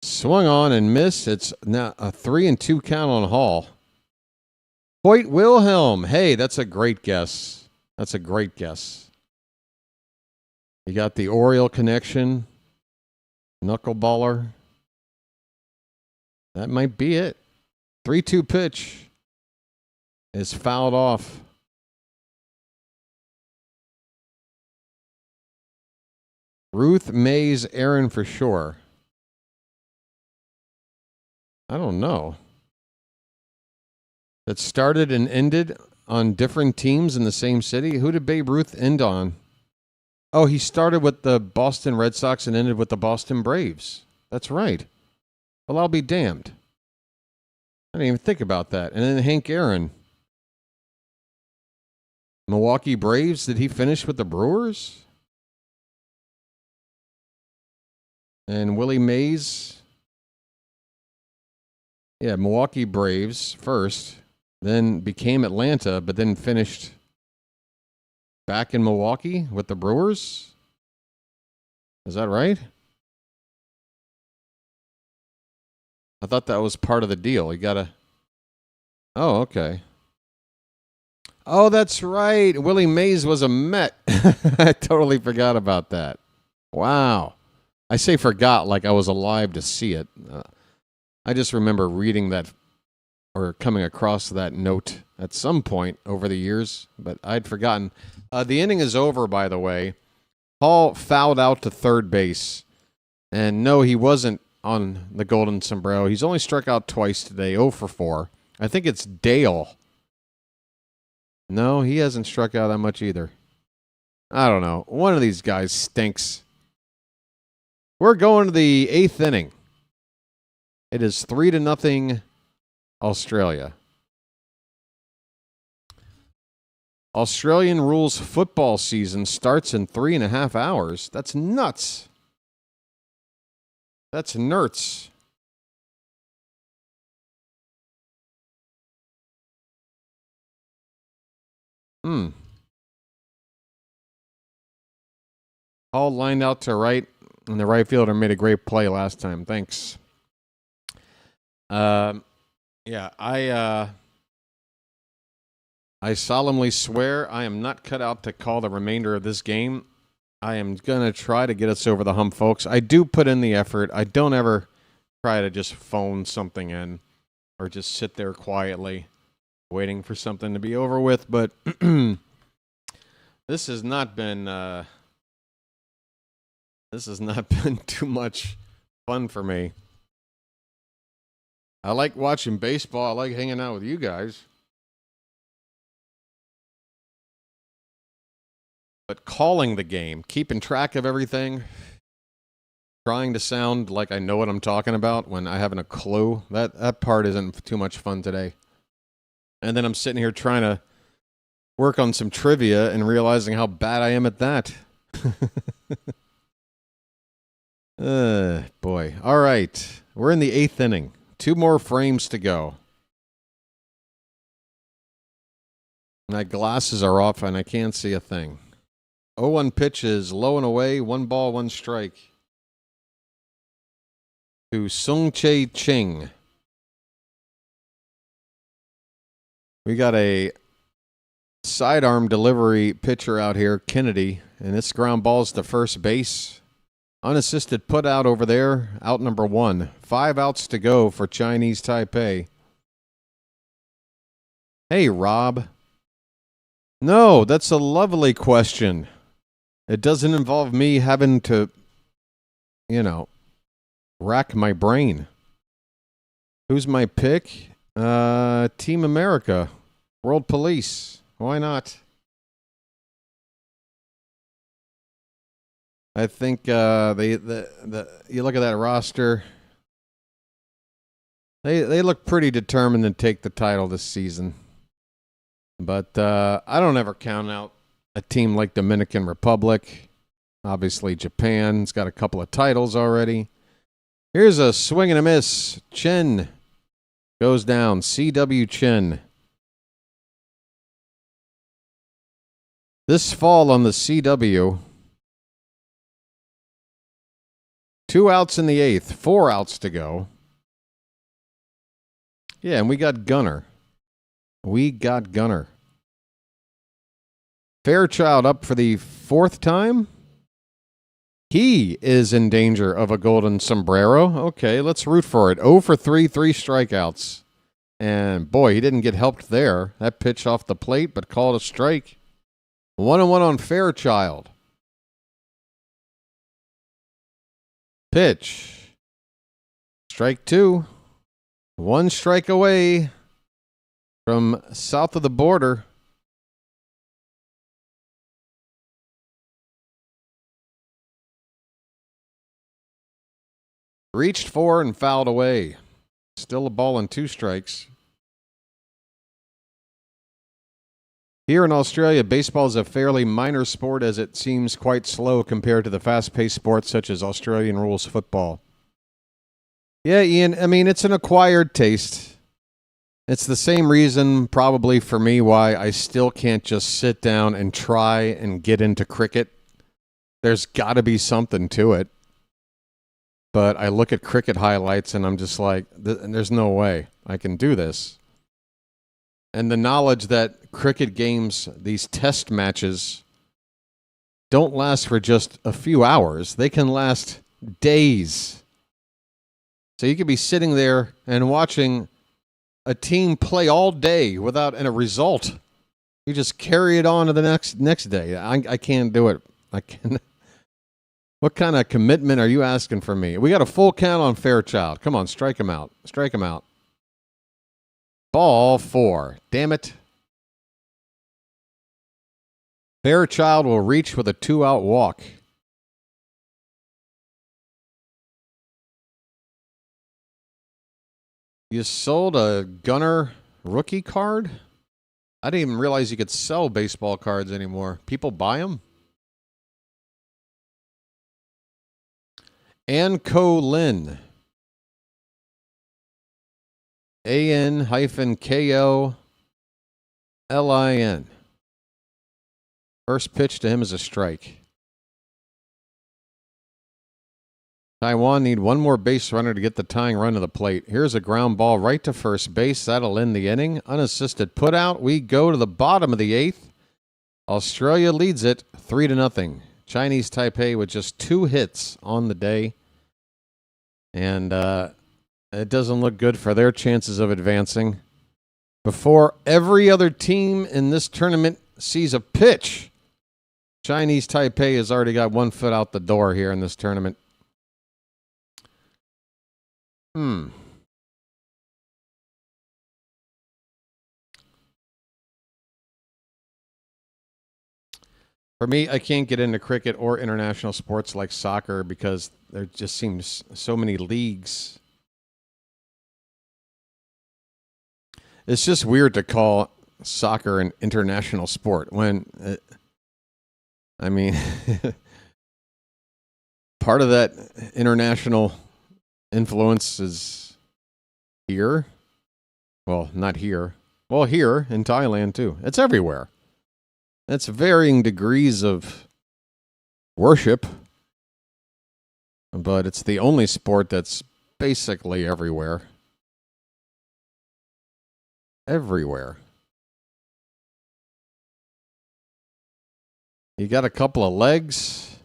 Swung on and missed. It's now a 3-2 count on Hall. Hoyt Wilhelm. Hey, that's a great guess. That's a great guess. You got the Oriole connection. Knuckleballer. That might be it. 3-2 pitch is fouled off. Ruth Mays Aaron for sure. I don't know. That started and ended on different teams in the same city? Who did Babe Ruth end on? Oh, he started with the Boston Red Sox and ended with the Boston Braves. That's right. Well, I'll be damned. I didn't even think about that. And then Hank Aaron. Milwaukee Braves, did he finish with the Brewers? And Willie Mays. Yeah, Milwaukee Braves first, then became Atlanta, but then finished back in Milwaukee with the Brewers. Is that right? I thought that was part of the deal. You gotta. Oh, okay. Oh, that's right. Willie Mays was a Met. I totally forgot about that. Wow. I say forgot like I was alive to see it. I just remember reading that or coming across that note at some point over the years, but I'd forgotten. The inning is over, by the way. Hall fouled out to third base. And no, he wasn't on the Golden Sombrero. He's only struck out twice today, 0 for 4. I think it's Dale. No, he hasn't struck out that much either. I don't know. One of these guys stinks. We're going to the 8th inning. It is 3-0 Australia. Australian rules football season starts in 3.5 hours. That's nuts. That's nerds. Hall lined out to right, and the right fielder made a great play last time. Thanks. I solemnly swear I am not cut out to call the remainder of this game. I am going to try to get us over the hump, folks. I do put in the effort. I don't ever try to just phone something in or just sit there quietly waiting for something to be over with. But this has not been too much fun for me. I like watching baseball. I like hanging out with you guys. But calling the game, keeping track of everything, trying to sound like I know what I'm talking about when I haven't a clue, that part isn't too much fun today. And then I'm sitting here trying to work on some trivia and realizing how bad I am at that. Boy. All right. We're in the 8th inning. 2 more frames to go. My glasses are off and I can't see a thing. 0-1 pitches, low and away, 1 ball, 1 strike. To Sung Chae Ching. We got a sidearm delivery pitcher out here, Kennedy, and this ground ball's to first base. Unassisted put out over there, out number 1. 5 outs to go for Chinese Taipei. Hey, Rob. No, that's a lovely question. It doesn't involve me having to, rack my brain. Who's my pick? Team America. World Police. Why not? I think you look at that roster. They look pretty determined to take the title this season. But I don't ever count out a team like Dominican Republic. Obviously, Japan's got a couple of titles already. Here's a swing and a miss. Chen goes down. C.W. Chen. This fall on the CW. 2 outs in the 8th. 4 outs to go. Yeah, and we got Gunner. Fairchild up for the 4th time. He is in danger of a golden sombrero. Okay, let's root for it. 0 for 3, 3 strikeouts. And boy, he didn't get helped there. That pitch off the plate, but called a strike. 1-1 on Fairchild. Pitch. Strike 2. 1 strike away from south of the border. Reached for and fouled away. Still a ball and 2 strikes. Here in Australia, baseball is a fairly minor sport as it seems quite slow compared to the fast-paced sports such as Australian rules football. Yeah, Ian, I mean, it's an acquired taste. It's the same reason probably for me why I still can't just sit down and try and get into cricket. There's got to be something to it. But I look at cricket highlights and I'm just like, there's no way I can do this. And the knowledge that cricket games, these test matches, don't last for just a few hours. They can last days. So you could be sitting there and watching a team play all day without a result. You just carry it on to the next day. I can't do it. I can't. What kind of commitment are you asking from me? We got a full count on Fairchild. Come on, strike him out. Strike him out. Ball 4. Damn it. Fairchild will reach with a 2-out walk. You sold a Gunner rookie card? I didn't even realize you could sell baseball cards anymore. People buy them? Anko Lin. AN-KOLIN. First pitch to him is a strike. Taiwan need one more base runner to get the tying run to the plate. Here's a ground ball right to first base. That'll end the inning. Unassisted putout. We go to the bottom of the 8th. Australia leads it 3-0. Chinese Taipei with just 2 hits on the day. And it doesn't look good for their chances of advancing. Before every other team in this tournament sees a pitch, Chinese Taipei has already got 1 foot out the door here in this tournament. For me, I can't get into cricket or international sports like soccer because there just seems so many leagues. It's just weird to call soccer an international sport when, part of that international influence is here. Well, not here. Well, here in Thailand too. It's everywhere. It's varying degrees of worship, but it's the only sport that's basically everywhere. Everywhere. You got a couple of legs.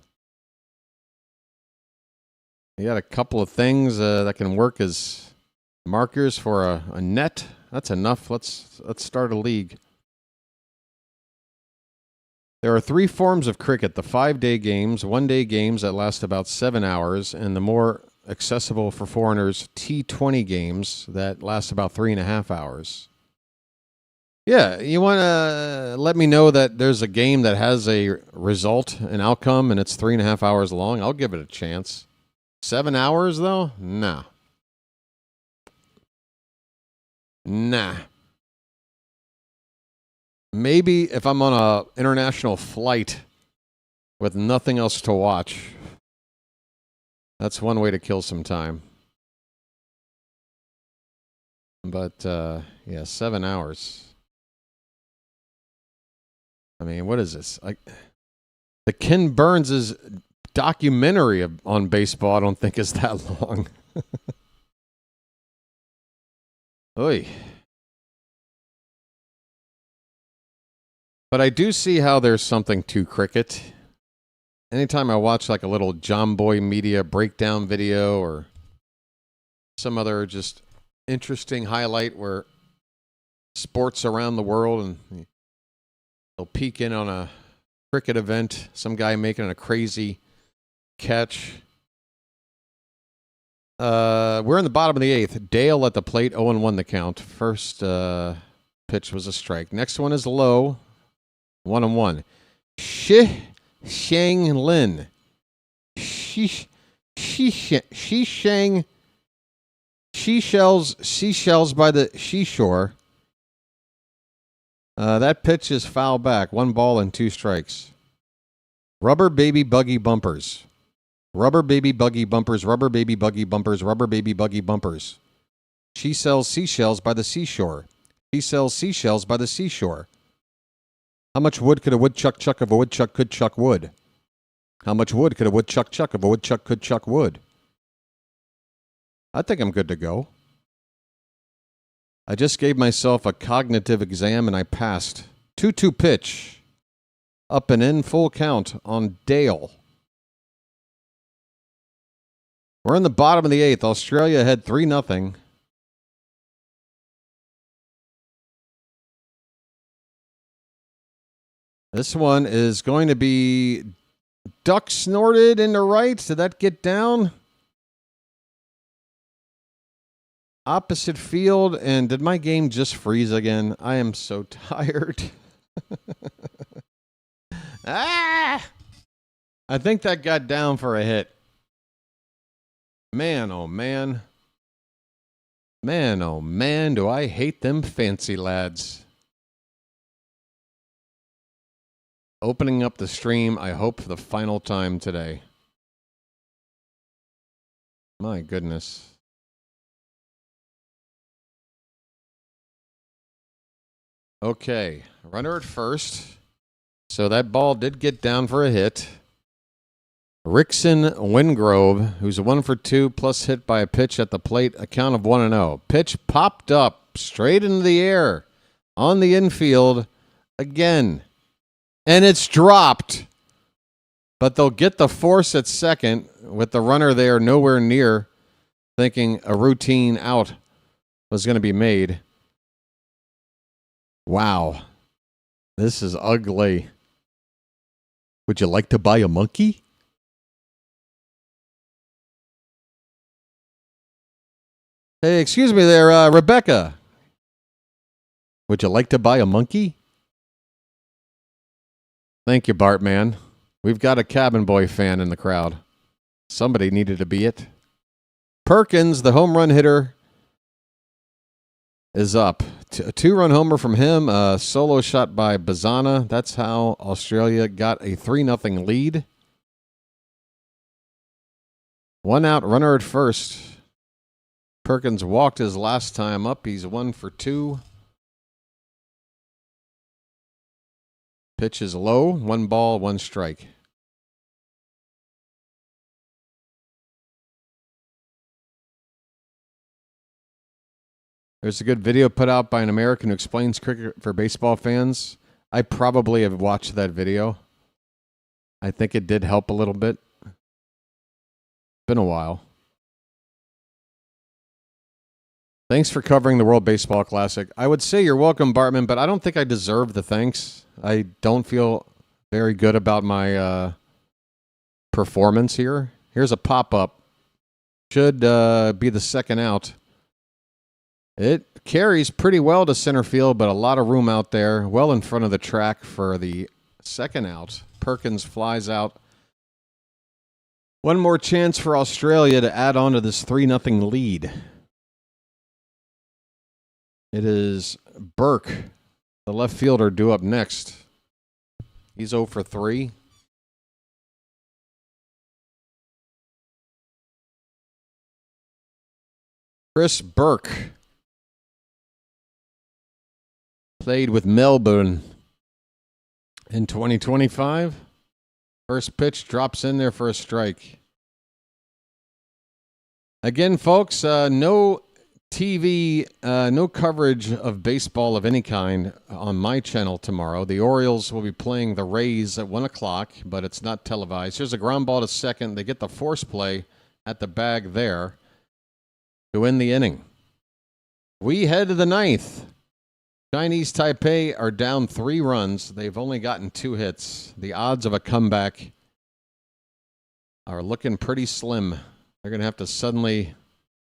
You got a couple of things that can work as markers for a net. That's enough. Let's start a league. There are 3 forms of cricket: the 5-day games, 1-day games that last about 7 hours, and the more accessible for foreigners T20 games that last about 3.5 hours. Yeah, you want to let me know that there's a game that has a result, an outcome, and it's 3.5 hours long? I'll give it a chance. 7 hours, though? Nah. Maybe if I'm on an international flight with nothing else to watch, that's one way to kill some time. But, 7 hours. I mean, what is this? The Ken Burns' documentary on baseball, I don't think is that long. Oy. But I do see how there's something to cricket. Anytime I watch like a little John Boy Media breakdown video or some other just interesting highlight where sports around the world, and they'll peek in on a cricket event, some guy making a crazy catch. We're in the bottom of the 8th. Dale at the plate, 0-1 the count. First pitch was a strike. Next one is low. 1-1. Shang Lin. Seashells by the seashore. That pitch is foul back. 1 ball and 2 strikes. Rubber baby buggy bumpers. Rubber baby buggy bumpers. Rubber baby buggy bumpers. Rubber baby buggy bumpers. She sells seashells by the seashore. She sells seashells by the seashore. How much wood could a woodchuck chuck if a woodchuck could chuck wood? How much wood could a woodchuck chuck if a woodchuck could chuck wood? I think I'm good to go. I just gave myself a cognitive exam and I passed. 2-2 pitch. Up and in, full count on Dale. We're in the bottom of the 8th. Australia ahead 3-0. This one is going to be duck snorted into right. Did that get down? Opposite field. And did my game just freeze again? I am so tired. I think that got down for a hit. Man, oh man. Man, oh man, do I hate them fancy lads. Opening up the stream, I hope, for the final time today. My goodness. Okay, runner at first. So that ball did get down for a hit. Rickson Wingrove, who's 1 for 2, plus hit by a pitch at the plate, a count of 1-0. Pitch popped up straight into the air on the infield again. And it's dropped. But they'll get the force at second with the runner there nowhere near, thinking a routine out was going to be made. Wow. This is ugly. Would you like to buy a monkey? Hey, excuse me there, Rebecca. Would you like to buy a monkey? Thank you, Bartman. We've got a Cabin Boy fan in the crowd. Somebody needed to be it. Perkins, the home run hitter, is up. A 2-run homer from him, a solo shot by Bazana. That's how Australia got a 3-0 lead. 1 out, runner at first. Perkins walked his last time up. He's 1 for 2. Pitch is low. 1 ball, 1 strike. There's a good video put out by an American who explains cricket for baseball fans. I probably have watched that video. I think it did help a little bit. Been a while. Thanks for covering the World Baseball Classic. I would say you're welcome, Bartman, but I don't think I deserve the thanks. I don't feel very good about my performance here. Here's a pop-up. Should be the second out. It carries pretty well to center field, but a lot of room out there, well in front of the track for the second out. Perkins flies out. One more chance for Australia to add on to this 3-0 lead. It is Burke, the left fielder, due up next. He's 0 for 3. Chris Burke played with Melbourne in 2025. First pitch drops in there for a strike. Again, folks, no TV, no coverage of baseball of any kind on my channel tomorrow. The Orioles will be playing the Rays at 1 o'clock, but it's not televised. Here's a ground ball to second. They get the force play at the bag there to end the inning. We head to the 9th. Chinese Taipei are down 3 runs. They've only gotten 2 hits. The odds of a comeback are looking pretty slim. They're going to have to suddenly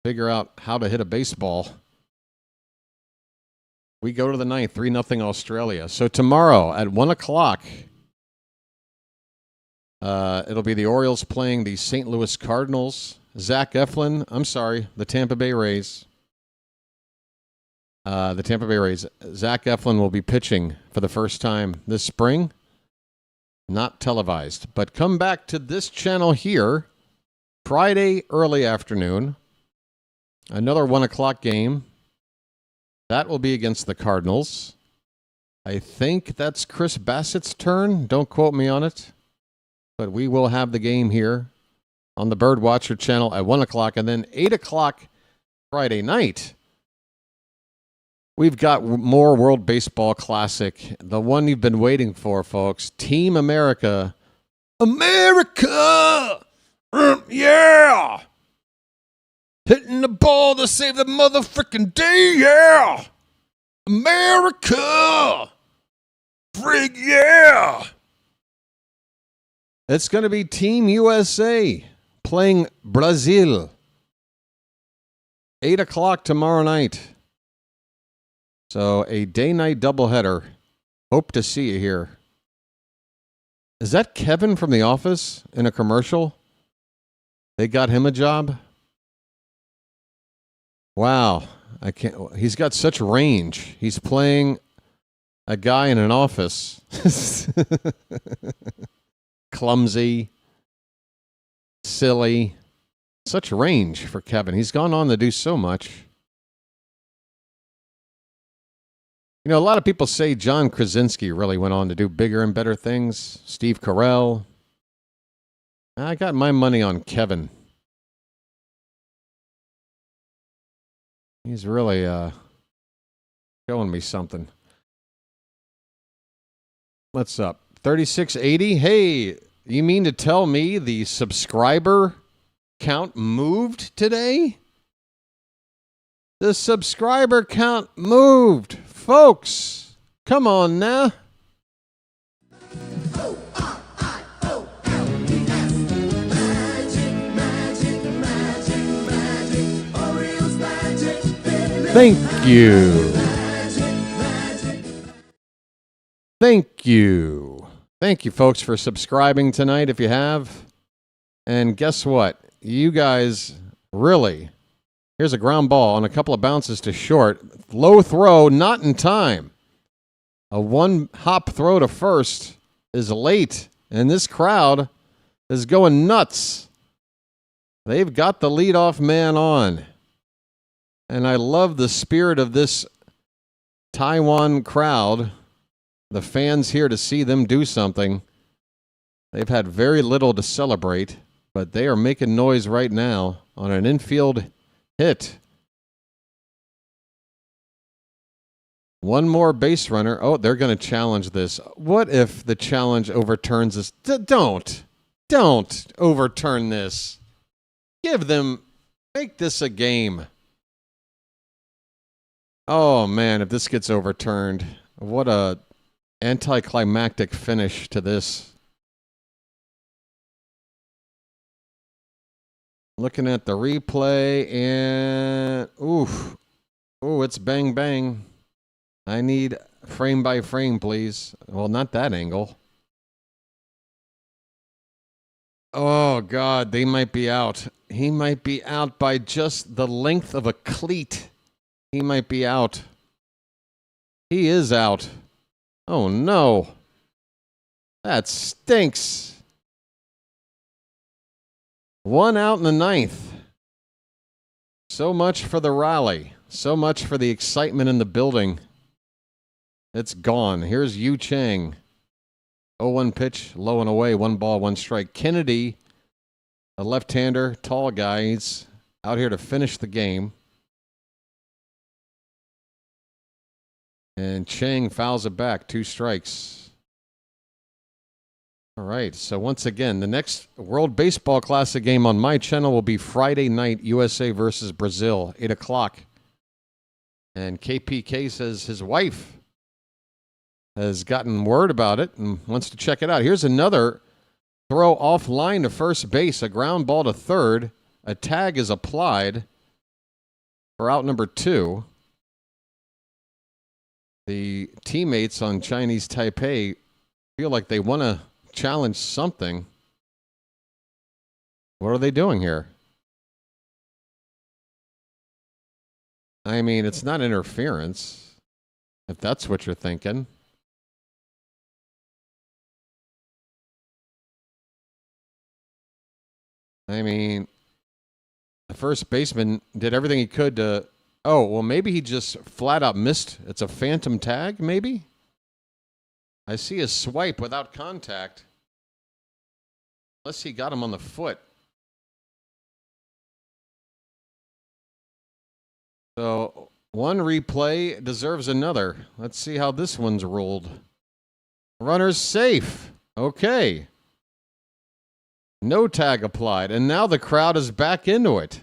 figure out how to hit a baseball. We go to the 9th, 3-0 Australia. So tomorrow at 1 o'clock, it'll be the Orioles playing the St. Louis Cardinals. Zach Eflin, the Tampa Bay Rays. Zach Eflin will be pitching for the first time this spring. Not televised. But come back to this channel here, Friday early afternoon. Another 1 o'clock game. That will be against the Cardinals. I think that's Chris Bassett's turn. Don't quote me on it. But we will have the game here on the BirdWatcher channel at 1 o'clock. And then 8 o'clock Friday night, we've got more World Baseball Classic. The one you've been waiting for, folks. Team America. America! Yeah! Hitting the ball to save the motherfucking day, yeah! America! Frig, yeah! It's going to be Team USA playing Brazil. 8 o'clock tomorrow night. So a day-night doubleheader. Hope to see you here. Is that Kevin from The Office in a commercial? They got him a job? Wow. I can't. He's got such range. He's playing a guy in an office. Clumsy. Silly. Such range for Kevin. He's gone on to do so much. You know, a lot of people say John Krasinski really went on to do bigger and better things. Steve Carell. I got my money on Kevin. He's really showing me something. What's up? 3680? Hey, you mean to tell me the subscriber count moved today? The subscriber count moved. Folks, come on now. Thank you. Thank you. Thank you, folks, for subscribing tonight if you have. And guess what? You guys really... Here's a ground ball on a couple of bounces to short. Low throw, not in time. A one-hop throw to first is late, and this crowd is going nuts. They've got the leadoff man on. And I love the spirit of this Taiwan crowd. The fans here to see them do something. They've had very little to celebrate, but they are making noise right now on an infield hit. One more base runner. Oh, they're going to challenge this. What if the challenge overturns this? Don't overturn this. Make this a game. Oh man, if this gets overturned, what a anticlimactic finish to this. Looking at the replay and it's bang bang. I need frame by frame, please. Well, not that angle. Oh God, they might be out. He might be out by just the length of a cleat. He might be out. He is out. Oh no. That stinks. One out in the ninth. So much for the rally. So much for the excitement in the building. It's gone. Here's Yu Chang. 0-1 pitch, low and away, 1 ball, 1 strike. Kennedy, a left-hander, tall guy. He's out here to finish the game. And Chang fouls it back, 2 strikes. All right, so once again, the next World Baseball Classic game on my channel will be Friday night, USA versus Brazil, 8 o'clock. And KPK says his wife has gotten word about it and wants to check it out. Here's another throw offline to first base, a ground ball to third. A tag is applied for out number 2. The teammates on Chinese Taipei feel like they want to challenge something. What are they doing here? I mean, it's not interference, if that's what you're thinking. I mean, the first baseman did everything he could to... Oh, well, maybe he just flat out missed. It's a phantom tag, maybe? I see a swipe without contact. Unless he got him on the foot. So, one replay deserves another. Let's see how this one's ruled. Runner's safe. Okay. No tag applied. And now the crowd is back into it.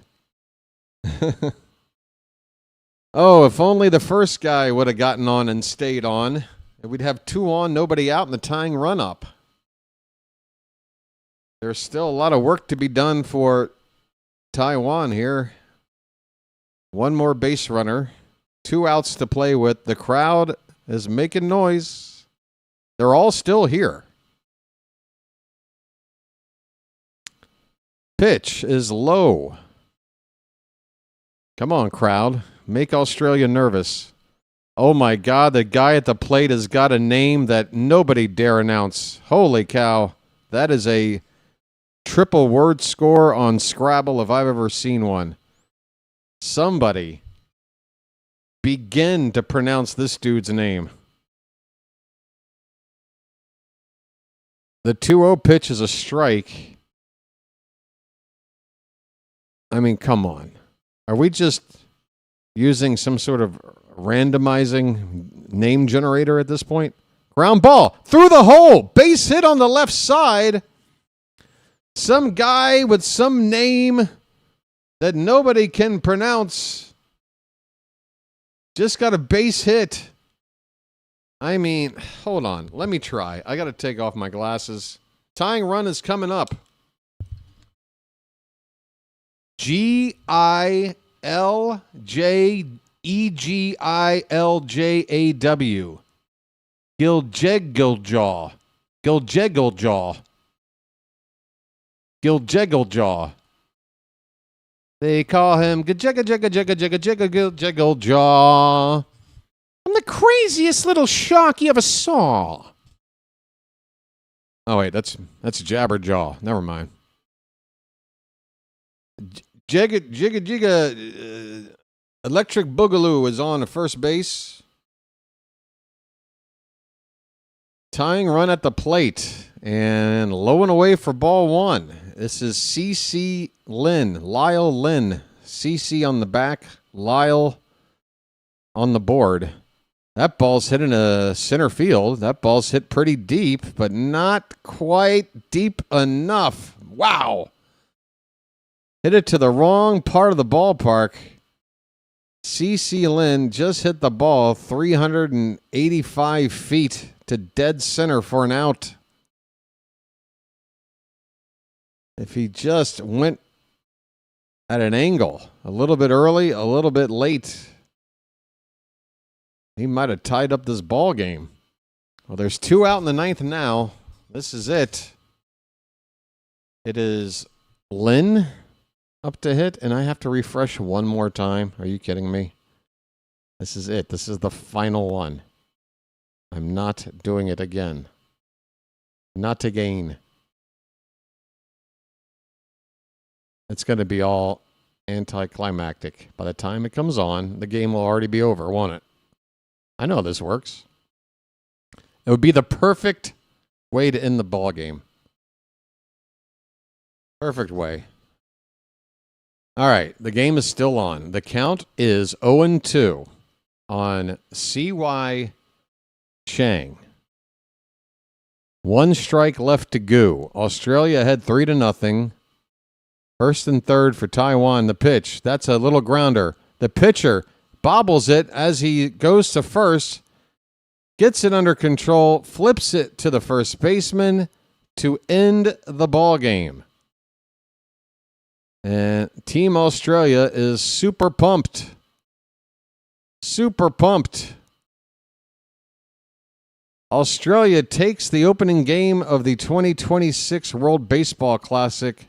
Oh, if only the first guy would have gotten on and stayed on. we'd have 2 on, nobody out, and the tying run up. There's still a lot of work to be done for Taiwan here. 1 more base runner. 2 outs to play with. The crowd is making noise. They're all still here. Pitch is low. Come on, crowd. Make Australia nervous. Oh, my God. The guy at the plate has got a name that nobody dare announce. Holy cow. That is a triple word score on Scrabble if I've ever seen one. Somebody begin to pronounce this dude's name. The 2-0 pitch is a strike. I mean, come on. Are we just using some sort of randomizing name generator at this point? Ground ball through the hole. Base hit on the left side. Some guy with some name that nobody can pronounce just got a base hit. I mean, hold on. Let me try. I got to take off my glasses. Tying run is coming up. Giljegiljaaw. Giljegiljaaw. Giljegiljaaw. Giljegiljaaw. They call him Giljegiljaaw. I'm the craziest little shark you ever saw. Oh wait, that's Jabberjaw. Never mind. Jigga Electric Boogaloo is on the first base. Tying run at the plate and low and away for ball 1. This is CC Lin, Lyle Lin. CC on the back, Lyle on the board. That ball's hit in a center field. That ball's hit pretty deep, but not quite deep enough. Wow. Hit it to the wrong part of the ballpark. CC Lin just hit the ball 385 feet to dead center for an out. If he just went at an angle, a little bit early, a little bit late, he might have tied up this ball game. Well, there's 2 out in the 9th now. This is it. It is Lin up to hit, and I have to refresh one more time. Are you kidding me? This is it. This is the final one. I'm not doing it again. Not again. It's going to be all anticlimactic. By the time it comes on, the game will already be over, won't it? I know this works. It would be the perfect way to end the ball game. Perfect way. All right, the game is still on. The count is 0-2 on C.Y. Chang. 1 strike left to go. Australia ahead 3-0. First and third for Taiwan. The pitch. That's a little grounder. The pitcher bobbles it as he goes to first, gets it under control, flips it to the first baseman to end the ball game. And Team Australia is super pumped. Super pumped. Australia takes the opening game of the 2026 World Baseball Classic.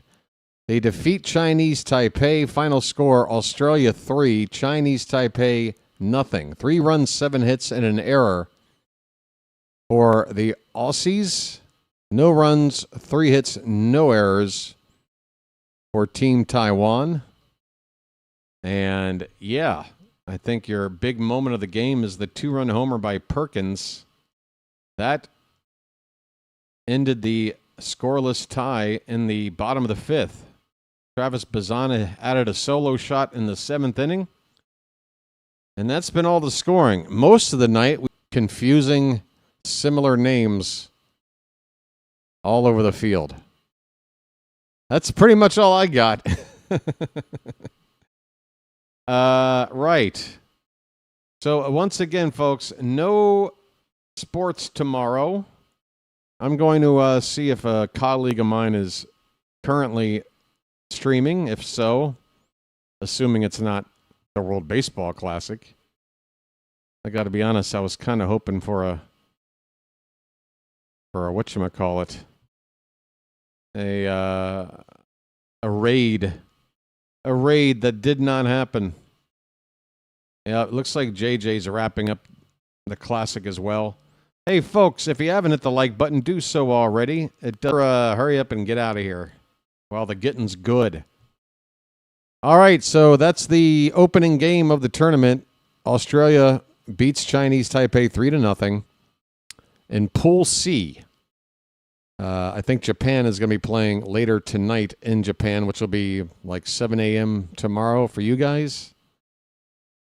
They defeat Chinese Taipei. Final score, Australia 3, Chinese Taipei 0. 3 runs, 7 hits, and an error for the Aussies. No runs, 3 hits, no errors for Team Taiwan. And yeah, I think your big moment of the game is the 2-run homer by Perkins. That ended the scoreless tie in the bottom of the 5th. Travis Bazana added a solo shot in the 7th inning. And that's been all the scoring. Most of the night, confusing similar names all over the field. That's pretty much all I got. Right. So once again, folks, no sports tomorrow. I'm going to see if a colleague of mine is currently streaming. If so, assuming it's not the World Baseball Classic. I got to be honest, I was kind of hoping for a whatchamacallit, a raid that did not happen. Yeah, it looks like JJ's wrapping up the Classic as well. Hey, folks, if you haven't hit the like button, do so already. It does, hurry up and get out of here while the getting's good. All right, so that's the opening game of the tournament. Australia beats Chinese Taipei 3-0 in Pool C. I think Japan is going to be playing later tonight in Japan, which will be like 7 a.m. tomorrow for you guys.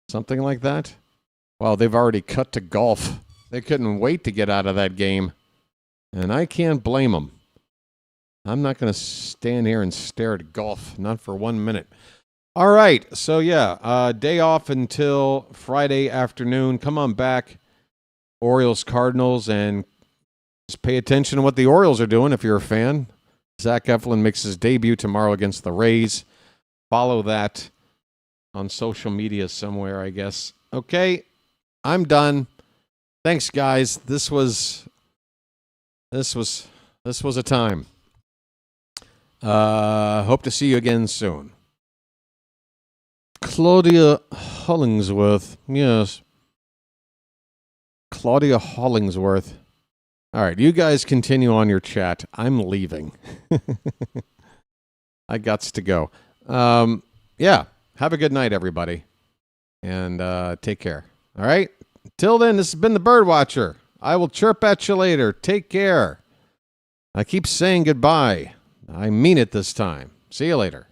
Something like that. Wow, they've already cut to golf. They couldn't wait to get out of that game. And I can't blame them. I'm not going to stand here and stare at golf. Not for 1 minute. All right. So, yeah, day off until Friday afternoon. Come on back. Orioles, Cardinals, and just pay attention to what the Orioles are doing if you're a fan. Zach Eflin makes his debut tomorrow against the Rays. Follow that on social media somewhere, I guess. Okay, I'm done. Thanks, guys. This was a time. Hope to see you again soon. Claudia Hollingsworth. Yes. Claudia Hollingsworth. All right, you guys continue on your chat. I'm leaving. I gots to go. Yeah, have a good night, everybody. And take care. All right? Till then, this has been the BirdWatcher. I will chirp at you later. Take care. I keep saying goodbye. I mean it this time. See you later.